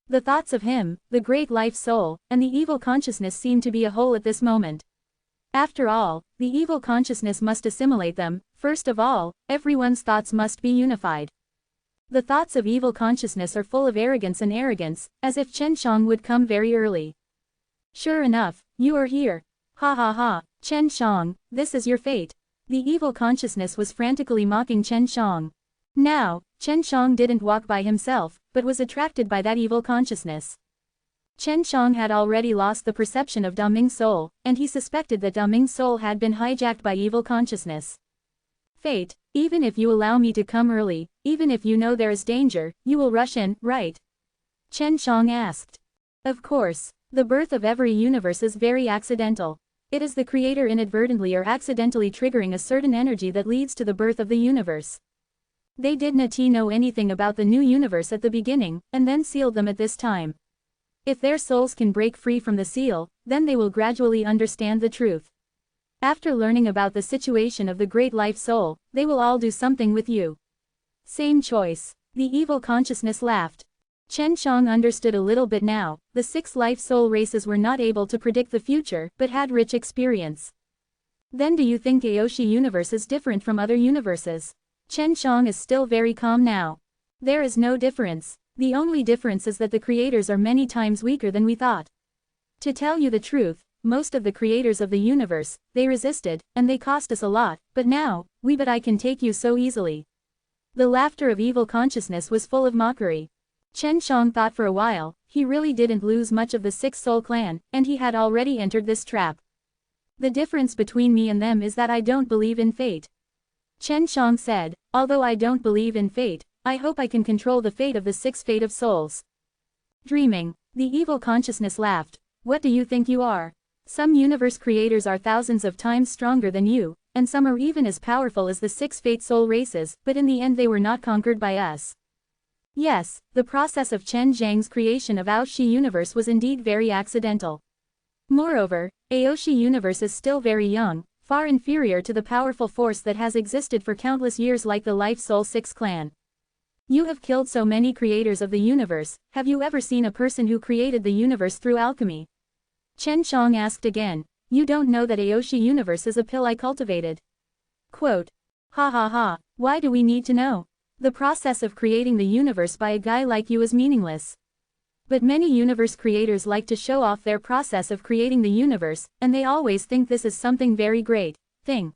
The thoughts of him, the great life soul, and the evil consciousness seemed to be a whole at this moment. After all, the evil consciousness must assimilate them. First of all, everyone's thoughts must be unified. The thoughts of evil consciousness are full of arrogance, as if Chen Shang would come very early. Sure enough, you are here. Ha ha ha, Chen Shang, this is your fate. The evil consciousness was frantically mocking Chen Shang. Now, Chen Shang didn't walk by himself, but was attracted by that evil consciousness. Chen Shang had already lost the perception of Daming's soul, and he suspected that Daming's soul had been hijacked by evil consciousness. Fate, even if you allow me to come early, even if you know there is danger, you will rush in, right? Chen Shang asked. Of course, the birth of every universe is very accidental. It is the creator inadvertently or accidentally triggering a certain energy that leads to the birth of the universe. They did not know anything about the new universe at the beginning, and then sealed them at this time. If their souls can break free from the seal, then they will gradually understand the truth. After learning about the situation of the great life soul, they will all do something with you. Same choice. The evil consciousness laughed. Chen Shang understood a little bit now. The 6 life soul races were not able to predict the future, but had rich experience. Then do you think Aoshi universe is different from other universes? Chen Shang is still very calm now. There is no difference. The only difference is that the creators are many times weaker than we thought. To tell you the truth, most of the creators of the universe, they resisted, and they cost us a lot, but now, but I can take you so easily. The laughter of evil consciousness was full of mockery. Chen Shang thought for a while, he really didn't lose much of the 6 soul clan, and he had already entered this trap. The difference between me and them is that I don't believe in fate. Chen Shang said, although I don't believe in fate, I hope I can control the fate of the 6 fate of souls. Dreaming, the evil consciousness laughed. What do you think you are? Some universe creators are thousands of times stronger than you, and some are even as powerful as the 6 fate soul races, but in the end they were not conquered by us. Yes, the process of Chen Zhang's creation of Aoshi universe was indeed very accidental. Moreover, Aoshi universe is still very young, far inferior to the powerful force that has existed for countless years like the Life Soul 6 clan. You have killed so many creators of the universe, have you ever seen a person who created the universe through alchemy? Chen Shang asked again, you don't know that Aoshi universe is a pill I cultivated. Quote. Ha ha ha, why do we need to know? The process of creating the universe by a guy like you is meaningless. But many universe creators like to show off their process of creating the universe, and they always think this is something very great thing.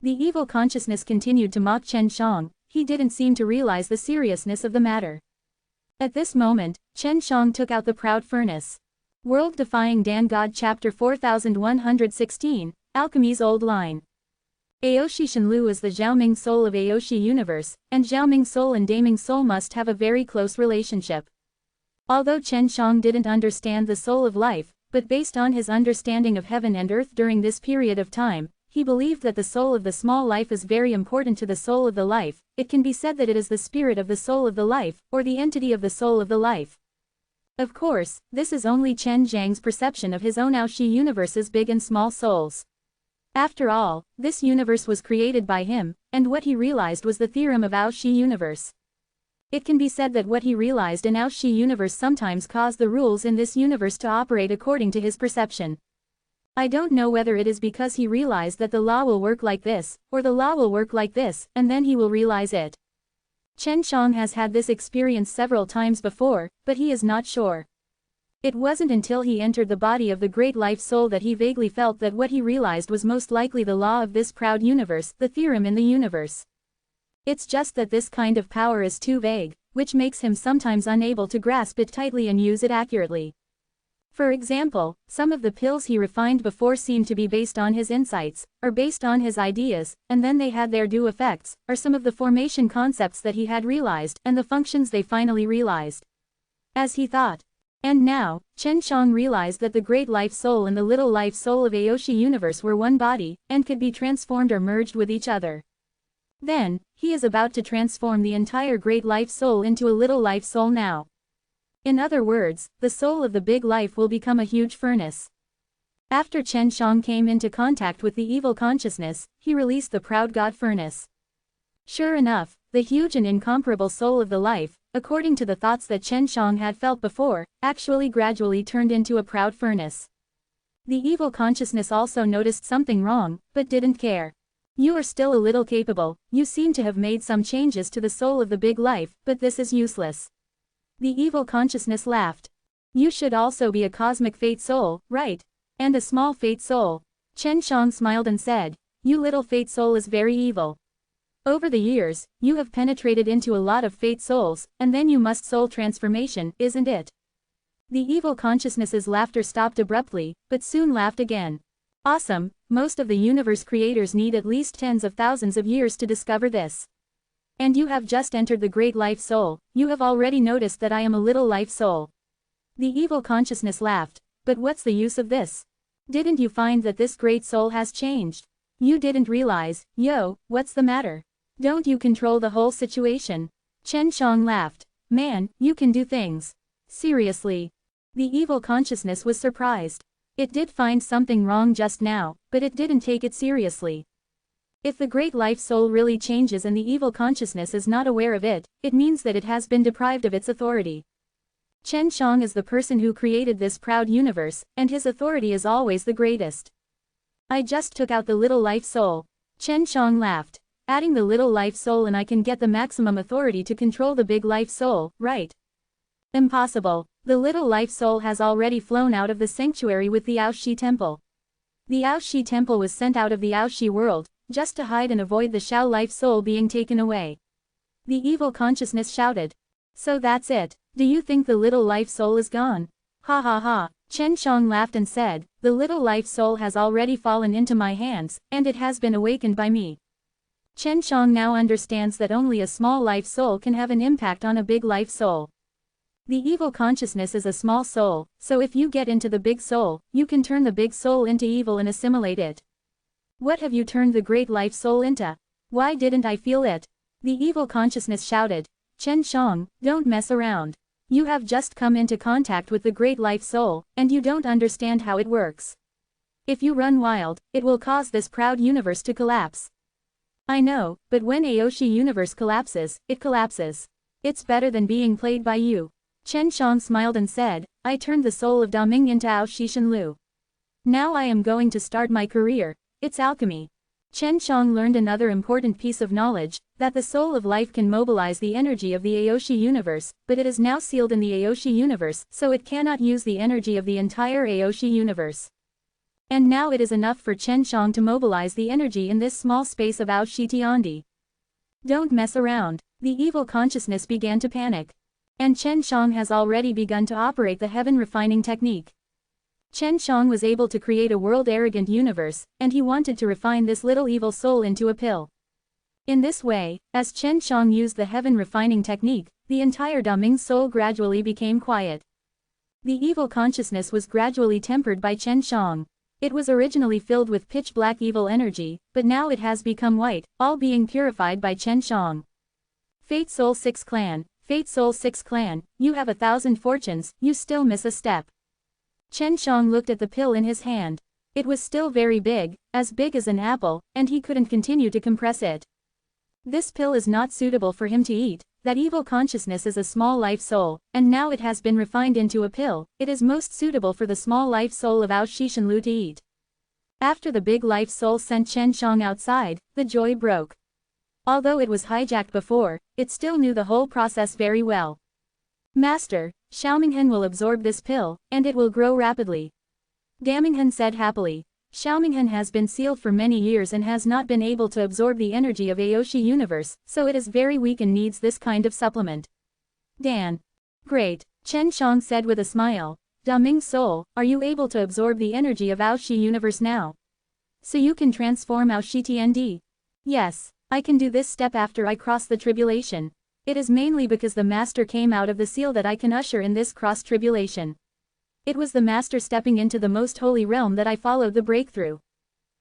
The evil consciousness continued to mock Chen Shang. He didn't seem to realize the seriousness of the matter. At this moment, Chen Shang took out the proud furnace. World Defying Dan God Chapter 4116, Alchemy's Old Line. Aoshi Shenlu is the Xiaoming soul of Aoshi universe, and Xiaoming soul and Daming soul must have a very close relationship. Although Chen Shang didn't understand the soul of life, but based on his understanding of heaven and earth during this period of time, he believed that the soul of the small life is very important to the soul of the life. It can be said that it is the spirit of the soul of the life, or the entity of the soul of the life. Of course, this is only Chen Zhang's perception of his own Aoshi universe's big and small souls. After all, this universe was created by him, and what he realized was the theorem of Aoshi universe. It can be said that what he realized in Aoshi universe sometimes caused the rules in this universe to operate according to his perception. I don't know whether it is because he realized that the law will work like this, or the law will work like this, and then he will realize it. Chen Shang has had this experience several times before, but he is not sure. It wasn't until he entered the body of the great life soul that he vaguely felt that what he realized was most likely the law of this proud universe, the theorem in the universe. It's just that this kind of power is too vague, which makes him sometimes unable to grasp it tightly and use it accurately. For example, some of the pills he refined before seemed to be based on his insights, or based on his ideas, and then they had their due effects, or some of the formation concepts that he had realized, and the functions they finally realized. As he thought. And now, Chen Shang realized that the great life soul and the little life soul of Aoshi universe were one body, and could be transformed or merged with each other. Then, he is about to transform the entire great life soul into a little life soul now. In other words, the soul of the big life will become a huge furnace. After Chen Shang came into contact with the evil consciousness, he released the proud god furnace. Sure enough, the huge and incomparable soul of the life, according to the thoughts that Chen Shang had felt before, actually gradually turned into a proud furnace. The evil consciousness also noticed something wrong, but didn't care. You are still a little capable, you seem to have made some changes to the soul of the big life, but this is useless. The evil consciousness laughed. You should also be a cosmic fate soul, right? And a small fate soul. Chen Shang smiled and said, you little fate soul is very evil. Over the years, you have penetrated into a lot of fate souls, and then you must soul transformation, isn't it? The evil consciousness's laughter stopped abruptly, but soon laughed again. Awesome, most of the universe creators need at least tens of thousands of years to discover this. And you have just entered the great life soul, you have already noticed that I am a little life soul. The evil consciousness laughed, but what's the use of this? Didn't you find that this great soul has changed? You didn't realize, yo, what's the matter? Don't you control the whole situation? Chen Shang laughed. Man, you can do things. Seriously. The evil consciousness was surprised. It did find something wrong just now, but it didn't take it seriously. If the great life soul really changes and the evil consciousness is not aware of it, it means that it has been deprived of its authority. Chen Shang is the person who created this proud universe, and his authority is always the greatest. I just took out the little life soul. Chen Shang laughed. Adding the little life soul and I can get the maximum authority to control the big life soul, right? Impossible. The little life soul has already flown out of the sanctuary with the Aoshi temple. The Aoshi temple was sent out of the Aoshi world, just to hide and avoid the Shao life soul being taken away. The evil consciousness shouted. So that's it. Do you think the little life soul is gone? Ha ha ha. Chen Shang laughed and said, the little life soul has already fallen into my hands, and it has been awakened by me. Chen Shang now understands that only a small life soul can have an impact on a big life soul. The evil consciousness is a small soul, so if you get into the big soul, you can turn the big soul into evil and assimilate it. What have you turned the great life soul into? Why didn't I feel it? The evil consciousness shouted. Chen Shang, don't mess around. You have just come into contact with the great life soul, and you don't understand how it works. If you run wild, it will cause this proud universe to collapse. I know, but when Aoshi universe collapses, it collapses. It's better than being played by you. Chen Shang smiled and said, I turned the soul of Daming into Aoshi Shenlu. Now I am going to start my career. It's alchemy. Chen Shang learned another important piece of knowledge, that the soul of life can mobilize the energy of the Aoshi universe, but it is now sealed in the Aoshi universe, so it cannot use the energy of the entire Aoshi universe. And now it is enough for Chen Shang to mobilize the energy in this small space of Aoshi Tiandi. Don't mess around. The evil consciousness began to panic. And Chen Shang has already begun to operate the heaven refining technique. Chen Shang was able to create a world-arrogant universe, and he wanted to refine this little evil soul into a pill. In this way, as Chen Shang used the heaven refining technique, the entire Daming soul gradually became quiet. The evil consciousness was gradually tempered by Chen Shang. It was originally filled with pitch-black evil energy, but now it has become white, all being purified by Chen Shang. Fate Soul 6 Clan, Fate Soul 6 Clan, you have 1,000 fortunes, you still miss a step. Chen Shang looked at the pill in his hand. It was still very big as an apple, and he couldn't continue to compress it. This pill is not suitable for him to eat. That evil consciousness is a small life soul, and now it has been refined into a pill. It is most suitable for the small life soul of Aoshi Shenlu to eat. After the big life soul sent Chen Shang outside, the joy broke. Although it was hijacked before, it still knew the whole process very well. Master, Xiaominghen will absorb this pill, and it will grow rapidly. Daminghen said happily. Xiaominghen has been sealed for many years and has not been able to absorb the energy of Aoshi universe, so it is very weak and needs this kind of supplement. Dan. Great, Chen Shang said with a smile. Daming soul, are you able to absorb the energy of Aoshi universe now? So you can transform Aoshi Tiandi? Yes, I can do this step after I cross the tribulation. It is mainly because the Master came out of the seal that I can usher in this cross-tribulation. It was the Master stepping into the most holy realm that I followed the breakthrough.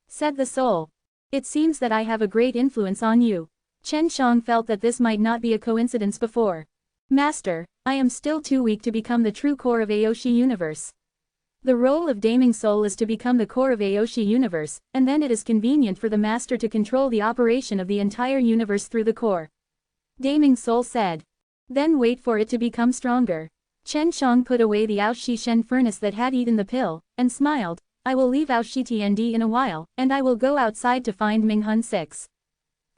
Said the soul. It seems that I have a great influence on you. Chen Shang felt that this might not be a coincidence before. Master, I am still too weak to become the true core of Aoshi universe. The role of Daming Soul is to become the core of Aoshi universe, and then it is convenient for the Master to control the operation of the entire universe through the core. Daming Soul said. Then wait for it to become stronger. Chen Shang put away the Aoshi Shen furnace that had eaten the pill, and smiled. I will leave Aoshi Tiandi in a while, and I will go outside to find Minghun 6.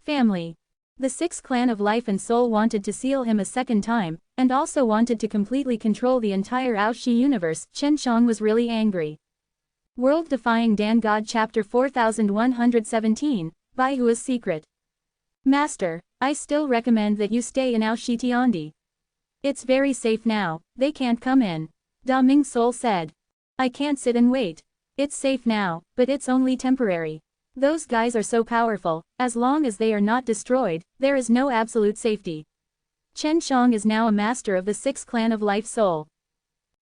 Family. The 6th clan of Life and Soul wanted to seal him a second time, and also wanted to completely control the entire Aoshi universe. Chen Shang was really angry. World Defying Dan God Chapter 4117, Baihua's Secret. Master, I still recommend that you stay in Aoshi Tiandi. It's very safe now, they can't come in. Da Ming Soul said. I can't sit and wait. It's safe now, but it's only temporary. Those guys are so powerful, as long as they are not destroyed, there is no absolute safety. Chen Shang is now a master of the 6th clan of Life Soul.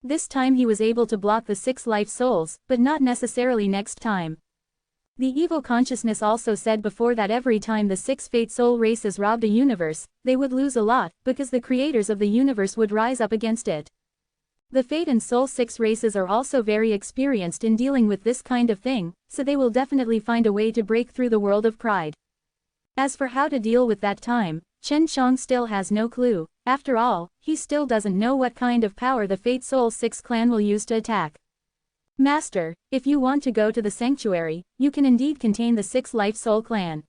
This time he was able to block the 6 life souls, but not necessarily next time. The evil consciousness also said before that every time the 6 fate soul races robbed a universe, they would lose a lot, because the creators of the universe would rise up against it. The Fate and Soul 6 races are also very experienced in dealing with this kind of thing, so they will definitely find a way to break through the world of pride. As for how to deal with that time, Chen Shang still has no clue. After all, he still doesn't know what kind of power the Fate Soul 6 clan will use to attack. Master, if you want to go to the sanctuary, you can indeed contain the 6 Life Soul clan.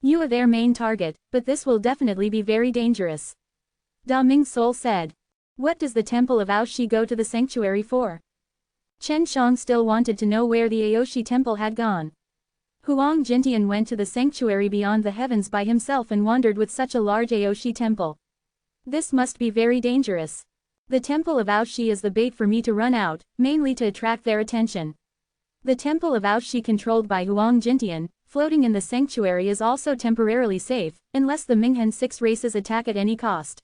You are their main target, but this will definitely be very dangerous. Da Ming Soul said. What does the temple of Aoshi go to the sanctuary for? Chen Shang still wanted to know where the Aoshi temple had gone. Huang Jintian went to the sanctuary beyond the heavens by himself and wandered with such a large Aoshi temple. This must be very dangerous. The temple of Aoshi is the bait for me to run out, mainly to attract their attention. The temple of Aoshi controlled by Huang Jintian, floating in the sanctuary is also temporarily safe, unless the Minghun 6 races attack at any cost.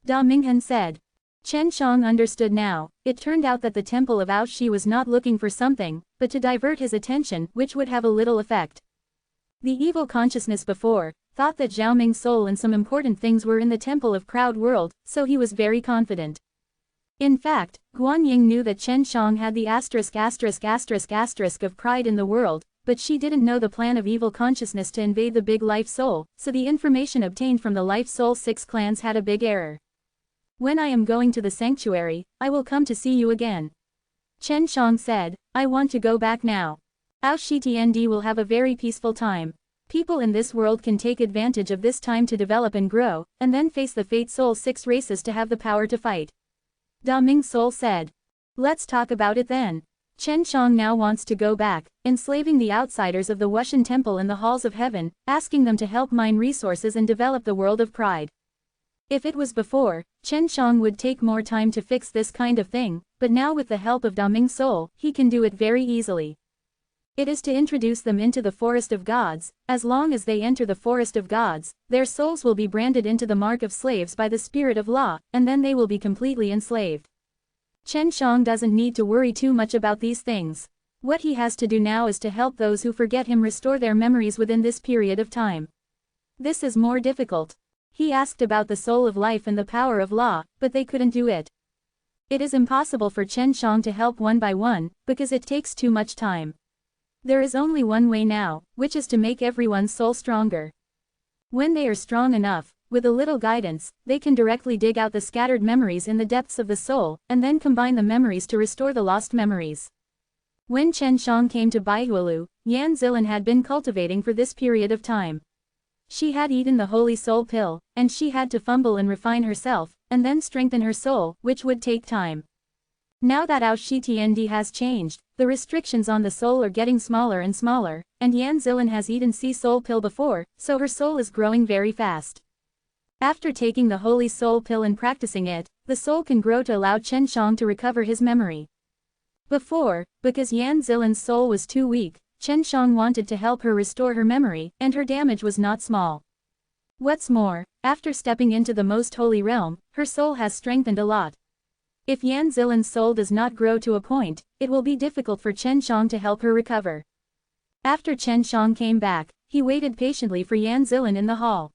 Da Minghun said. Chen Shang understood now. It turned out that the temple of Aoshi was not looking for something, but to divert his attention, which would have a little effect. The evil consciousness before thought that Zhao Ming's soul and some important things were in the temple of Crowd World, so he was very confident. In fact, Guan Ying knew that Chen Shang had the **** of pride in the world, but she didn't know the plan of evil consciousness to invade the big Life Soul, so the information obtained from the Life Soul 6 clans had a big error. When I am going to the sanctuary, I will come to see you again. Chen Shang said, I want to go back now. Aoshi Tiandi will have a very peaceful time. People in this world can take advantage of this time to develop and grow, and then face the Fate Soul 6 races to have the power to fight. Da Ming Soul said. Let's talk about it then. Chen Shang now wants to go back, enslaving the outsiders of the Wushan Temple in the halls of heaven, asking them to help mine resources and develop the world of pride. If it was before, Chen Shang would take more time to fix this kind of thing, but now with the help of Da Ming Soul, he can do it very easily. It is to introduce them into the Forest of Gods. As long as they enter the Forest of Gods, their souls will be branded into the mark of slaves by the spirit of law, and then they will be completely enslaved. Chen Shang doesn't need to worry too much about these things. What he has to do now is to help those who forget him restore their memories within this period of time. This is more difficult. He asked about the soul of life and the power of law, but they couldn't do it. It is impossible for Chen Shang to help one by one, because it takes too much time. There is only one way now, which is to make everyone's soul stronger. When they are strong enough, with a little guidance, they can directly dig out the scattered memories in the depths of the soul, and then combine the memories to restore the lost memories. When Chen Shang came to Baihualu, Yan Zilin had been cultivating for this period of time. She had eaten the Holy Soul pill, and she had to fumble and refine herself, and then strengthen her soul, which would take time. Now that Aoshi Tiandi has changed, the restrictions on the soul are getting smaller and smaller, and Yan Zilin has eaten Sea Soul pill before, so her soul is growing very fast. After taking the Holy Soul pill and practicing it, the soul can grow to allow Chen Shang to recover his memory. Before, because Yan Zilin's soul was too weak, Chen Shang wanted to help her restore her memory, and her damage was not small. What's more, After stepping into the most holy realm, her soul has strengthened a lot. If Yan Zilin's soul does not grow to a point, it will be difficult for Chen Shang to help her recover. After Chen Shang came back, he waited patiently for Yan Zilin in the hall.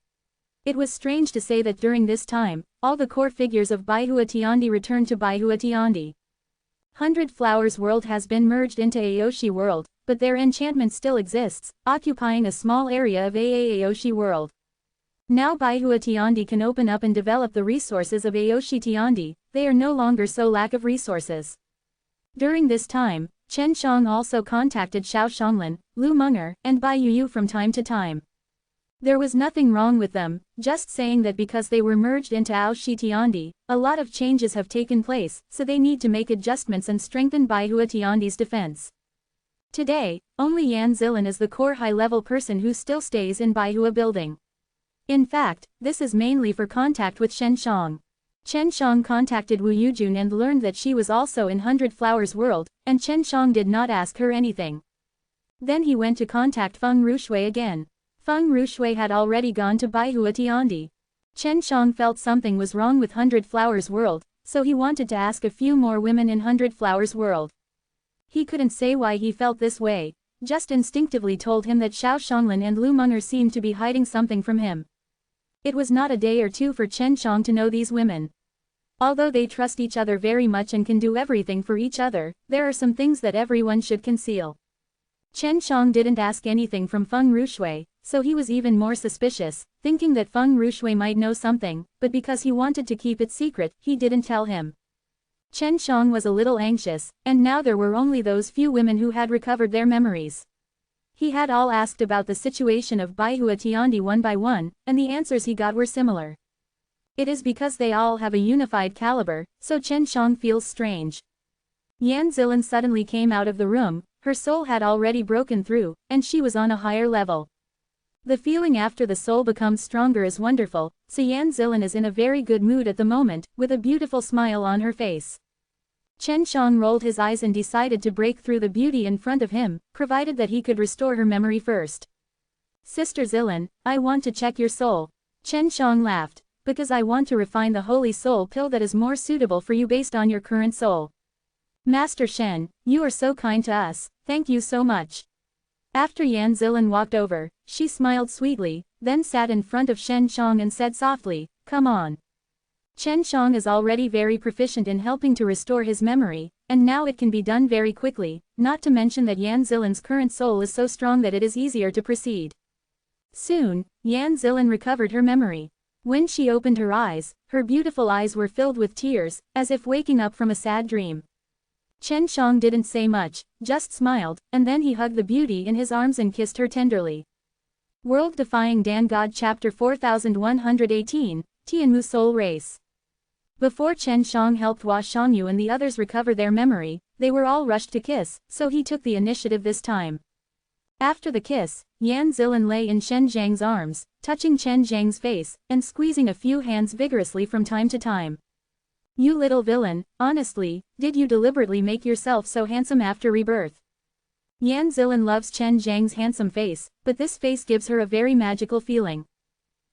It was strange to say that during this time, all the core figures of Baihua Tiandi returned to Baihua Tiandi. 100 Flowers World has been merged into Aoshi World, but their enchantment still exists, occupying a small area of Aoshi World. Now Baihua Tiandi can open up and develop the resources of Aoshi Tiandi, they are no longer so lack of resources. During this time, Chen Shang also contacted Xiao Shanglin, Lu Menger, and Bai Yuyu from time to time. There was nothing wrong with them, just saying that because they were merged into Aoshi Tiandi, a lot of changes have taken place, so they need to make adjustments and strengthen Baihua Tiandi's defense. Today, only Yan Zilin is the core high-level person who still stays in Baihua building. In fact, this is mainly for contact with Chen Shang. Chen Shang contacted Wu Yujun and learned that she was also in 100 Flowers World, and Chen Shang did not ask her anything. Then he went to contact Feng Rushui again. Feng Rushui had already gone to Baihua Tiandi. Chen Shang felt something was wrong with 100 Flowers World, so he wanted to ask a few more women in 100 Flowers World. He couldn't say why he felt this way, just instinctively told him that Xiao Shanglin and Lu Menger seemed to be hiding something from him. It was not a day or two for Chen Shang to know these women. Although they trust each other very much and can do everything for each other, there are some things that everyone should conceal. Chen Shang didn't ask anything from Feng Rushui, so he was even more suspicious, thinking that Feng Rushui might know something, but because he wanted to keep it secret, he didn't tell him. Chen Shang was a little anxious, and now there were only those few women who had recovered their memories. He had all asked about the situation of Baihua Tiandi one by one, and the answers he got were similar. It is because they all have a unified caliber, so Chen Shang feels strange. Yan Zilin suddenly came out of the room, her soul had already broken through, and she was on a higher level. The feeling after the soul becomes stronger is wonderful, so Yan Zilin is in a very good mood at the moment, with a beautiful smile on her face. Chen Shang rolled his eyes and decided to break through the beauty in front of him, provided that he could restore her memory first. Sister Zilin, I want to check your soul. Chen Shang laughed, because I want to refine the holy soul pill that is more suitable for you based on your current soul. Master Shen, you are so kind to us, thank you so much. After Yan Zilin walked over, she smiled sweetly, then sat in front of Chen Shang and said softly, come on. Chen Shang is already very proficient in helping to restore his memory, and now it can be done very quickly, not to mention that Yan Zilin's current soul is so strong that it is easier to proceed. Soon, Yan Zilin recovered her memory. When she opened her eyes, her beautiful eyes were filled with tears, as if waking up from a sad dream. Chen Shang didn't say much, just smiled, and then he hugged the beauty in his arms and kissed her tenderly. World Defying Dan God Chapter 4118, Tianmu Soul Race. Before Chen Shang helped Hua Shangyu and the others recover their memory, they were all rushed to kiss, so he took the initiative this time. After the kiss, Yan Zilin lay in Chen Zhang's arms, touching Chen Zhang's face, and squeezing a few hands vigorously from time to time. You little villain, honestly, did you deliberately make yourself so handsome after rebirth? Yan Zilin loves Chen Zhang's handsome face, but this face gives her a very magical feeling.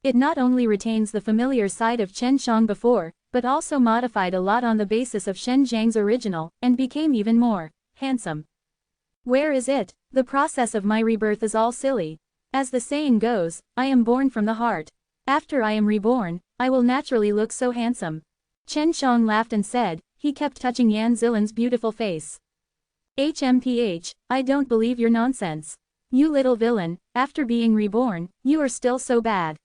It not only retains the familiar side of Chen Shang before, but also modified a lot on the basis of Chen Zhang's original, and became even more handsome. Where is it? The process of my rebirth is all silly. As the saying goes, I am born from the heart. After I am reborn, I will naturally look so handsome. Chen Shang laughed and said, he kept touching Yan Zilin's beautiful face. HMPH, I don't believe your nonsense. You little villain, after being reborn, you are still so bad.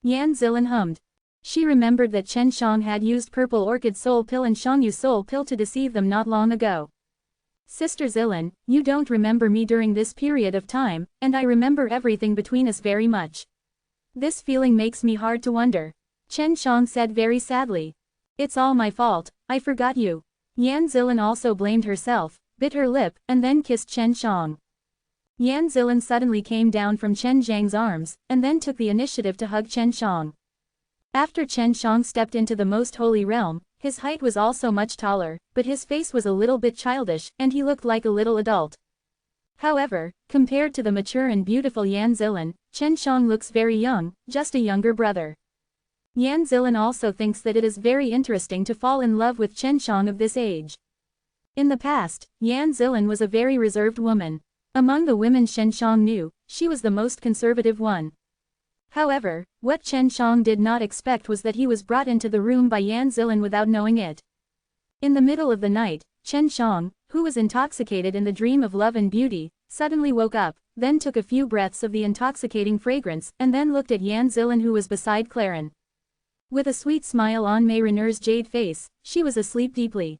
Yan Zilin hummed. She remembered that Chen Shang had used Purple Orchid Soul Pill and Shangyu Soul Pill to deceive them not long ago. Sister Zilin, you don't remember me during this period of time, and I remember everything between us very much. This feeling makes me hard to wonder. Chen Shang said very sadly. It's all my fault, I forgot you. Yan Zilin also blamed herself, bit her lip, and then kissed Chen Shang. Yan Zilin suddenly came down from Chen Zhang's arms, and then took the initiative to hug Chen Shang. After Chen Shang stepped into the most holy realm, his height was also much taller, but his face was a little bit childish, and he looked like a little adult. However, compared to the mature and beautiful Yan Zilin, Chen Shang looks very young, just a younger brother. Yan Zilin also thinks that it is very interesting to fall in love with Chen Shang of this age. In the past, Yan Zilin was a very reserved woman. Among the women Chen Shang knew, she was the most conservative one. However, what Chen Shang did not expect was that he was brought into the room by Yan Zilin without knowing it. In the middle of the night, Chen Shang, who was intoxicated in the dream of love and beauty, suddenly woke up, then took a few breaths of the intoxicating fragrance and then looked at Yan Zilin who was beside Claren. With a sweet smile on Mei Rener's jade face, she was asleep deeply.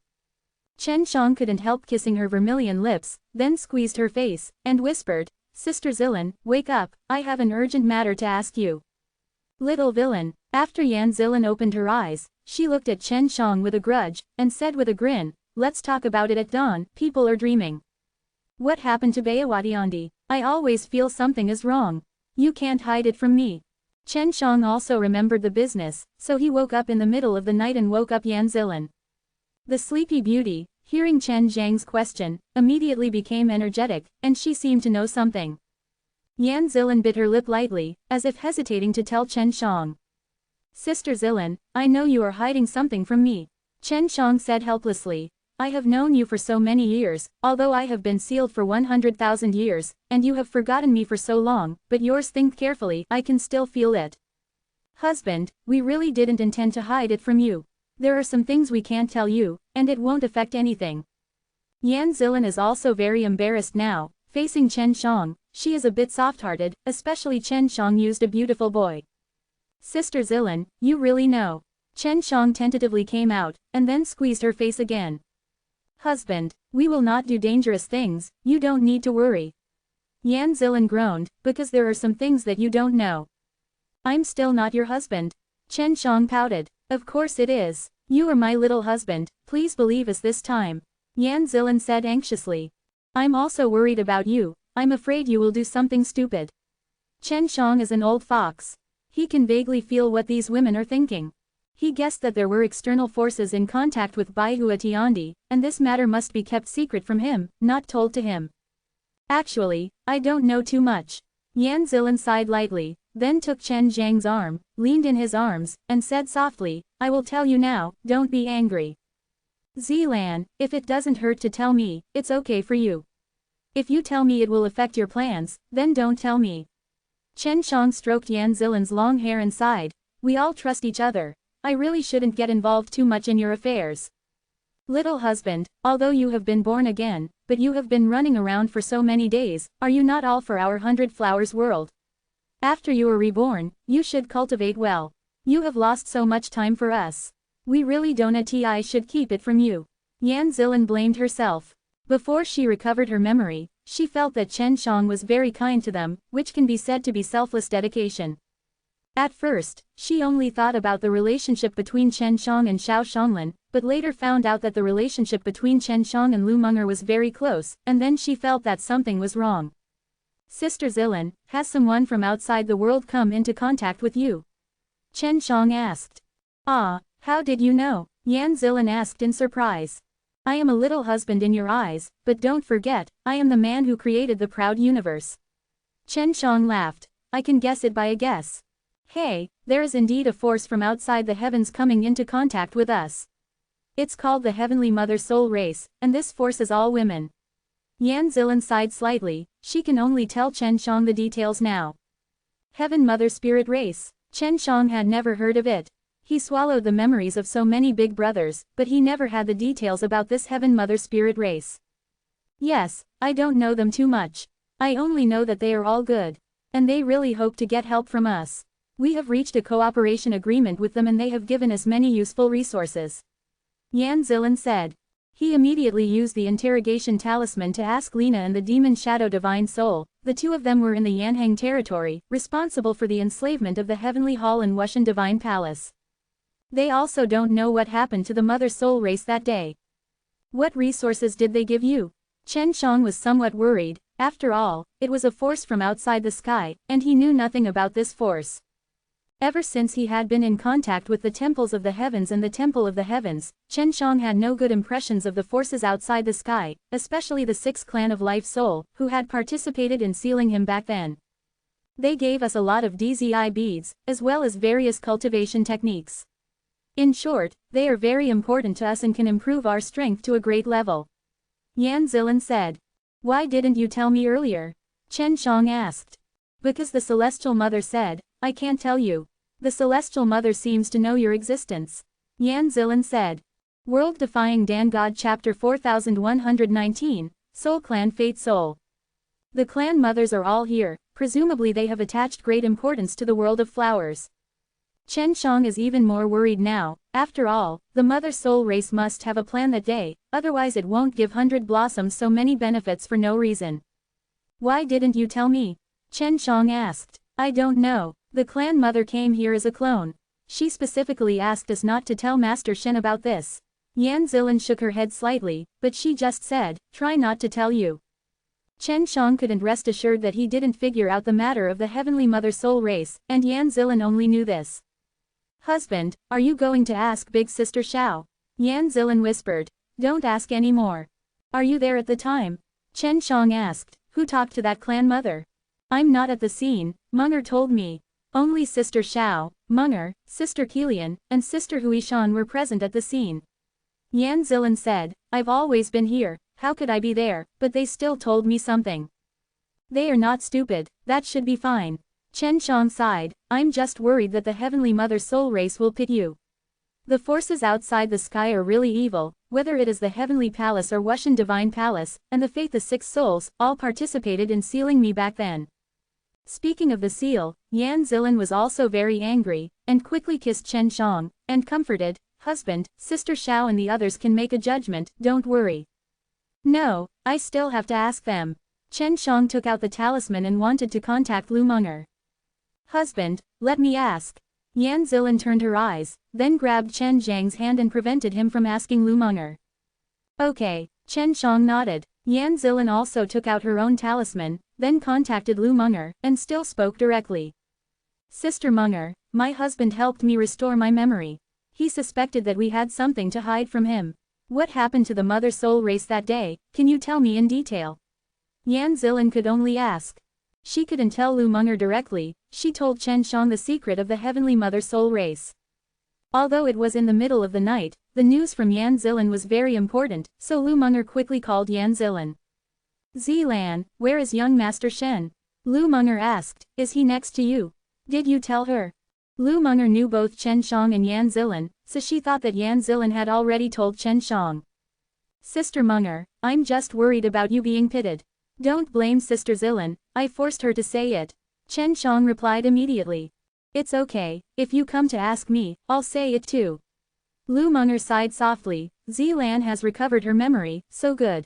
Chen Shang couldn't help kissing her vermilion lips, then squeezed her face, and whispered, "Sister Zilin, wake up, I have an urgent matter to ask you." Little villain. After Yan Zilin opened her eyes, she looked at Chen Shang with a grudge, and said with a grin, "Let's talk about it at dawn, people are dreaming." "What happened to Bayawadiandi? I always feel something is wrong. You can't hide it from me." Chen Shang also remembered the business, so he woke up in the middle of the night and woke up Yan Zilin. The sleepy beauty, hearing Chen Zhang's question, immediately became energetic, and she seemed to know something. Yan Zilin bit her lip lightly, as if hesitating to tell Chen Shang. "Sister Zilin, I know you are hiding something from me." Chen Shang said helplessly. "I have known you for so many years, although I have been sealed for 100,000 years, and you have forgotten me for so long, but yours think carefully, I can still feel it." "Husband, we really didn't intend to hide it from you. There are some things we can't tell you, and it won't affect anything." Yan Zilin is also very embarrassed now, facing Chen Shang. She is a bit soft-hearted, especially Chen Shang used a beautiful boy. "Sister Zilin, you really know." Chen Shang tentatively came out, and then squeezed her face again. "Husband, we will not do dangerous things, you don't need to worry." Yan Zilin groaned, "Because there are some things that you don't know." "I'm still not your husband." Chen Shang pouted. "Of course it is. You are my little husband, please believe us this time." Yan Zilin said anxiously. "I'm also worried about you, I'm afraid you will do something stupid." Chen Shang is an old fox. He can vaguely feel what these women are thinking. He guessed that there were external forces in contact with Bai Huatiandi, and this matter must be kept secret from him, not told to him. "Actually, I don't know too much." Yan Zilin sighed lightly, then took Chen Zhang's arm, leaned in his arms, and said softly, "I will tell you now, don't be angry. Zilan, if it doesn't hurt to tell me, it's okay for you. If you tell me it will affect your plans, then don't tell me." Chen Shang stroked Yan Zilin's long hair and sighed, "We all trust each other. I really shouldn't get involved too much in your affairs. Little husband, although you have been born again, but you have been running around for so many days, are you not all for our 100 flowers world? After you are reborn, you should cultivate well. You have lost so much time for us. We really don't I should keep it from you." Yan Zilin blamed herself. Before she recovered her memory, she felt that Chen Shang was very kind to them, which can be said to be selfless dedication. At first, she only thought about the relationship between Chen Shang and Xiao Shanglin, but later found out that the relationship between Chen Shang and Lu Menger was very close, and then she felt that something was wrong. "Sister Zilin, has someone from outside the world come into contact with you?" Chen Shang asked. "Ah, how did you know?" Yan Zilin asked in surprise. "I am a little husband in your eyes, but don't forget, I am the man who created the proud universe." Chen Shang laughed. "I can guess it by a guess. Hey, there is indeed a force from outside the heavens coming into contact with us. It's called the Heavenly Mother Soul Race, and this force is all women." Yan Zilin sighed slightly, she can only tell Chen Shang the details now. Heaven Mother Spirit Race. Chen Shang had never heard of it. He swallowed the memories of so many big brothers, but he never had the details about this Heaven Mother Spirit Race. "Yes, I don't know them too much. I only know that they are all good. And they really hope to get help from us. We have reached a cooperation agreement with them and they have given us many useful resources." Yan Zilin said. He immediately used the interrogation talisman to ask Lina and the demon Shadow Divine Soul. The two of them were in the Yanhang territory, responsible for the enslavement of the Heavenly Hall and Wushan Divine Palace. They also don't know what happened to the Mother Soul Race that day. "What resources did they give you?" Chen Shang was somewhat worried. After all, it was a force from outside the sky, and he knew nothing about this force. Ever since he had been in contact with the Temples of the Heavens and the Temple of the Heavens, Chen Shang had no good impressions of the forces outside the sky, especially the 6th clan of Life Soul, who had participated in sealing him back then. They gave us a lot of DZI beads, as well as various cultivation techniques. In short, they are very important to us and can improve our strength to a great level. Yan Zilin said. Why didn't you tell me earlier? Chen Shang asked. Because the Celestial Mother said, I can't tell you. The Celestial Mother seems to know your existence. Yan Zilin said. World Defying Dan God Chapter 4119, Soul Clan Fate Soul. The clan mothers are all here, presumably they have attached great importance to the world of flowers. Chen Shang is even more worried now. After all, the mother soul race must have a plan that day, otherwise it won't give 100 Blossoms so many benefits for no reason. Why didn't you tell me? Chen Shang asked. I don't know. The clan mother came here as a clone. She specifically asked us not to tell Master Shen about this. Yan Zilin shook her head slightly, but she just said, try not to tell you. Chen Shang couldn't rest assured that he didn't figure out the matter of the Heavenly Mother Soul race, and Yan Zilin only knew this. Husband, are you going to ask Big Sister Xiao? Yan Zilin whispered. Don't ask any more. Are you there at the time? Chen Shang asked. Who talked to that clan mother? I'm not at the scene, Munger told me. Only Sister Xiao, Munger, Sister Kilian, and Sister Huishan were present at the scene. Yan Zilin said, I've always been here, how could I be there, but they still told me something. They are not stupid, that should be fine. Chen Shang sighed, I'm just worried that the Heavenly Mother Soul race will pit you. The forces outside the sky are really evil, whether it is the Heavenly Palace or Wushan Divine Palace, and the Faith the Six Souls, all participated in sealing me back then. Speaking of the seal, Yan Zilin was also very angry, and quickly kissed Chen Shang, and comforted, Husband, Sister Xiao and the others can make a judgment, don't worry. No, I still have to ask them. Chen Shang took out the talisman and wanted to contact Lu Munger. Husband, let me ask. Yan Zilin turned her eyes, then grabbed Chen Zhang's hand and prevented him from asking Lu Munger. Okay, Chen Shang nodded. Yan Zilin also took out her own talisman, then contacted Lu Munger, and still spoke directly. Sister Munger, my husband helped me restore my memory. He suspected that we had something to hide from him. What happened to the Mother Soul race that day, can you tell me in detail? Yan Zilin could only ask. She couldn't tell Lu Munger directly, she told Chen Shang the secret of the Heavenly Mother Soul race. Although it was in the middle of the night, the news from Yan Zilin was very important, so Lu Munger quickly called Yan Zilin. Zilan, where is young Master Shen? Lu Munger asked, is he next to you? Did you tell her? Lu Munger knew both Chen Shang and Yan Zilin, so she thought that Yan Zilin had already told Chen Shang. Sister Munger, I'm just worried about you being pitted. Don't blame Sister Zilin, I forced her to say it. Chen Shang replied immediately. It's okay, if you come to ask me, I'll say it too. Lu Munger sighed softly, Zilan has recovered her memory, so good.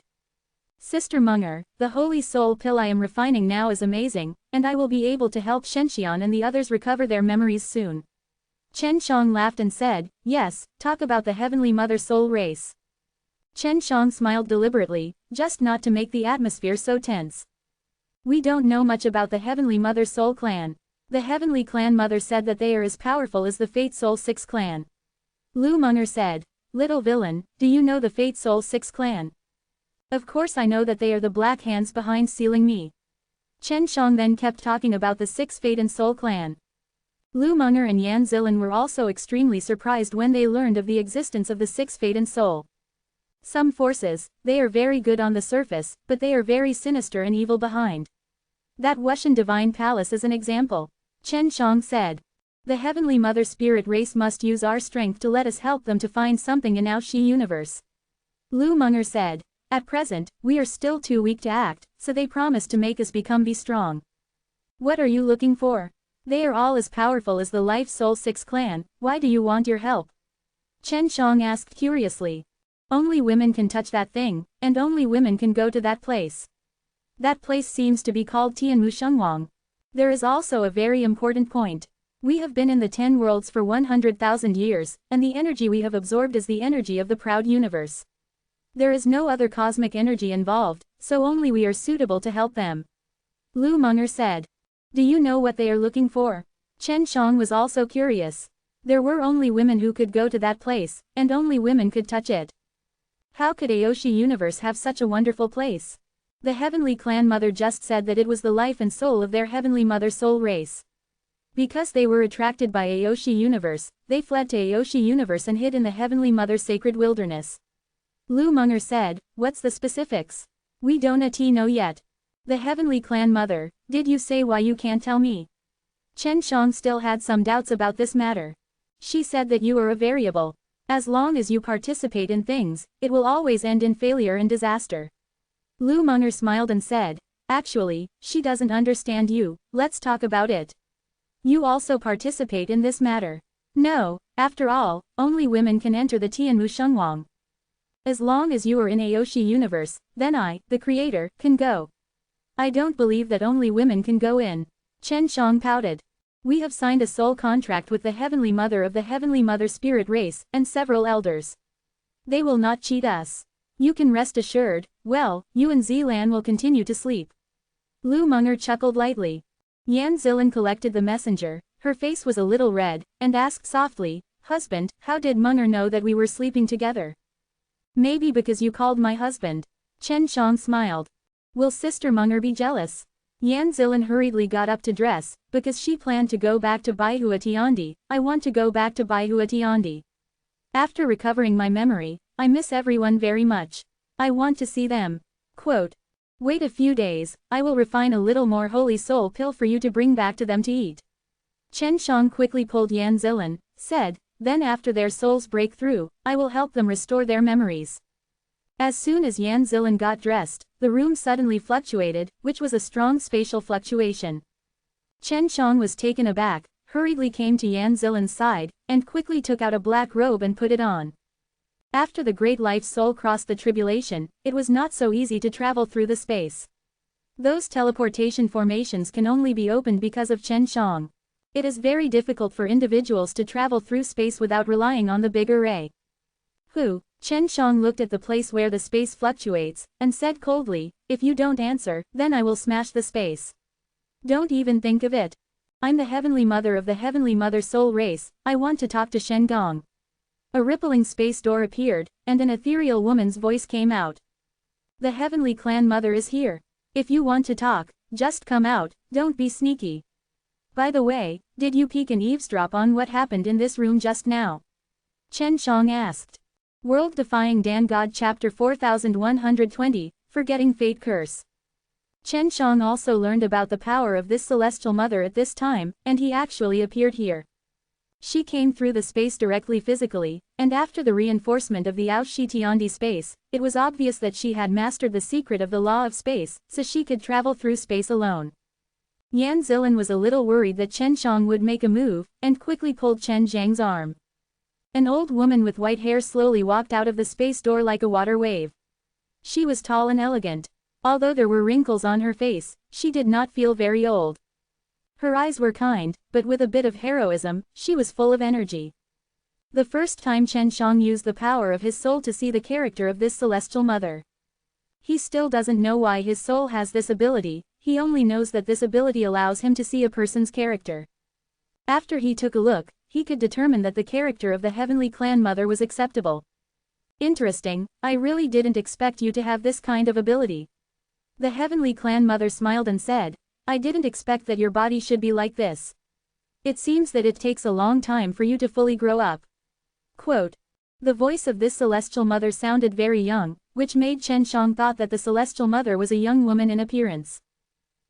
Sister Munger, the Holy Soul pill I am refining now is amazing, and I will be able to help Shenxian and the others recover their memories soon. Chen Shang laughed and said, yes, talk about the Heavenly Mother Soul race. Chen Shang smiled deliberately, just not to make the atmosphere so tense. We don't know much about the Heavenly Mother Soul clan. The Heavenly Clan Mother said that they are as powerful as the Fate Soul 6 clan. Lu Munger said, Little villain, do you know the Fate Soul 6 clan? Of course I know that they are the black hands behind sealing me. Chen Shang then kept talking about the 6 Fate and Soul clan. Lu Munger and Yan Zilin were also extremely surprised when they learned of the existence of the 6 Fate and Soul. Some forces, they are very good on the surface, but they are very sinister and evil behind. That Wushan Divine Palace is an example. Chen Shang said. The Heavenly Mother Spirit race must use our strength to let us help them to find something in our Shi universe. Lu Munger said. At present, we are still too weak to act, so they promised to make us be strong. What are you looking for? They are all as powerful as the Life Soul 6 clan, why do you want your help? Chen Shang asked curiously. Only women can touch that thing, and only women can go to that place. That place seems to be called Tianmu Shengwang. There is also a very important point. We have been in the 10 worlds for 100,000 years, and the energy we have absorbed is the energy of the proud universe. There is no other cosmic energy involved, so only we are suitable to help them. Lu Munger said. Do you know what they are looking for? Chen Shang was also curious. There were only women who could go to that place, and only women could touch it. How could Aoshi Universe have such a wonderful place? The Heavenly Clan Mother just said that it was the life and soul of their Heavenly Mother soul race. Because they were attracted by Aoshi Universe, they fled to Aoshi Universe and hid in the Heavenly Mother's sacred wilderness. Lu Munger said, "What's the specifics? We don't know yet." The Heavenly Clan Mother, "Did you say why you can't tell me?" Chen Shang still had some doubts about this matter. She said that you are a variable. As long as you participate in things, it will always end in failure and disaster. Lu Munger smiled and said, "Actually, she doesn't understand you, let's talk about it. You also participate in this matter." "No, after all, only women can enter the Tianmu Shengwang. As long as you are in Aoshi Universe, then I, the creator, can go. I don't believe that only women can go in." Chen Shang pouted. "We have signed a soul contract with the Heavenly Mother of the Heavenly Mother spirit race, and several elders. They will not cheat us. You can rest assured. Well, you and Zilan will continue to sleep." Lu Munger chuckled lightly. Yan Zilan collected the messenger, her face was a little red, and asked softly, "Husband, how did Munger know that we were sleeping together?" "Maybe because you called my husband." Chen Shang smiled. "Will Sister Munger be jealous?" Yan Zilan hurriedly got up to dress, because she planned to go back to Baihua Tiandi. "I want to go back to Baihua Tiandi. After recovering my memory, I miss everyone very much. I want to see them." Quote, "Wait a few days, I will refine a little more holy soul pill for you to bring back to them to eat." Chen Shang quickly pulled Yan Zilan, said, "Then after their souls break through, I will help them restore their memories." As soon as Yan Zilan got dressed, the room suddenly fluctuated, which was a strong spatial fluctuation. Chen Shang was taken aback, hurriedly came to Yan Zilan's side, and quickly took out a black robe and put it on. After the great life soul crossed the tribulation, it was not so easy to travel through the space. Those teleportation formations can only be opened because of Chen Shang. It is very difficult for individuals to travel through space without relying on the big array. Chen Shang looked at the place where the space fluctuates, and said coldly, "If you don't answer, then I will smash the space. Don't even think of it. I'm the Heavenly Mother of the Heavenly Mother soul race, I want to talk to Shen Gong." A rippling space door appeared, and an ethereal woman's voice came out. "The Heavenly Clan Mother is here. If you want to talk, just come out, don't be sneaky. By the way, did you peek and eavesdrop on what happened in this room just now?" Chen Shang asked. World Defying Dan God Chapter 4120, Forgetting Fate Curse. Chen Shang also learned about the power of this celestial mother at this time, and he actually appeared here. She came through the space directly physically, and after the reinforcement of the Aoshi Tiandi space, it was obvious that she had mastered the secret of the law of space, so she could travel through space alone. Yan Zilan was a little worried that Chen Shang would make a move, and quickly pulled Chen Zhang's arm. An old woman with white hair slowly walked out of the space door like a water wave. She was tall and elegant. Although there were wrinkles on her face, she did not feel very old. Her eyes were kind, but with a bit of heroism, she was full of energy. The first time Chen Shang used the power of his soul to see the character of this celestial mother. He still doesn't know why his soul has this ability, he only knows that this ability allows him to see a person's character. After he took a look, he could determine that the character of the Heavenly Clan Mother was acceptable. "Interesting, I really didn't expect you to have this kind of ability." The Heavenly Clan Mother smiled and said, "I didn't expect that your body should be like this. It seems that it takes a long time for you to fully grow up." Quote, the voice of this celestial mother sounded very young, which made Chen Shang thought that the celestial mother was a young woman in appearance.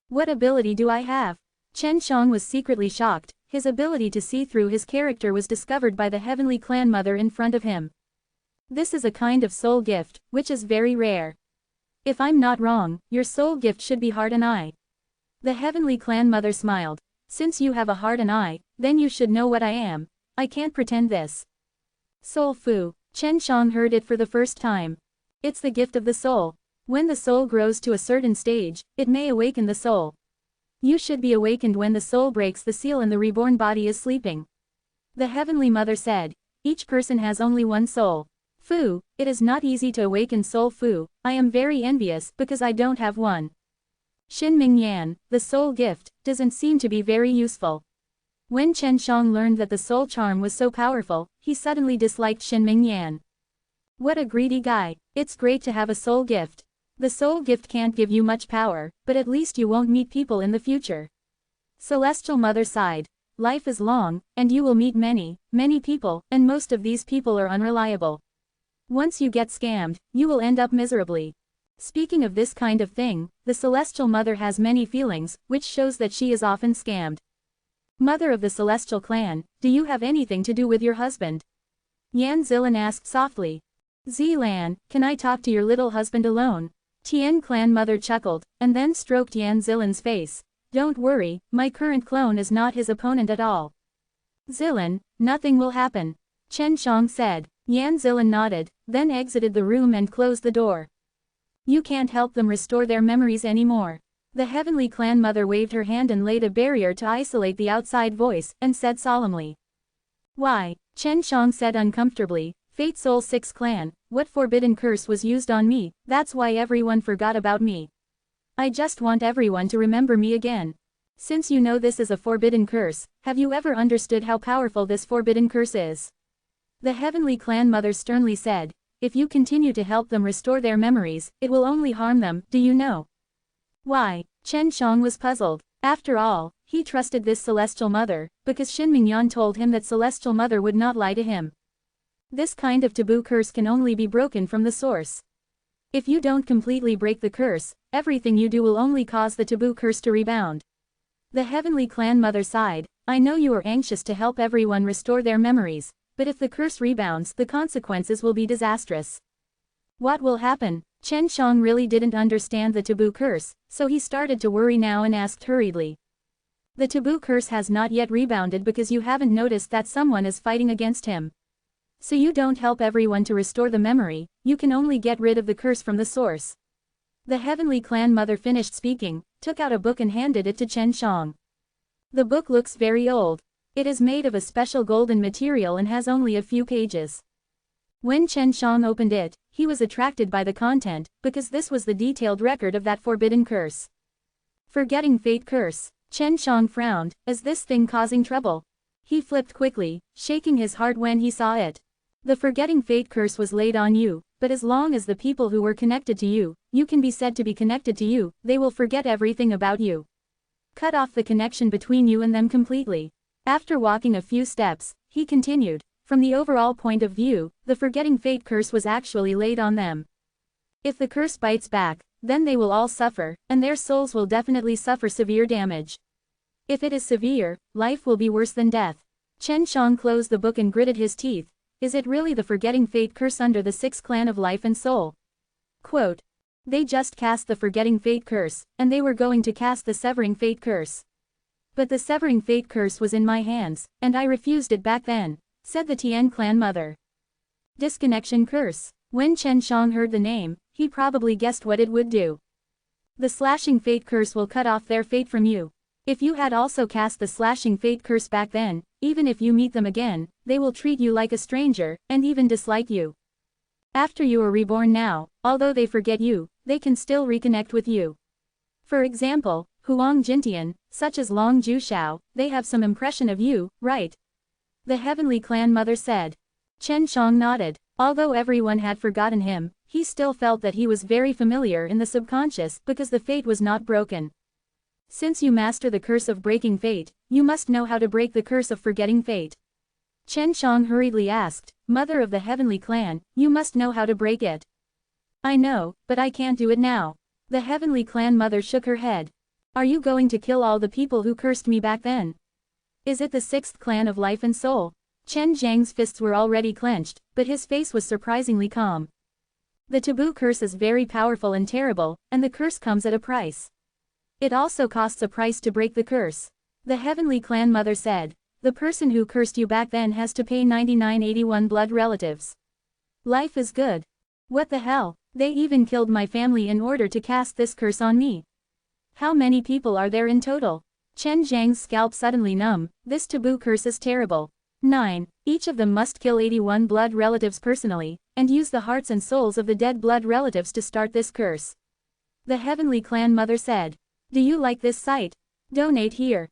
"What ability do I have?" Chen Shang was secretly shocked. His ability to see through his character was discovered by the Heavenly Clan Mother in front of him. This is a kind of soul gift, which is very rare. If I'm not wrong, your soul gift should be heart and eye. The Heavenly Clan Mother smiled. "Since you have a heart and eye, then you should know what I am. I can't pretend this." Soul Fu. Chen Shang heard it for the first time. It's the gift of the soul. When the soul grows to a certain stage, it may awaken the soul. You should be awakened when the soul breaks the seal and the reborn body is sleeping. The Heavenly Mother said, "Each person has only one soul. Fu, it is not easy to awaken Soul Fu, I am very envious because I don't have one." Xin Ming Yan, the soul gift, doesn't seem to be very useful. When Chen Shang learned that the soul charm was so powerful, he suddenly disliked Xin Ming Yan. What a greedy guy, it's great to have a soul gift. The soul gift can't give you much power, but at least you won't meet people in the future. Celestial Mother sighed. Life is long, and you will meet many, many people, and most of these people are unreliable. Once you get scammed, you will end up miserably. Speaking of this kind of thing, the Celestial Mother has many feelings, which shows that she is often scammed. Mother of the Celestial Clan, do you have anything to do with your husband? Yan Zilan asked softly. Zilan, can I talk to your little husband alone? Tian Clan Mother chuckled, and then stroked Yan Zilan's face. Don't worry, my current clone is not his opponent at all. Zilan, nothing will happen. Chen Shang said. Yan Zilan nodded, then exited the room and closed the door. You can't help them restore their memories anymore. The Heavenly Clan Mother waved her hand and laid a barrier to isolate the outside voice, and said solemnly. Why? Chen Shang said uncomfortably. Fate Soul 6 Clan, what forbidden curse was used on me? That's why everyone forgot about me. I just want everyone to remember me again. Since you know this is a forbidden curse, have you ever understood how powerful this forbidden curse is? The Heavenly Clan Mother sternly said, if you continue to help them restore their memories, it will only harm them, do you know? Why? Chen Shang was puzzled. After all, he trusted this Celestial Mother, because Xin Mingyan told him that Celestial Mother would not lie to him. This kind of taboo curse can only be broken from the source. If you don't completely break the curse, everything you do will only cause the taboo curse to rebound. The Heavenly Clan Mother sighed. I know you are anxious to help everyone restore their memories, but if the curse rebounds, the consequences will be disastrous. What will happen? Chen Shang really didn't understand the taboo curse, so he started to worry now and asked hurriedly. The taboo curse has not yet rebounded because you haven't noticed that someone is fighting against him. So you don't help everyone to restore the memory, you can only get rid of the curse from the source. The Heavenly Clan Mother finished speaking, took out a book and handed it to Chen Shang. The book looks very old. It is made of a special golden material and has only a few pages. When Chen Shang opened it, he was attracted by the content, because this was the detailed record of that forbidden curse. Forgetting Fate Curse. Chen Shang frowned, is this thing causing trouble? He flipped quickly, shaking his heart when he saw it. The Forgetting Fate Curse was laid on you, but as long as the people who were connected to you, you can be said to be connected to you, they will forget everything about you. Cut off the connection between you and them completely. After walking a few steps, he continued, from the overall point of view, the Forgetting Fate Curse was actually laid on them. If the curse bites back, then they will all suffer, and their souls will definitely suffer severe damage. If it is severe, life will be worse than death. Chen Shang closed the book and gritted his teeth. Is it really the Forgetting Fate Curse under the 6th clan of life and soul? Quote. They just cast the Forgetting Fate Curse, and they were going to cast the Severing Fate Curse. But the Severing Fate Curse was in my hands, and I refused it back then, said the Tian Clan Mother. Disconnection Curse. When Chen Shang heard the name, he probably guessed what it would do. The Slashing Fate Curse will cut off their fate from you. If you had also cast the Slashing Fate Curse back then, even if you meet them again, they will treat you like a stranger, and even dislike you. After you are reborn now, although they forget you, they can still reconnect with you. For example, Huang Jintian, such as Long Jushao, they have some impression of you, right? The Heavenly Clan Mother said. Chen Shang nodded. Although everyone had forgotten him, he still felt that he was very familiar in the subconscious because the fate was not broken. Since you master the curse of breaking fate, you must know how to break the curse of forgetting fate. Chen Shang hurriedly asked, Mother of the Heavenly Clan, you must know how to break it. I know, but I can't do it now. The Heavenly Clan Mother shook her head. Are you going to kill all the people who cursed me back then? Is it the 6th clan of life and soul? Chen Zhang's fists were already clenched, but his face was surprisingly calm. The taboo curse is very powerful and terrible, and the curse comes at a price. It also costs a price to break the curse. The Heavenly Clan Mother said. The person who cursed you back then has to pay 9981 blood relatives. Life is good. What the hell? They even killed my family in order to cast this curse on me. How many people are there in total? Chen Zhang's scalp suddenly numb. This taboo curse is terrible. 9. Each of them must kill 81 blood relatives personally, and use the hearts and souls of the dead blood relatives to start this curse. The Heavenly Clan Mother said. Do you like this sight? Donate here.